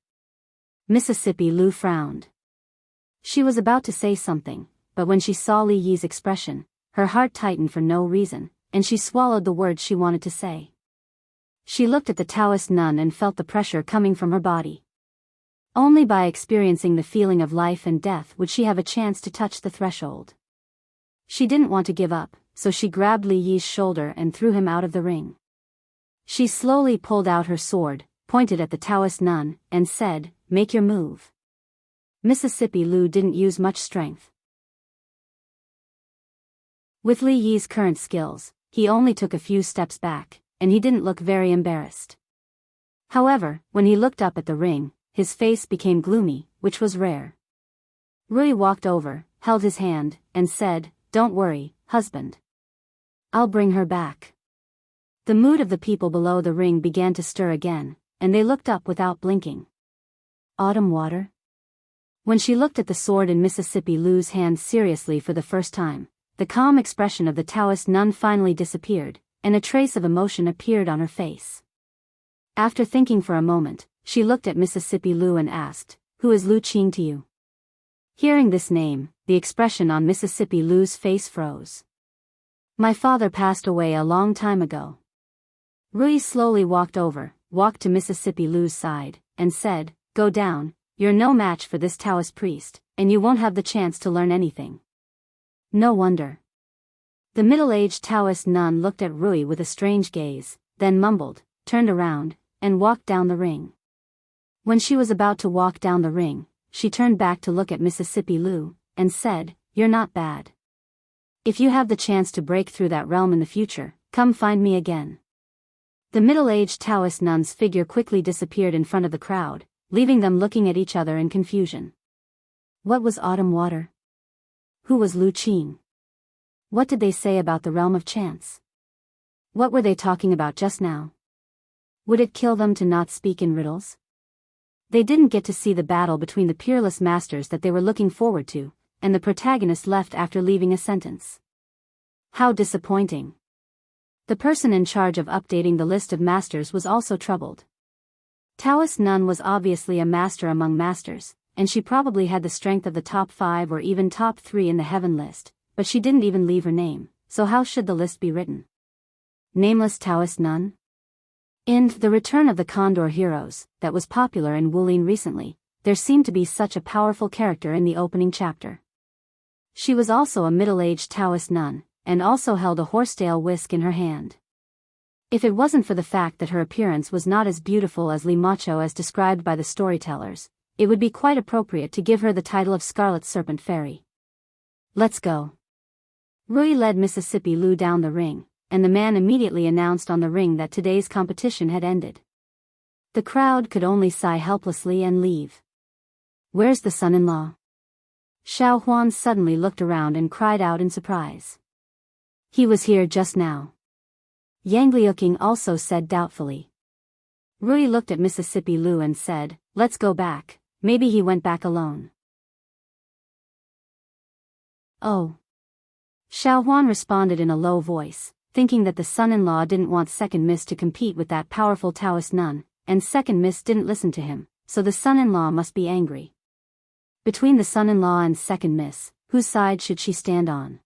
Mississippi Lu frowned. She was about to say something, but when she saw Li Yi's expression, her heart tightened for no reason, and she swallowed the words she wanted to say. She looked at the Taoist nun and felt the pressure coming from her body. Only by experiencing the feeling of life and death would she have a chance to touch the threshold. She didn't want to give up, so she grabbed Li Yi's shoulder and threw him out of the ring. She slowly pulled out her sword, pointed at the Taoist nun, and said, make your move. Mississippi Lu didn't use much strength. With Li Yi's current skills, he only took a few steps back, and he didn't look very embarrassed. However, when he looked up at the ring, his face became gloomy, which was rare. Rui walked over, held his hand, and said, don't worry, husband. I'll bring her back. The mood of the people below the ring began to stir again, and they looked up without blinking. Autumn water? When she looked at the sword in Mississippi Lu's hand seriously for the first time, the calm expression of the Taoist nun finally disappeared, and a trace of emotion appeared on her face. After thinking for a moment, she looked at Mississippi Lu and asked, who is Lu Qing to you? Hearing this name, the expression on Mississippi Lu's face froze. My father passed away a long time ago. Rui slowly walked to Mississippi Lu's side, and said, go down, you're no match for this Taoist priest, and you won't have the chance to learn anything. No wonder. The middle-aged Taoist nun looked at Rui with a strange gaze, then mumbled, turned around, and walked down the ring. When she was about to walk down the ring, she turned back to look at Mississippi Lu, and said, you're not bad. If you have the chance to break through that realm in the future, come find me again. The middle-aged Taoist nun's figure quickly disappeared in front of the crowd, leaving them looking at each other in confusion. What was autumn water? Who was Lu Qing? What did they say about the realm of chance? What were they talking about just now? Would it kill them to not speak in riddles? They didn't get to see the battle between the peerless masters that they were looking forward to, and the protagonist left after leaving a sentence. How disappointing. The person in charge of updating the list of masters was also troubled. Taoist nun was obviously a master among masters, and she probably had the strength of the top 5 or even top 3 in the heaven list, but she didn't even leave her name, so how should the list be written? Nameless Taoist nun? In The Return of the Condor Heroes, that was popular in Wulin recently, there seemed to be such a powerful character in the opening chapter. She was also a middle-aged Taoist nun, and also held a horsetail whisk in her hand. If it wasn't for the fact that her appearance was not as beautiful as Li Macho as described by the storytellers, it would be quite appropriate to give her the title of Scarlet Serpent Fairy. Let's go. Rui led Mississippi Lu down the ring, and the man immediately announced on the ring that today's competition had ended. The crowd could only sigh helplessly and leave. Where's the son-in-law? Xiao Huan suddenly looked around and cried out in surprise. He was here just now. Yang Liuqing also said doubtfully. Rui looked at Mississippi Lu and said, let's go back, maybe he went back alone. Oh. Xiao Huan responded in a low voice, thinking that the son-in-law didn't want Second Miss to compete with that powerful Taoist nun, and Second Miss didn't listen to him, so the son-in-law must be angry. Between the son-in-law and Second Miss, whose side should she stand on?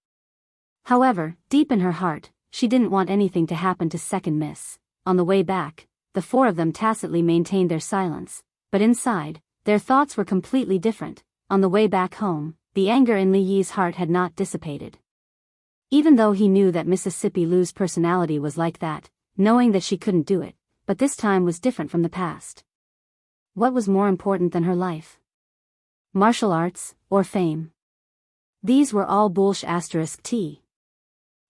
However, deep in her heart, she didn't want anything to happen to Second Miss. On the way back, the 4 of them tacitly maintained their silence, but inside, their thoughts were completely different. On the way back home, the anger in Li Yi's heart had not dissipated. Even though he knew that Mississippi Lu's personality was like that, knowing that she couldn't do it, but this time was different from the past. What was more important than her life? Martial arts, or fame? These were all bullshit.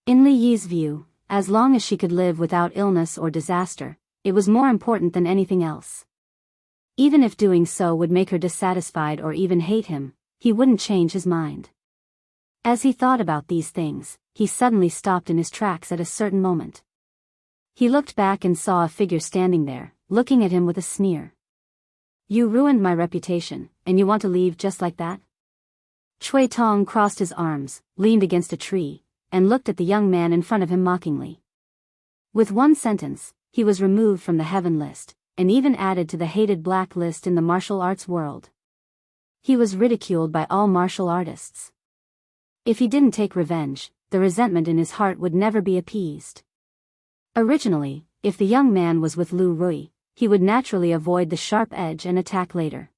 In Li Yi's view, as long as she could live without illness or disaster, it was more important than anything else. Even if doing so would make her dissatisfied or even hate him, he wouldn't change his mind. As he thought about these things, he suddenly stopped in his tracks at a certain moment. He looked back and saw a figure standing there, looking at him with a sneer. "You ruined my reputation, and you want to leave just like that?" Chui Tong crossed his arms, leaned against a tree, and looked at the young man in front of him mockingly. With one sentence, he was removed from the heaven list, and even added to the hated black list in the martial arts world. He was ridiculed by all martial artists. If he didn't take revenge, the resentment in his heart would never be appeased. Originally, if the young man was with Lu Rui, he would naturally avoid the sharp edge and attack later.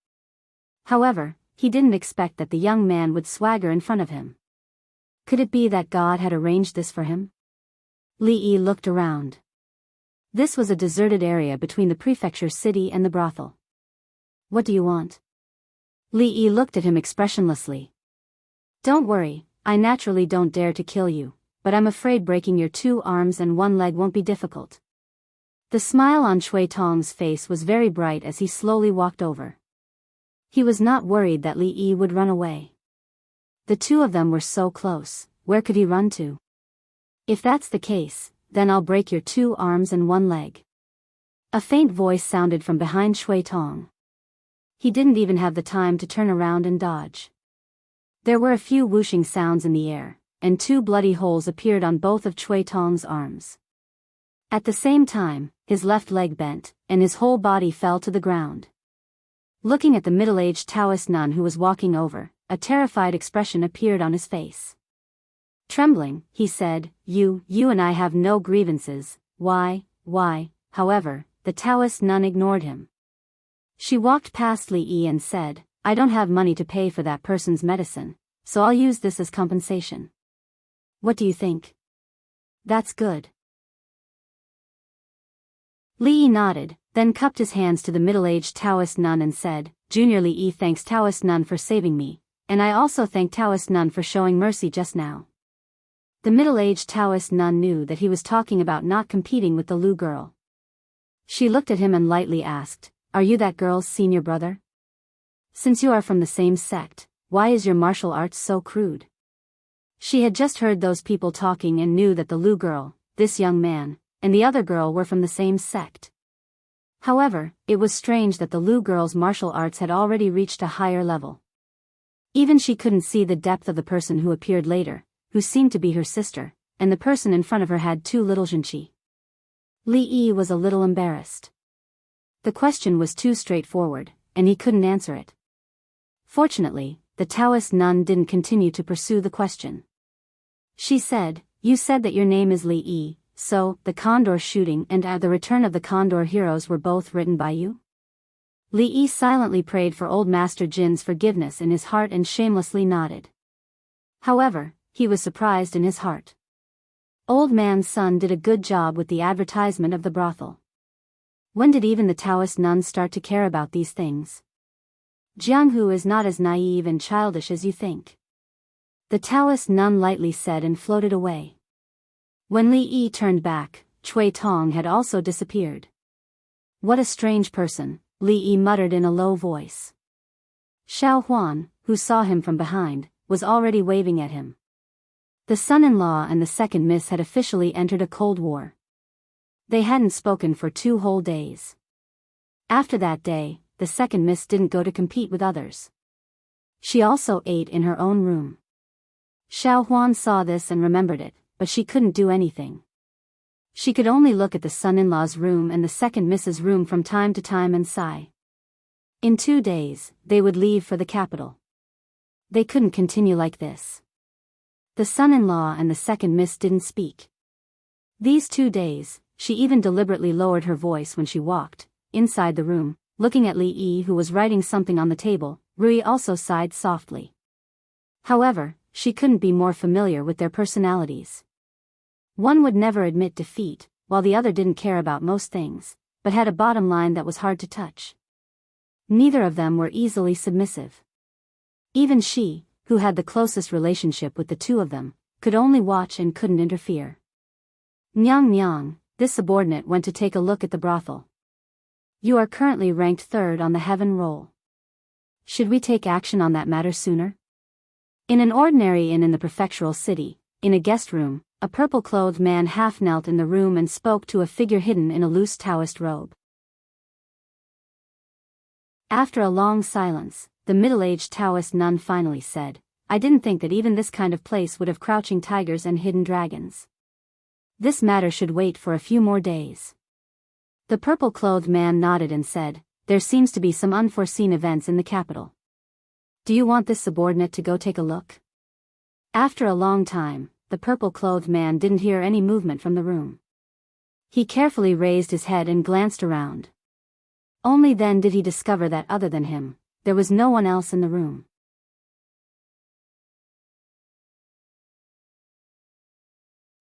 However, he didn't expect that the young man would swagger in front of him. Could it be that God had arranged this for him? Li Yi looked around. This was a deserted area between the prefecture city and the brothel. "What do you want?" Li Yi looked at him expressionlessly. "Don't worry, I naturally don't dare to kill you, but I'm afraid breaking your 2 arms and 1 leg won't be difficult." The smile on Chui Tong's face was very bright as he slowly walked over. He was not worried that Li Yi would run away. The two of them were so close, where could he run to? "If that's the case, then I'll break your 2 arms and 1 leg." A faint voice sounded from behind Chui Tong. He didn't even have the time to turn around and dodge. There were a few whooshing sounds in the air, and 2 bloody holes appeared on both of Chui Tong's arms. At the same time, his left leg bent, and his whole body fell to the ground. Looking at the middle-aged Taoist nun who was walking over, a terrified expression appeared on his face. Trembling, he said, You and I have no grievances, why?" However, the Taoist nun ignored him. She walked past Li Yi and said, "I don't have money to pay for that person's medicine, so I'll use this as compensation. What do you think?" "That's good." Li Yi nodded, then cupped his hands to the middle-aged Taoist nun and said, "Junior Li Yi thanks Taoist nun for saving me, and I also thank Taoist nun for showing mercy just now." The middle-aged Taoist nun knew that he was talking about not competing with the Lu girl. She looked at him and lightly asked, "Are you that girl's senior brother? Since you are from the same sect, why is your martial arts so crude?" She had just heard those people talking and knew that the Lu girl, this young man, and the other girl were from the same sect. However, it was strange that the Lu girl's martial arts had already reached a higher level. Even she couldn't see the depth of the person who appeared later, who seemed to be her sister, and the person in front of her had too little zhenqi. Li Yi was a little embarrassed. The question was too straightforward, and he couldn't answer it. Fortunately, the Taoist nun didn't continue to pursue the question. She said, "You said that your name is Li Yi, so, the Condor shooting and The Return of the Condor Heroes were both written by you?" Li Yi silently prayed for Old Master Jin's forgiveness in his heart and shamelessly nodded. However, he was surprised in his heart. Old Man's son did a good job with the advertisement of the brothel. When did even the Taoist nuns start to care about these things? Jianghu is not as naive and childish as you think. The Taoist nun lightly said and floated away. When Li Yi turned back, Chui Tong had also disappeared. "What a strange person," Li Yi muttered in a low voice. Xiao Huan, who saw him from behind, was already waving at him. The son-in-law and the second miss had officially entered a cold war. They hadn't spoken for 2 whole days. After that day, the second miss didn't go to compete with others. She also ate in her own room. Xiao Huan saw this and remembered it, but she couldn't do anything. She could only look at the son-in-law's room and the second miss's room from time to time and sigh. In 2 days, they would leave for the capital. They couldn't continue like this. The son-in-law and the second miss didn't speak. These 2 days, she even deliberately lowered her voice when she walked inside the room, looking at Li Yi who was writing something on the table. Rui also sighed softly. However, she couldn't be more familiar with their personalities. One would never admit defeat, while the other didn't care about most things, but had a bottom line that was hard to touch. Neither of them were easily submissive. Even she, who had the closest relationship with the two of them, could only watch and couldn't interfere. Nyang, this subordinate went to take a look at the brothel. "You are currently ranked 3rd on the heaven roll. Should we take action on that matter sooner?" In an ordinary inn in the prefectural city, in a guest room, a purple-clothed man half knelt in the room and spoke to a figure hidden in a loose Taoist robe. After a long silence, the middle-aged Taoist nun finally said, "I didn't think that even this kind of place would have crouching tigers and hidden dragons. This matter should wait for a few more days." The purple-clothed man nodded and said, "There seems to be some unforeseen events in the capital. Do you want this subordinate to go take a look?" After a long time, the purple-clothed man didn't hear any movement from the room. He carefully raised his head and glanced around. Only then did he discover that other than him, there was no one else in the room.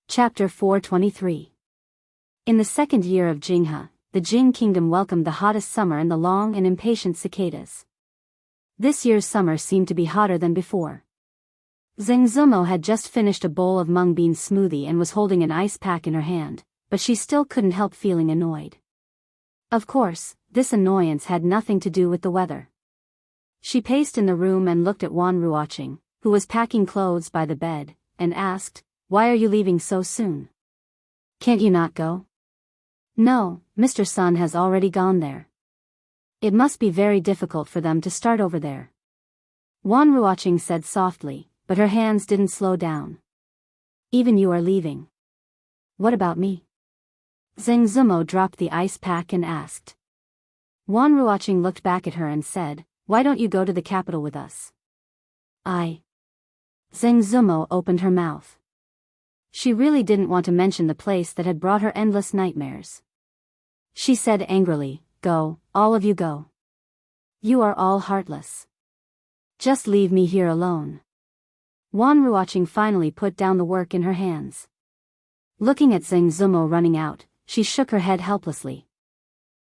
Chapter 423. In the second year of Jinghe, the Jing kingdom welcomed the hottest summer and the long and impatient cicadas. This year's summer seemed to be hotter than before. Zheng Zumo had just finished a bowl of mung bean smoothie and was holding an ice pack in her hand, but she still couldn't help feeling annoyed. Of course, this annoyance had nothing to do with the weather. She paced in the room and looked at Wan Ruoqing, who was packing clothes by the bed, and asked, "Why are you leaving so soon? Can't you not go?" "No, Mr. Sun has already gone there. It must be very difficult for them to start over there," Wan Ruoqing said softly, but her hands didn't slow down. "Even you are leaving. What about me?" Zheng Zumo dropped the ice pack and asked. Wan Ruoqing looked back at her and said, "Why don't you go to the capital with us?" Zheng Zumo opened her mouth. She really didn't want to mention the place that had brought her endless nightmares. She said angrily, "Go, all of you go. You are all heartless. Just leave me here alone." Wan Ruoqing finally put down the work in her hands. Looking at Zheng Zumo running out, she shook her head helplessly.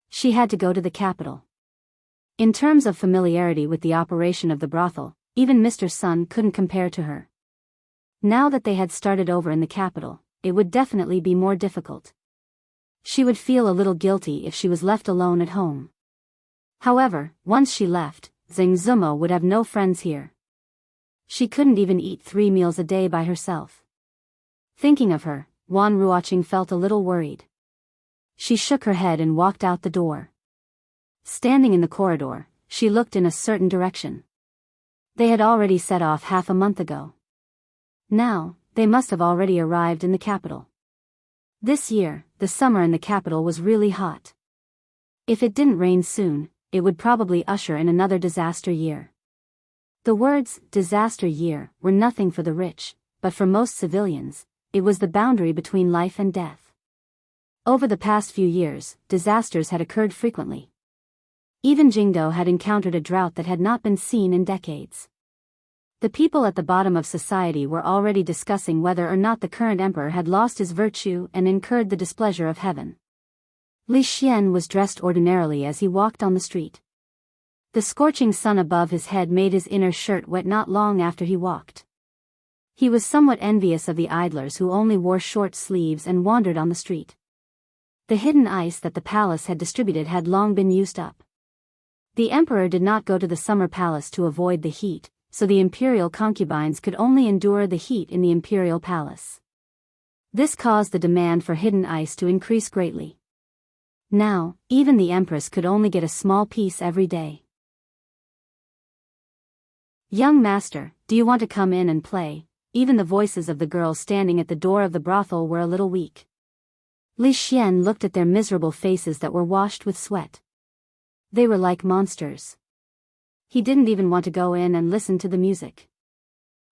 She had to go to the capital. In terms of familiarity with the operation of the brothel, even Mr. Sun couldn't compare to her. Now that they had started over in the capital, it would definitely be more difficult. She would feel a little guilty if she was left alone at home. However, once she left, Zheng Zumo would have no friends here. She couldn't even eat 3 meals a day by herself. Thinking of her, Wan Ruoqing felt a little worried. She shook her head and walked out the door. Standing in the corridor, she looked in a certain direction. They had already set off half a month ago. Now, they must have already arrived in the capital. This year, the summer in the capital was really hot. If it didn't rain soon, it would probably usher in another disaster year. The words, disaster year, were nothing for the rich, but for most civilians, it was the boundary between life and death. Over the past few years, disasters had occurred frequently. Even Jingdo had encountered a drought that had not been seen in decades. The people at the bottom of society were already discussing whether or not the current emperor had lost his virtue and incurred the displeasure of heaven. Li Xian was dressed ordinarily as he walked on the street. The scorching sun above his head made his inner shirt wet not long after he walked. He was somewhat envious of the idlers who only wore short sleeves and wandered on the street. The hidden ice that the palace had distributed had long been used up. The emperor did not go to the summer palace to avoid the heat, so the imperial concubines could only endure the heat in the imperial palace. This caused the demand for hidden ice to increase greatly. Now, even the empress could only get a small piece every day. "Young master, do you want to come in and play?" Even the voices of the girls standing at the door of the brothel were a little weak. Li Xian looked at their miserable faces that were washed with sweat. They were like monsters. He didn't even want to go in and listen to the music.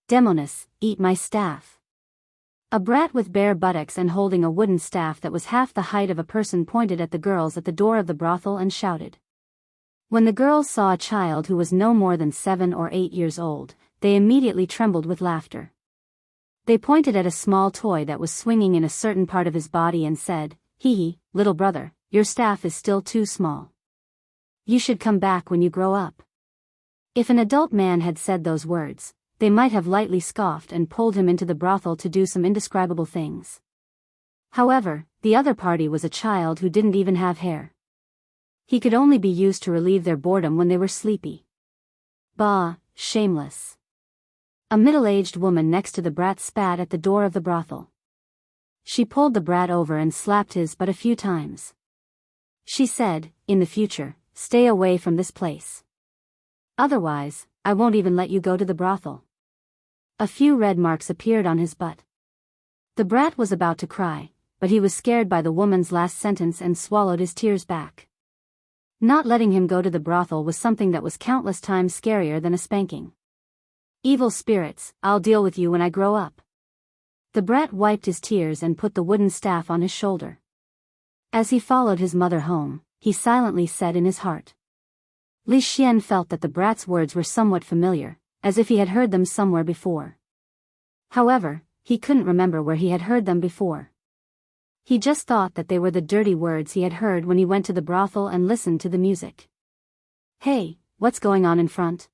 "Demonis, eat my staff." A brat with bare buttocks and holding a wooden staff that was half the height of a person pointed at the girls at the door of the brothel and shouted. When the girls saw a child who was no more than 7 or 8 years old, they immediately trembled with laughter. They pointed at a small toy that was swinging in a certain part of his body and said, "Hee, little brother, your staff is still too small. You should come back when you grow up." If an adult man had said those words, they might have lightly scoffed and pulled him into the brothel to do some indescribable things. However, the other party was a child who didn't even have hair. He could only be used to relieve their boredom when they were sleepy. Bah, shameless. A middle-aged woman next to the brat spat at the door of the brothel. She pulled the brat over and slapped his butt a few times. She said, "In the future, stay away from this place. Otherwise, I won't even let you go to the brothel." A few red marks appeared on his butt. The brat was about to cry, but he was scared by the woman's last sentence and swallowed his tears back. Not letting him go to the brothel was something that was countless times scarier than a spanking. "Evil spirits, I'll deal with you when I grow up." The brat wiped his tears and put the wooden staff on his shoulder. As he followed his mother home, he silently said in his heart. Li Xian felt that the brat's words were somewhat familiar, as if he had heard them somewhere before. However, he couldn't remember where he had heard them before. He just thought that they were the dirty words he had heard when he went to the brothel and listened to the music. "Hey, what's going on in front?"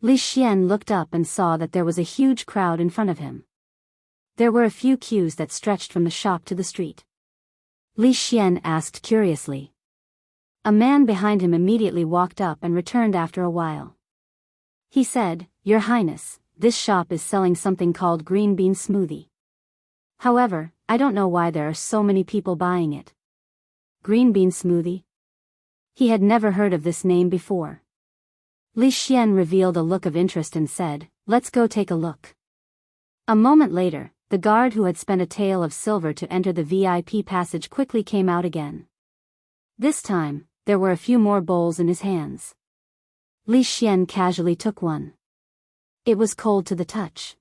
Li Xian looked up and saw that there was a huge crowd in front of him. There were a few queues that stretched from the shop to the street. Li Xian asked curiously. A man behind him immediately walked up and returned after a while. He said, "Your Highness, this shop is selling something called green bean smoothie. However, I don't know why there are so many people buying it." Green bean smoothie? He had never heard of this name before. Li Xian revealed a look of interest and said, "Let's go take a look." A moment later, the guard who had spent a tael of silver to enter the VIP passage quickly came out again. This time, there were a few more bowls in his hands. Li Xian casually took one. It was cold to the touch.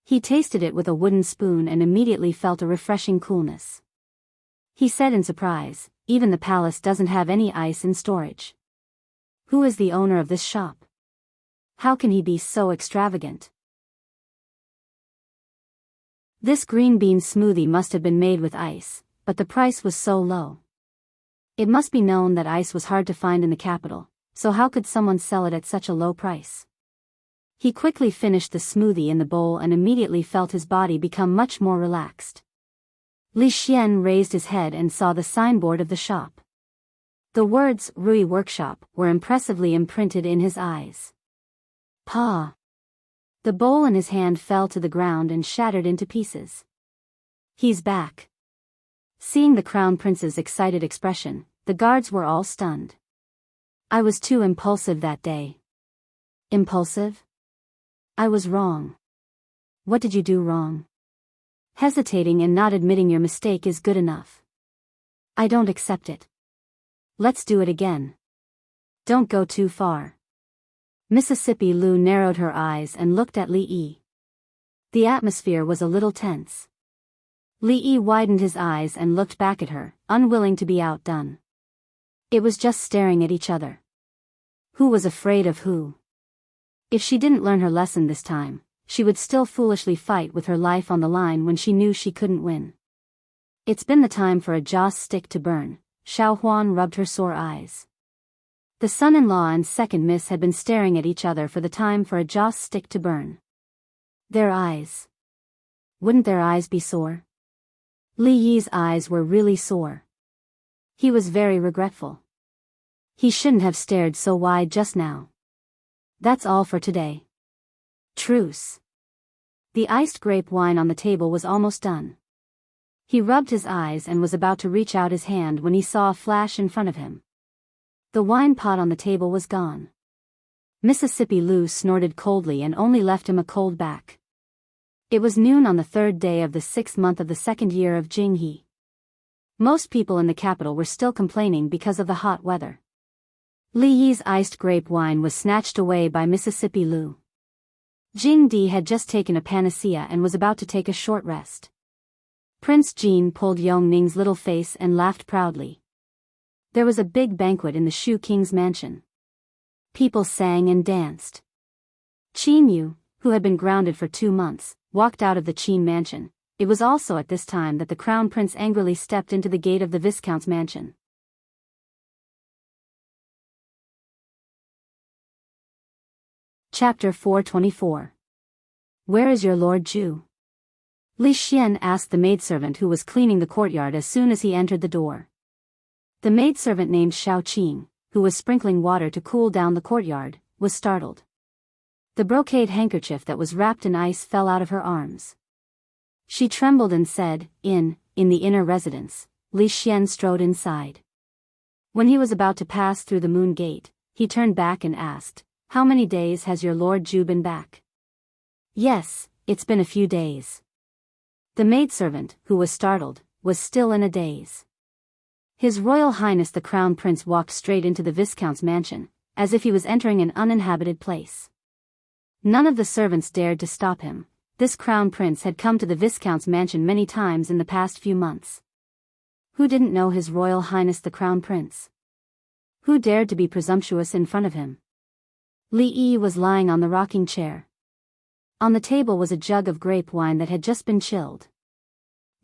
He tasted it with a wooden spoon and immediately felt a refreshing coolness. He said in surprise, "Even the palace doesn't have any ice in storage. Who is the owner of this shop? How can he be so extravagant?" This green bean smoothie must have been made with ice, but the price was so low. It must be known that ice was hard to find in the capital, so how could someone sell it at such a low price? He quickly finished the smoothie in the bowl and immediately felt his body become much more relaxed. Li Xian raised his head and saw the signboard of the shop. The words "Rui Workshop" were impressively imprinted in his eyes. "Pa!" The bowl in his hand fell to the ground and shattered into pieces. "He's back." Seeing the crown prince's excited expression, the guards were all stunned. "I was too impulsive that day." "Impulsive?" "I was wrong." "What did you do wrong?" "Hesitating and not admitting your mistake is good enough." "I don't accept it." "Let's do it again." "Don't go too far." Mississippi Lu narrowed her eyes and looked at Li Yi. The atmosphere was a little tense. Li Yi widened his eyes and looked back at her, unwilling to be outdone. It was just staring at each other. Who was afraid of who? If she didn't learn her lesson this time, she would still foolishly fight with her life on the line when she knew she couldn't win. "It's been the time for a joss stick to burn," Xiao Huan rubbed her sore eyes. The son-in-law and second miss had been staring at each other for the time for a joss stick to burn. Their eyes. Wouldn't their eyes be sore? Li Yi's eyes were really sore. He was very regretful. He shouldn't have stared so wide just now. That's all for today. Truce. The iced grape wine on the table was almost done. He rubbed his eyes and was about to reach out his hand when he saw a flash in front of him. The wine pot on the table was gone. Mississippi Lu snorted coldly and only left him a cold back. It was noon on the third day of the 6th month of the second year of Jing He. Most people in the capital were still complaining because of the hot weather. Li Yi's iced grape wine was snatched away by Mississippi Lu. Jing Di had just taken a panacea and was about to take a short rest. Prince Jean pulled Yong Ning's little face and laughed proudly. There was a big banquet in the Shu King's mansion. People sang and danced. Qin Yu, who had been grounded for 2 months, walked out of the Qin mansion. It was also at this time that the crown prince angrily stepped into the gate of the viscount's mansion. Chapter 424. Where is your Lord Zhu? Li Xian asked the maidservant who was cleaning the courtyard as soon as he entered the door. The maidservant named Xiao Qing, who was sprinkling water to cool down the courtyard, was startled. The brocade handkerchief that was wrapped in ice fell out of her arms. She trembled and said, in the inner residence, Li Xian strode inside. When he was about to pass through the moon gate, he turned back and asked, "How many days has your Lord Zhu been back?" "Yes, it's been a few days." The maidservant, who was startled, was still in a daze. His Royal Highness the Crown Prince walked straight into the Viscount's mansion, as if he was entering an uninhabited place. None of the servants dared to stop him. This Crown Prince had come to the Viscount's mansion many times in the past few months. Who didn't know His Royal Highness the Crown Prince? Who dared to be presumptuous in front of him? Li Yi was lying on the rocking chair. On the table was a jug of grape wine that had just been chilled.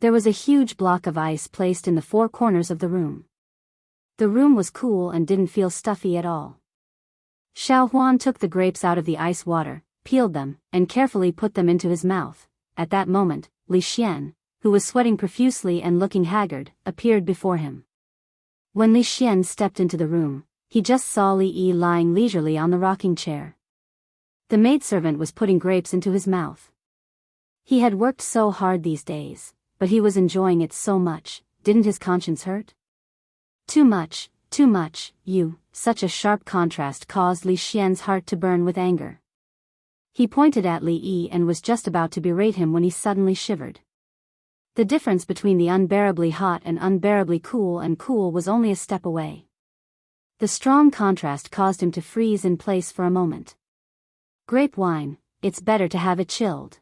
There was a huge block of ice placed in the four corners of the room. The room was cool and didn't feel stuffy at all. Xiao Huan took the grapes out of the ice water, peeled them, and carefully put them into his mouth. At that moment, Li Xian, who was sweating profusely and looking haggard, appeared before him. When Li Xian stepped into the room, he just saw Li Yi lying leisurely on the rocking chair. The maidservant was putting grapes into his mouth. He had worked so hard these days, but he was enjoying it so much. Didn't his conscience hurt? Too much, you. Such a sharp contrast caused Li Xian's heart to burn with anger. He pointed at Li Yi and was just about to berate him when he suddenly shivered. The difference between the unbearably hot and unbearably cool was only a step away. The strong contrast caused him to freeze in place for a moment. Grape wine, it's better to have it chilled.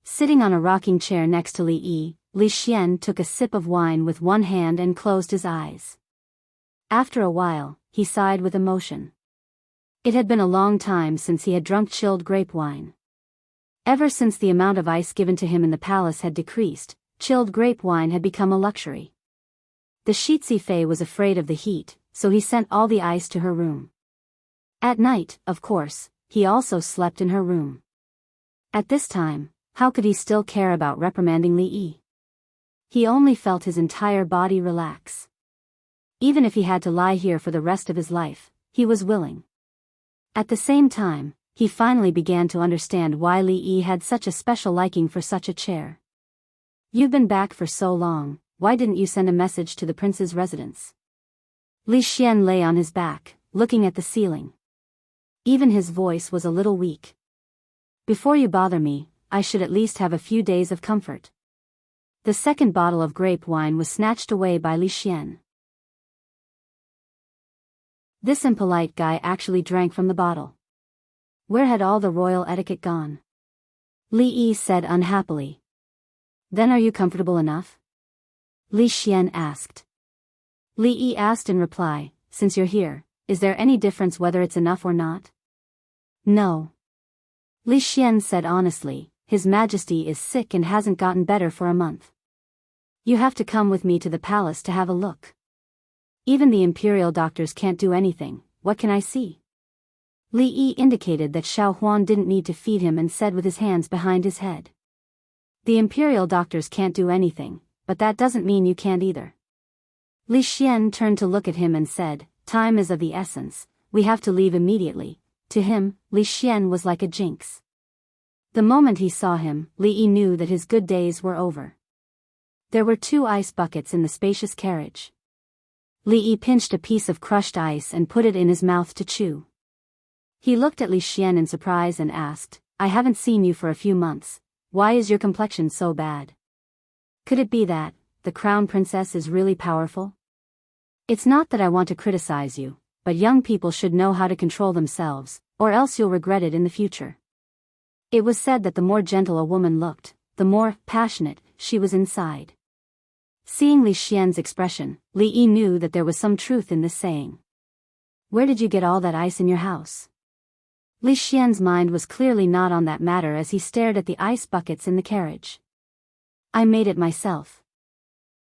Sitting on a rocking chair next to Li Yi, Li Xian took a sip of wine with one hand and closed his eyes. After a while, he sighed with emotion. It had been a long time since he had drunk chilled grape wine. Ever since the amount of ice given to him in the palace had decreased, chilled grape wine had become a luxury. The Shitsi Fei was afraid of the heat, so he sent all the ice to her room. At night, of course, he also slept in her room. At this time, how could he still care about reprimanding Li Yi? He only felt his entire body relax. Even if he had to lie here for the rest of his life, he was willing. At the same time, he finally began to understand why Li Yi had such a special liking for such a chair. "You've been back for so long, why didn't you send a message to the prince's residence?" Li Xian lay on his back, looking at the ceiling. Even his voice was a little weak. "Before you bother me, I should at least have a few days of comfort." The second bottle of grape wine was snatched away by Li Xian. This impolite guy actually drank from the bottle. Where had all the royal etiquette gone? Li Yi said unhappily. "Then are you comfortable enough?" Li Xian asked. Li Yi asked in reply, "Since you're here, is there any difference whether it's enough or not?" "No." Li Xian said honestly, "His Majesty is sick and hasn't gotten better for a month. You have to come with me to the palace to have a look. Even the imperial doctors can't do anything. What can I see?" Li Yi indicated that Xiao Huan didn't need to feed him and said with his hands behind his head, "The imperial doctors can't do anything, but that doesn't mean you can't either." Li Xian turned to look at him and said, "Time is of the essence, we have to leave immediately." To him, Li Xian was like a jinx. The moment he saw him, Li Yi knew that his good days were over. There were 2 ice buckets in the spacious carriage. Li Yi pinched a piece of crushed ice and put it in his mouth to chew. He looked at Li Xian in surprise and asked, "I haven't seen you for a few months. Why is your complexion so bad? Could it be that the crown princess is really powerful?" "It's not that I want to criticize you, but young people should know how to control themselves, or else you'll regret it in the future." It was said that the more gentle a woman looked, the more passionate she was inside. Seeing Li Xian's expression, Li Yi knew that there was some truth in this saying. "Where did you get all that ice in your house?" Li Xian's mind was clearly not on that matter as he stared at the ice buckets in the carriage. "I made it myself."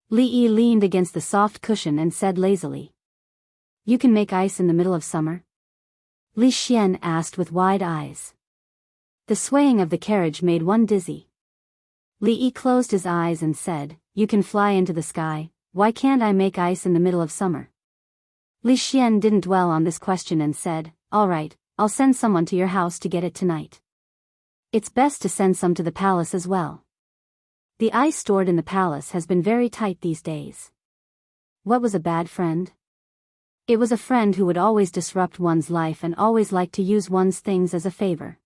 Li Yi leaned against the soft cushion and said lazily. "You can make ice in the middle of summer?" Li Xian asked with wide eyes. The swaying of the carriage made one dizzy. Li Yi closed his eyes and said, "You can fly into the sky, why can't I make ice in the middle of summer?" Li Xian didn't dwell on this question and said, "All right, I'll send someone to your house to get it tonight. It's best to send some to the palace as well. The ice stored in the palace has been very tight these days. What was a bad friend? It was a friend who would always disrupt one's life and always like to use one's things as a favor.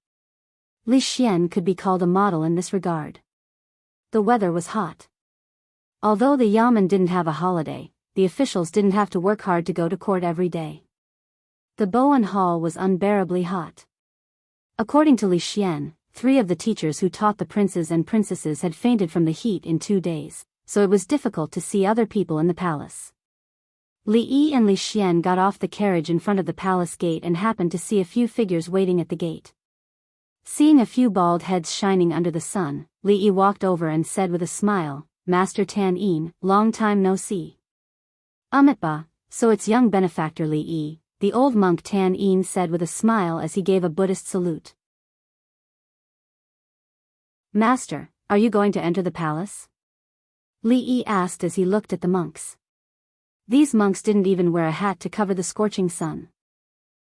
Li Xian could be called a model in this regard. The weather was hot. Although the Yamen didn't have a holiday, the officials didn't have to work hard to go to court every day. The Bowen Hall was unbearably hot. According to Li Xian, 3 of the teachers who taught the princes and princesses had fainted from the heat in 2 days, so it was difficult to see other people in the palace. Li Yi and Li Xian got off the carriage in front of the palace gate and happened to see a few figures waiting at the gate. Seeing a few bald heads shining under the sun, Li Yi walked over and said with a smile, "Master Tan Yin, long time no see." "Amitba, so it's young benefactor Li Yi," the old monk Tan Yin said with a smile as he gave a Buddhist salute. "Master, are you going to enter the palace?" Li Yi asked as he looked at the monks. These monks didn't even wear a hat to cover the scorching sun.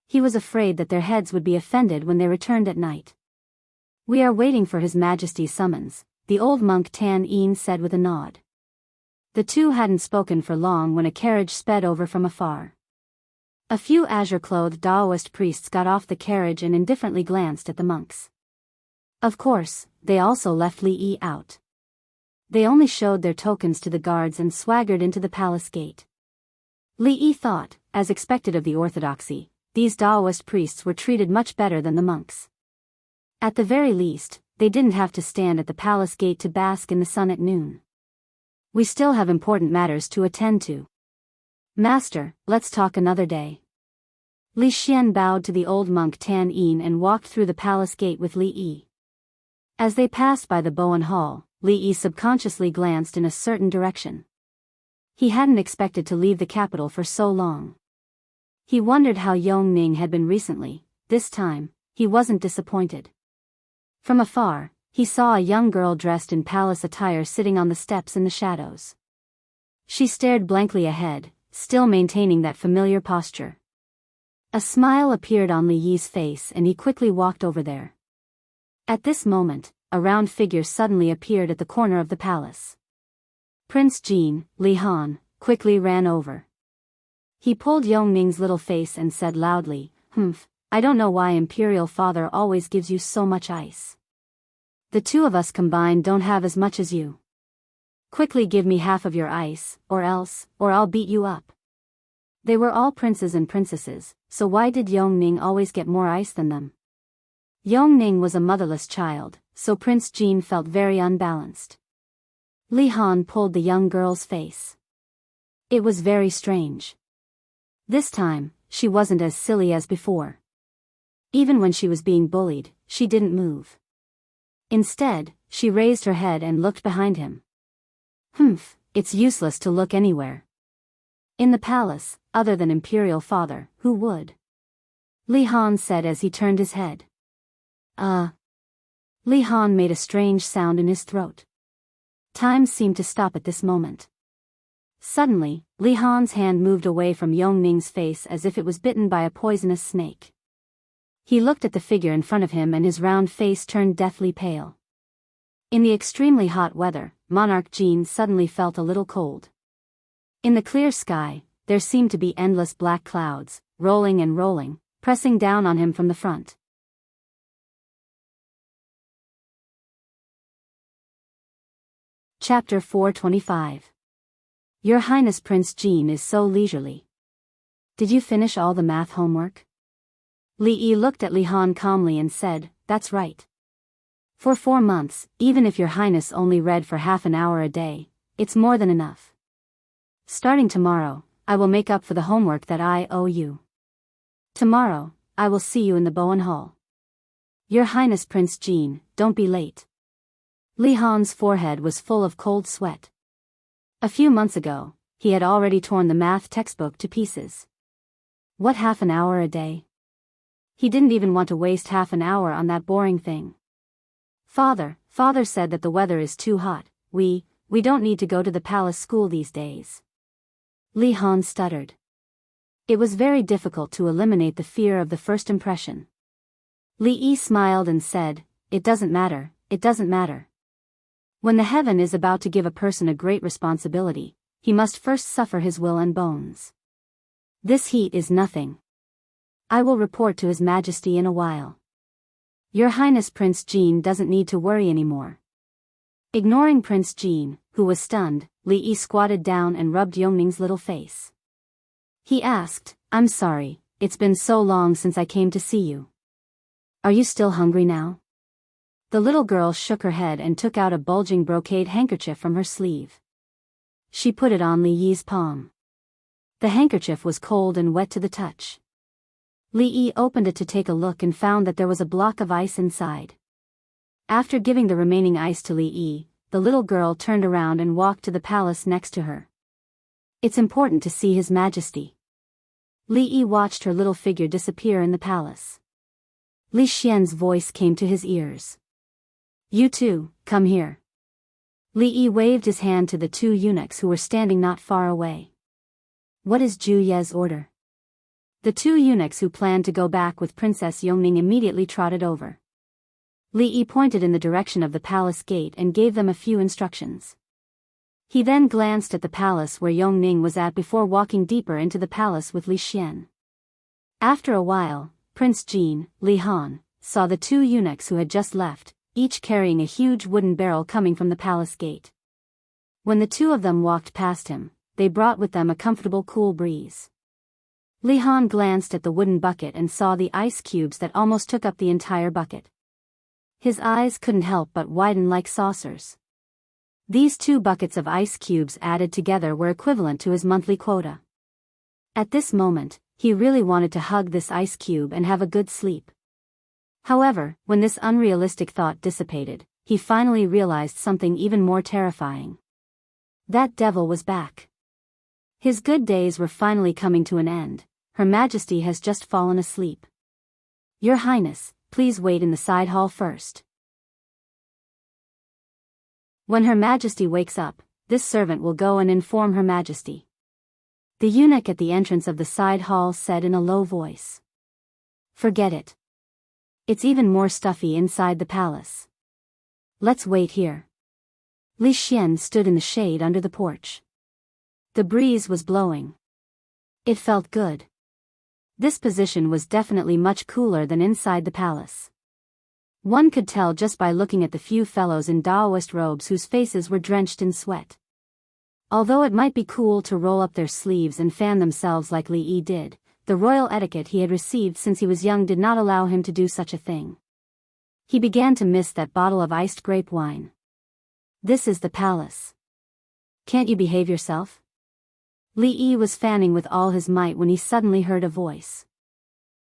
He was afraid that their heads would be offended when they returned at night. "We are waiting for His Majesty's summons," the old monk Tan Yin said with a nod. The two hadn't spoken for long when a carriage sped over from afar. A few azure-clothed Taoist priests got off the carriage and indifferently glanced at the monks. Of course, they also left Li Yi out. They only showed their tokens to the guards and swaggered into the palace gate. Li Yi thought, as expected of the orthodoxy, these Taoist priests were treated much better than the monks. At the very least, they didn't have to stand at the palace gate to bask in the sun at noon. "We still have important matters to attend to. Master, let's talk another day." Li Xian bowed to the old monk Tan Yin and walked through the palace gate with Li Yi. As they passed by the Bowen Hall, Li Yi subconsciously glanced in a certain direction. He hadn't expected to leave the capital for so long. He wondered how Yongning had been recently. This time, he wasn't disappointed. From afar, he saw a young girl dressed in palace attire sitting on the steps in the shadows. She stared blankly ahead, still maintaining that familiar posture. A smile appeared on Li Yi's face and he quickly walked over there. At this moment, a round figure suddenly appeared at the corner of the palace. Prince Jin, Li Han, quickly ran over. He pulled Yongning's little face and said loudly, "Humph, I don't know why Imperial Father always gives you so much ice. The 2 of us combined don't have as much as you. Quickly give me half of your ice, or I'll beat you up." They were all princes and princesses, so why did Yongning always get more ice than them? Yongning was a motherless child, so Prince Jin felt very unbalanced. Li Han pulled the young girl's face. It was very strange. This time, she wasn't as silly as before. Even when she was being bullied, she didn't move. Instead, she raised her head and looked behind him. "Humph, it's useless to look anywhere. In the palace, other than Imperial Father, who would?" Li Han said as he turned his head. Li Han made a strange sound in his throat. Time seemed to stop at this moment. Suddenly, Li Han's hand moved away from Yongning's face as if it was bitten by a poisonous snake. He looked at the figure in front of him and his round face turned deathly pale. In the extremely hot weather, Monarch Jin suddenly felt a little cold. In the clear sky, there seemed to be endless black clouds, rolling and rolling, pressing down on him from the front. Chapter 425. Your Highness Prince Jin is so leisurely. Did you finish all the math homework? Li Yi looked at Li Han calmly and said, "That's right. For 4 months, even if your Highness only read for half an hour a day, it's more than enough. Starting tomorrow, I will make up for the homework that I owe you. Tomorrow, I will see you in the Bowen Hall. Your Highness Prince Jin, don't be late." Li Han's forehead was full of cold sweat. A few months ago, he had already torn the math textbook to pieces. What, half an hour a day? He didn't even want to waste half an hour on that boring thing. Father said that the weather is too hot. We don't need to go to the palace school these days." Li Han stuttered. It was very difficult to eliminate the fear of the first impression. Li Yi smiled and said, "It doesn't matter, it doesn't matter. When the heaven is about to give a person a great responsibility, he must first suffer his will and bones. This heat is nothing. I will report to His Majesty in a while. Your Highness Prince Jean doesn't need to worry anymore." Ignoring Prince Jean, who was stunned, Li Yi squatted down and rubbed Yongning's little face. He asked, "I'm sorry, it's been so long since I came to see you. Are you still hungry now?" The little girl shook her head and took out a bulging brocade handkerchief from her sleeve. She put it on Li Yi's palm. The handkerchief was cold and wet to the touch. Li Yi opened it to take a look and found that there was a block of ice inside. After giving the remaining ice to Li Yi, the little girl turned around and walked to the palace next to her. "It's important to see His Majesty." Li Yi watched her little figure disappear in the palace. Li Xian's voice came to his ears. "You two, come here." Li Yi waved his hand to the two eunuchs who were standing not far away. "What is Zhu Ye's order?" The two eunuchs who planned to go back with Princess Yongning immediately trotted over. Li Yi pointed in the direction of the palace gate and gave them a few instructions. He then glanced at the palace where Yongning was at before walking deeper into the palace with Li Xian. After a while, Prince Jean, Li Han, saw the two eunuchs who had just left, each carrying a huge wooden barrel coming from the palace gate. When the two of them walked past him, they brought with them a comfortable cool breeze. Li Han glanced at the wooden bucket and saw the ice cubes that almost took up the entire bucket. His eyes couldn't help but widen like saucers. These 2 buckets of ice cubes added together were equivalent to his monthly quota. At this moment, he really wanted to hug this ice cube and have a good sleep. However, when this unrealistic thought dissipated, he finally realized something even more terrifying. That devil was back. His good days were finally coming to an end. Her Majesty has just fallen asleep. Your Highness, please wait in the side hall first. When Her Majesty wakes up, this servant will go and inform Her Majesty. The eunuch at the entrance of the side hall said in a low voice. Forget it. It's even more stuffy inside the palace. Let's wait here. Li Xian stood in the shade under the porch. The breeze was blowing. It felt good. This position was definitely much cooler than inside the palace. One could tell just by looking at the few fellows in Daoist robes whose faces were drenched in sweat. Although it might be cool to roll up their sleeves and fan themselves like Li Yi did, the royal etiquette he had received since he was young did not allow him to do such a thing. He began to miss that bottle of iced grape wine. This is the palace. Can't you behave yourself? Li Yi was fanning with all his might when he suddenly heard a voice.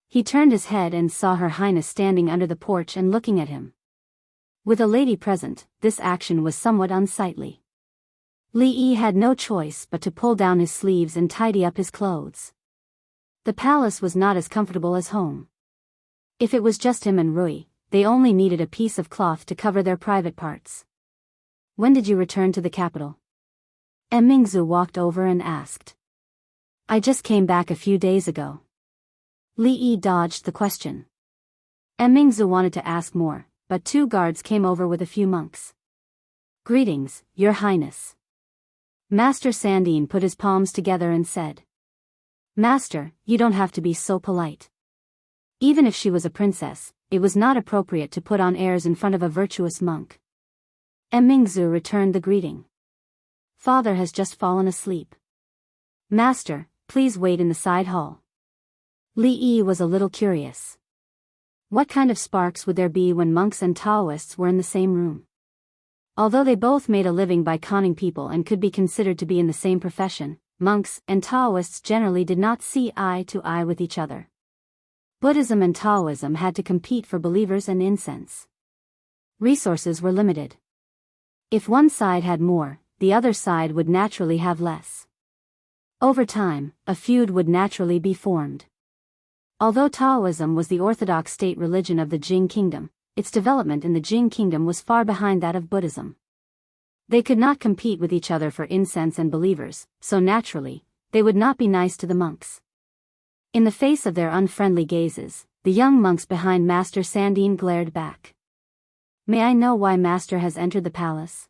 He turned his head and saw Her Highness standing under the porch and looking at him. With a lady present, this action was somewhat unsightly. Li Yi had no choice but to pull down his sleeves and tidy up his clothes. The palace was not as comfortable as home. If it was just him and Rui, they only needed a piece of cloth to cover their private parts. When did you return to the capital? Mingzu walked over and asked. I just came back a few days ago. Li Yi dodged the question. Mingzu wanted to ask more, but 2 guards came over with a few monks. Greetings, Your Highness. Master Sandine put his palms together and said. Master, you don't have to be so polite. Even if she was a princess, it was not appropriate to put on airs in front of a virtuous monk. Mingzu returned the greeting. Father has just fallen asleep. Master, please wait in the side hall. Li Yi was a little curious. What kind of sparks would there be when monks and Taoists were in the same room? Although they both made a living by conning people and could be considered to be in the same profession, monks and Taoists generally did not see eye to eye with each other. Buddhism and Taoism had to compete for believers and incense. Resources were limited. If one side had more, the other side would naturally have less. Over time, a feud would naturally be formed. Although Taoism was the orthodox state religion of the Jing Kingdom, its development in the Jing Kingdom was far behind that of Buddhism. They could not compete with each other for incense and believers, so naturally, they would not be nice to the monks. In the face of their unfriendly gazes, The young monks behind Master Sandine glared back. May I know why Master has entered the palace?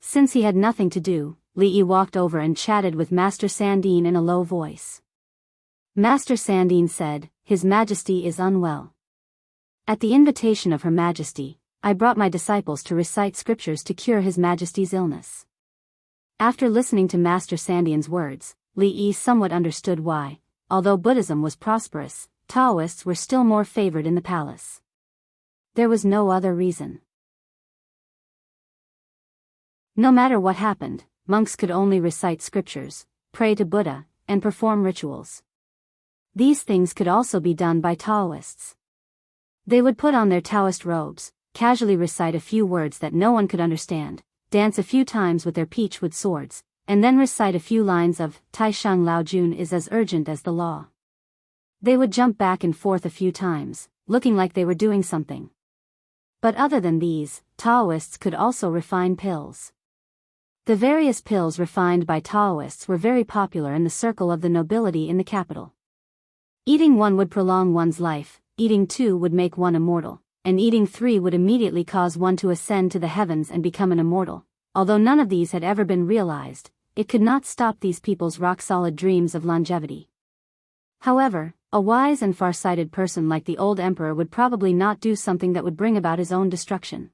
Since he had nothing to do, Li Yi walked over and chatted with Master Sandine in a low voice. Master Sandine said, His Majesty is unwell. At the invitation of Her Majesty, I brought my disciples to recite scriptures to cure His Majesty's illness. After listening to Master Sandine's words, Li Yi somewhat understood why, although Buddhism was prosperous, Taoists were still more favored in the palace. There was no other reason. No matter what happened, monks could only recite scriptures, pray to Buddha, and perform rituals. These things could also be done by Taoists. They would put on their Taoist robes, casually recite a few words that no one could understand, dance a few times with their peachwood swords, and then recite a few lines of Tai Shang Lao Jun is as urgent as the law. They would jump back and forth a few times, looking like they were doing something. But other than these, Taoists could also refine pills. The various pills refined by Taoists were very popular in the circle of the nobility in the capital. Eating one would prolong one's life, eating two would make one immortal, and eating three would immediately cause one to ascend to the heavens and become an immortal. Although none of these had ever been realized, it could not stop these people's rock-solid dreams of longevity. However, a wise and far-sighted person like the old emperor would probably not do something that would bring about his own destruction.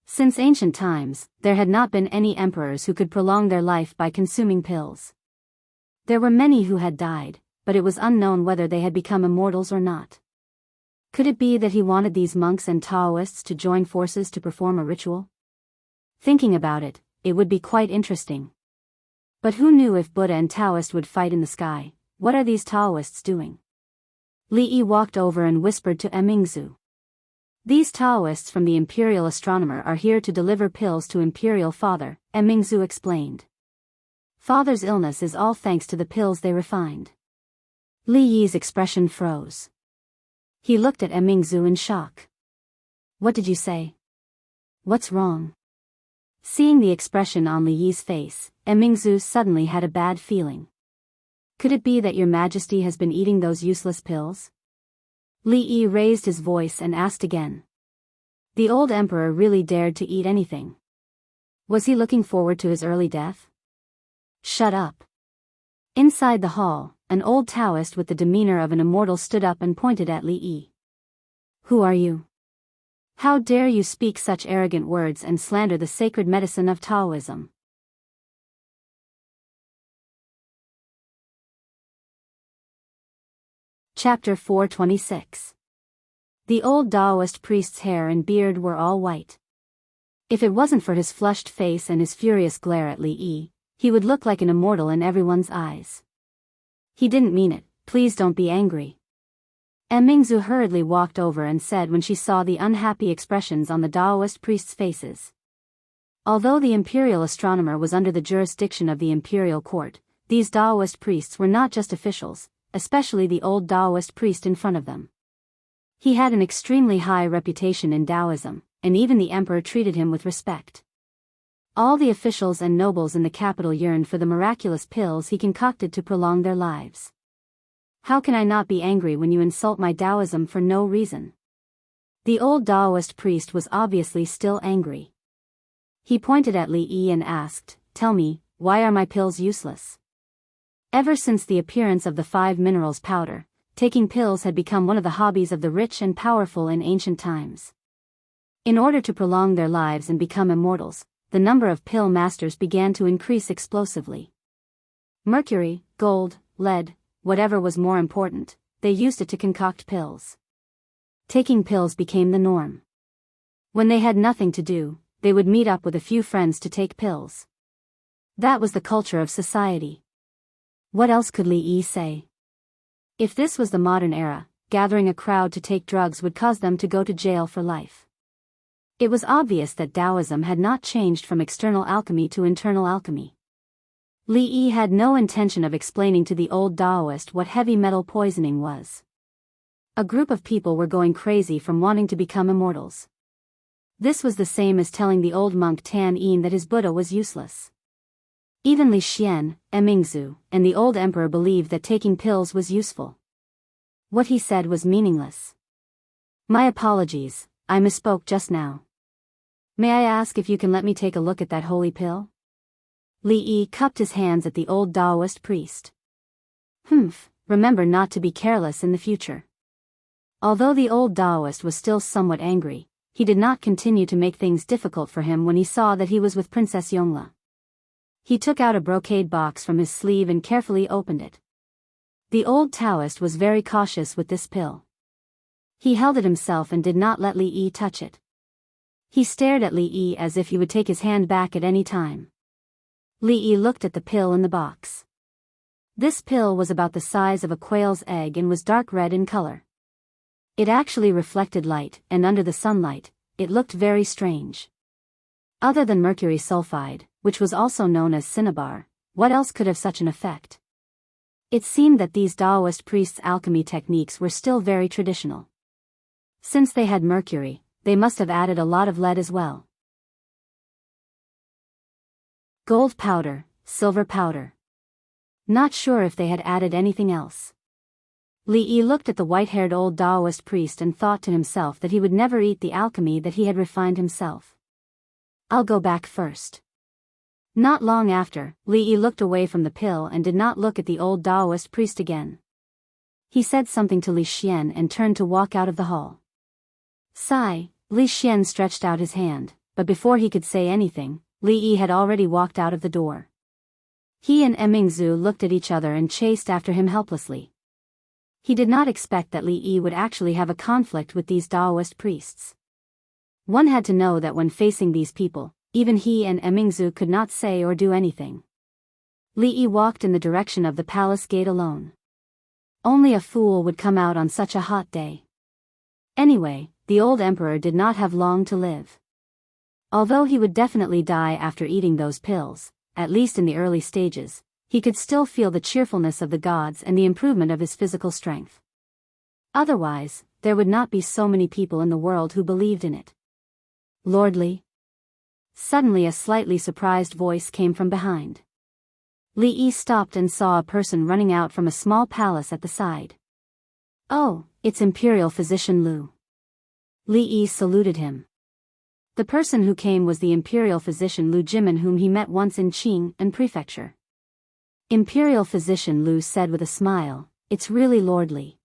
Since ancient times, there had not been any emperors who could prolong their life by consuming pills. There were many who had died, but it was unknown whether they had become immortals or not. Could it be that he wanted these monks and Taoists to join forces to perform a ritual? Thinking about it, it would be quite interesting. But who knew if Buddha and Taoist would fight in the sky? What are these Taoists doing? Li Yi walked over and whispered to Emingzu. These Taoists from the Imperial Astronomer are here to deliver pills to Imperial Father, Emingzu explained. Father's illness is all thanks to the pills they refined. Li Yi's expression froze. He looked at Emingzu in shock. What did you say? What's wrong? Seeing the expression on Li Yi's face, Emingzu suddenly had a bad feeling. Could it be that Your Majesty has been eating those useless pills? Li Yi raised his voice and asked again. The old emperor really dared to eat anything. Was he looking forward to his early death? Shut up. Inside the hall, an old Taoist with the demeanor of an immortal stood up and pointed at Li Yi. Who are you? How dare you speak such arrogant words and slander the sacred medicine of Taoism? Chapter 426. The old Taoist priest's hair and beard were all white. If it wasn't for his flushed face and his furious glare at Li Yi, he would look like an immortal in everyone's eyes. He didn't mean it, please don't be angry. Emingzu hurriedly walked over and said when she saw the unhappy expressions on the Taoist priests' faces. Although the Imperial Astronomer was under the jurisdiction of the Imperial Court, these Taoist priests were not just officials, especially the old Taoist priest in front of them. He had an extremely high reputation in Taoism, and even the emperor treated him with respect. All the officials and nobles in the capital yearned for the miraculous pills he concocted to prolong their lives. How can I not be angry when you insult my Taoism for no reason? The old Taoist priest was obviously still angry. He pointed at Li Yi and asked, Tell me, why are my pills useless? Ever since the appearance of the 5 minerals powder, taking pills had become one of the hobbies of the rich and powerful in ancient times. In order to prolong their lives and become immortals, the number of pill masters began to increase explosively. Mercury, gold, lead, whatever was more important, they used it to concoct pills. Taking pills became the norm. When they had nothing to do, they would meet up with a few friends to take pills. That was the culture of society. What else could Li Yi say? If this was the modern era, gathering a crowd to take drugs would cause them to go to jail for life. It was obvious that Taoism had not changed from external alchemy to internal alchemy. Li Yi had no intention of explaining to the old Taoist what heavy metal poisoning was. A group of people were going crazy from wanting to become immortals. This was the same as telling the old monk Tan Yin that his Buddha was useless. Even Li Xian, Emingzu, and the old emperor believed that taking pills was useful. What he said was meaningless. My apologies, I misspoke just now. May I ask if you can let me take a look at that holy pill? Li Yi cupped his hands at the old Taoist priest. Remember not to be careless in the future. Although the old Taoist was still somewhat angry, he did not continue to make things difficult for him when he saw that he was with Princess Yongla. He took out a brocade box from his sleeve and carefully opened it. The old Taoist was very cautious with this pill. He held it himself and did not let Li Yi touch it. He stared at Li Yi as if he would take his hand back at any time. Li Yi looked at the pill in the box. This pill was about the size of a quail's egg and was dark red in color. It actually reflected light, and under the sunlight, it looked very strange. Other than mercury sulfide, which was also known as cinnabar, what else could have such an effect? It seemed that these Taoist priests' alchemy techniques were still very traditional. Since they had mercury, they must have added a lot of lead as well. Gold powder, silver powder. Not sure if they had added anything else. Li Yi looked at the white-haired old Taoist priest and thought to himself that he would never eat the alchemy that he had refined himself. I'll go back first. Not long after, Li Yi looked away from the pill and did not look at the old Taoist priest again. He said something to Li Xian and turned to walk out of the hall. Sigh, Li Xian stretched out his hand, but before he could say anything, Li Yi had already walked out of the door. He and Mingzhu looked at each other and chased after him helplessly. He did not expect that Li Yi would actually have a conflict with these Taoist priests. One had to know that when facing these people, even he and Mingzhu could not say or do anything. Li Yi walked in the direction of the palace gate alone. Only a fool would come out on such a hot day. Anyway, the old emperor did not have long to live. Although he would definitely die after eating those pills, at least in the early stages, he could still feel the cheerfulness of the gods and the improvement of his physical strength. Otherwise, there would not be so many people in the world who believed in it. Lordly. Suddenly a slightly surprised voice came from behind. Li Yi stopped and saw a person running out from a small palace at the side. Oh, it's Imperial Physician Lu. Li Yi saluted him. The person who came was the Imperial Physician Lu Jimin, whom he met once in Qing and Prefecture. Imperial Physician Lu said with a smile, "It's really lordly.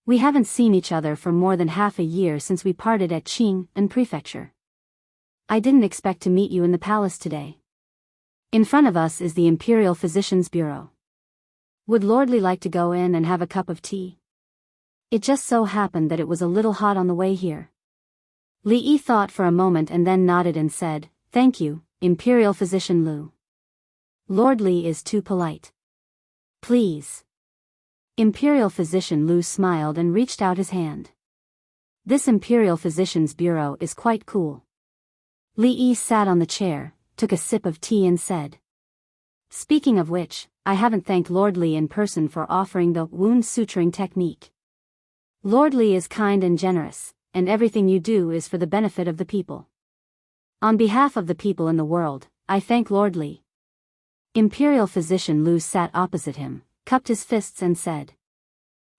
We haven't seen each other for more than half a year since we parted at Qing and Prefecture. I didn't expect to meet you in the palace today. In front of us is the Imperial Physician's Bureau. Would lordly like to go in and have a cup of tea? It just so happened that it was a little hot on the way here." Li Yi thought for a moment and then nodded and said, "Thank you, Imperial Physician Lu. Lordly is too polite. Please." Imperial Physician Lu smiled and reached out his hand. This Imperial Physician's Bureau is quite cool. Li Yi sat on the chair, took a sip of tea and said, "Speaking of which, I haven't thanked Lordly in person for offering the wound suturing technique. Lordly is kind and generous, and everything you do is for the benefit of the people. On behalf of the people in the world, I thank Lordly." Imperial Physician Lu sat opposite him, cupped his fists and said.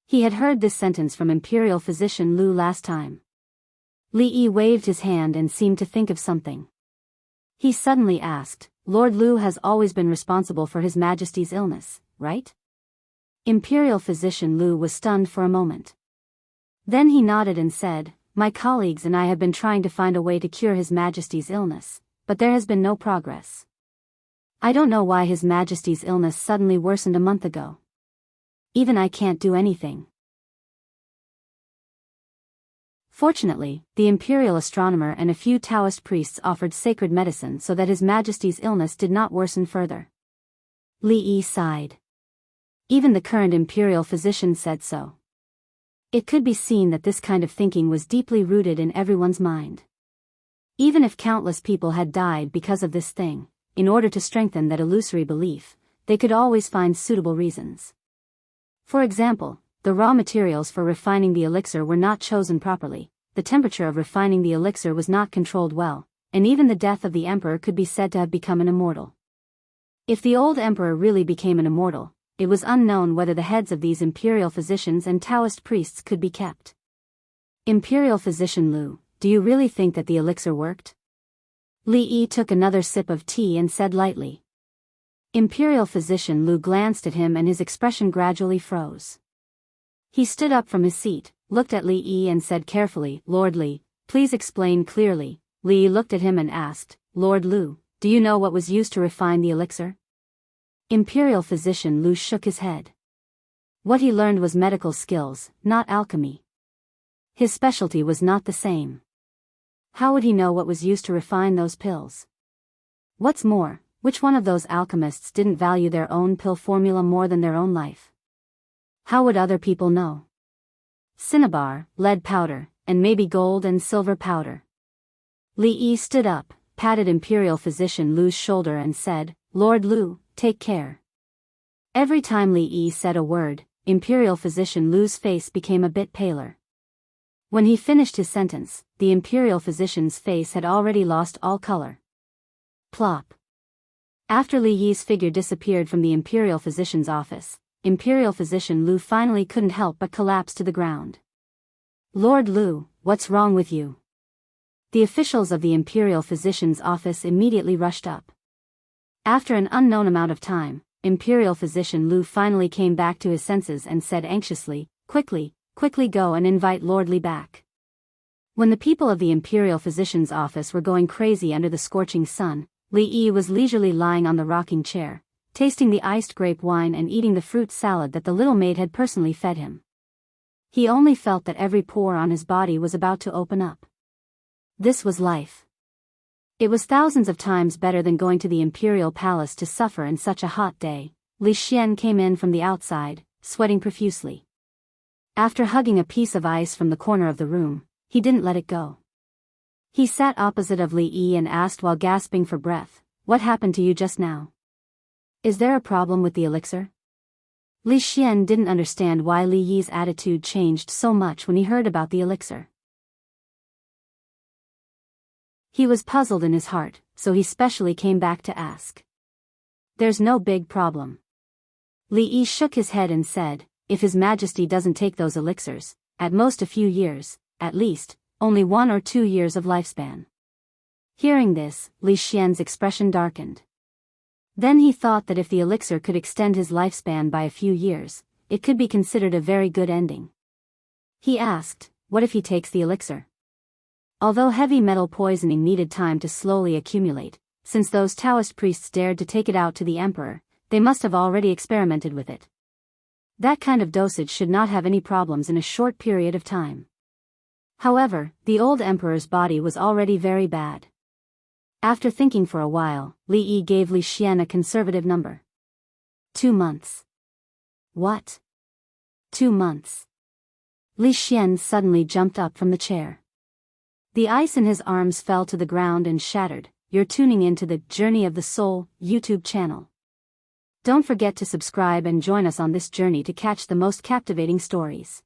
He had heard this sentence from Imperial Physician Lu last time. Li Yi waved his hand and seemed to think of something. He suddenly asked, "Lord Lu has always been responsible for His Majesty's illness, right?" Imperial Physician Lu was stunned for a moment. Then he nodded and said, "My colleagues and I have been trying to find a way to cure His Majesty's illness, but there has been no progress. I don't know why His Majesty's illness suddenly worsened a month ago. Even I can't do anything." Fortunately, the imperial astronomer and a few Taoist priests offered sacred medicine so that His Majesty's illness did not worsen further. Li Yi sighed. Even the current imperial physician said so. It could be seen that this kind of thinking was deeply rooted in everyone's mind. Even if countless people had died because of this thing, in order to strengthen that illusory belief, they could always find suitable reasons. For example, the raw materials for refining the elixir were not chosen properly, the temperature of refining the elixir was not controlled well, and even the death of the emperor could be said to have become an immortal. If the old emperor really became an immortal, it was unknown whether the heads of these imperial physicians and Taoist priests could be kept. Imperial Physician Lu, do you really think that the elixir worked? Li Yi took another sip of tea and said lightly. Imperial Physician Lu glanced at him and his expression gradually froze. He stood up from his seat, looked at Li Yi and said carefully, Lord Li, please explain clearly. Li Yi looked at him and asked, Lord Lu, do you know what was used to refine the elixir? Imperial Physician Lu shook his head. What he learned was medical skills, not alchemy. His specialty was not the same. How would he know what was used to refine those pills? What's more, which one of those alchemists didn't value their own pill formula more than their own life? How would other people know? Cinnabar, lead powder, and maybe gold and silver powder. Li Yi stood up, patted Imperial Physician Lu's shoulder and said, Lord Lu, take care. Every time Li Yi said a word, Imperial Physician Lu's face became a bit paler. When he finished his sentence, the Imperial Physician's face had already lost all color. Plop. After Li Yi's figure disappeared from the Imperial Physician's office, Imperial Physician Lu finally couldn't help but collapse to the ground. Lord Lu, what's wrong with you? The officials of the Imperial Physician's office immediately rushed up. After an unknown amount of time, Imperial Physician Lu finally came back to his senses and said anxiously, Quickly go and invite Lord Li back. When the people of the Imperial Physician's office were going crazy under the scorching sun, Li Yi was leisurely lying on the rocking chair, tasting the iced grape wine and eating the fruit salad that the little maid had personally fed him. He only felt that every pore on his body was about to open up. This was life. It was thousands of times better than going to the Imperial Palace to suffer in such a hot day. Li Xian came in from the outside, sweating profusely. After hugging a piece of ice from the corner of the room, he didn't let it go. He sat opposite of Li Yi and asked while gasping for breath, What happened to you just now? Is there a problem with the elixir? Li Xian didn't understand why Li Yi's attitude changed so much when he heard about the elixir. He was puzzled in his heart, so he specially came back to ask. There's no big problem. Li Yi shook his head and said, If His Majesty doesn't take those elixirs, at most a few years, at least, only 1 or 2 years of lifespan. Hearing this, Li Xian's expression darkened. Then he thought that if the elixir could extend his lifespan by a few years, it could be considered a very good ending. He asked, What if he takes the elixir? Although heavy metal poisoning needed time to slowly accumulate, since those Taoist priests dared to take it out to the emperor, they must have already experimented with it. That kind of dosage should not have any problems in a short period of time. However, the old emperor's body was already very bad. After thinking for a while, Li Yi gave Li Xian a conservative number. 2 months. What? 2 months. Li Xian suddenly jumped up from the chair. The ice in his arms fell to the ground and shattered. You're tuning into the Journey of the Soul YouTube channel. Don't forget to subscribe and join us on this journey to catch the most captivating stories.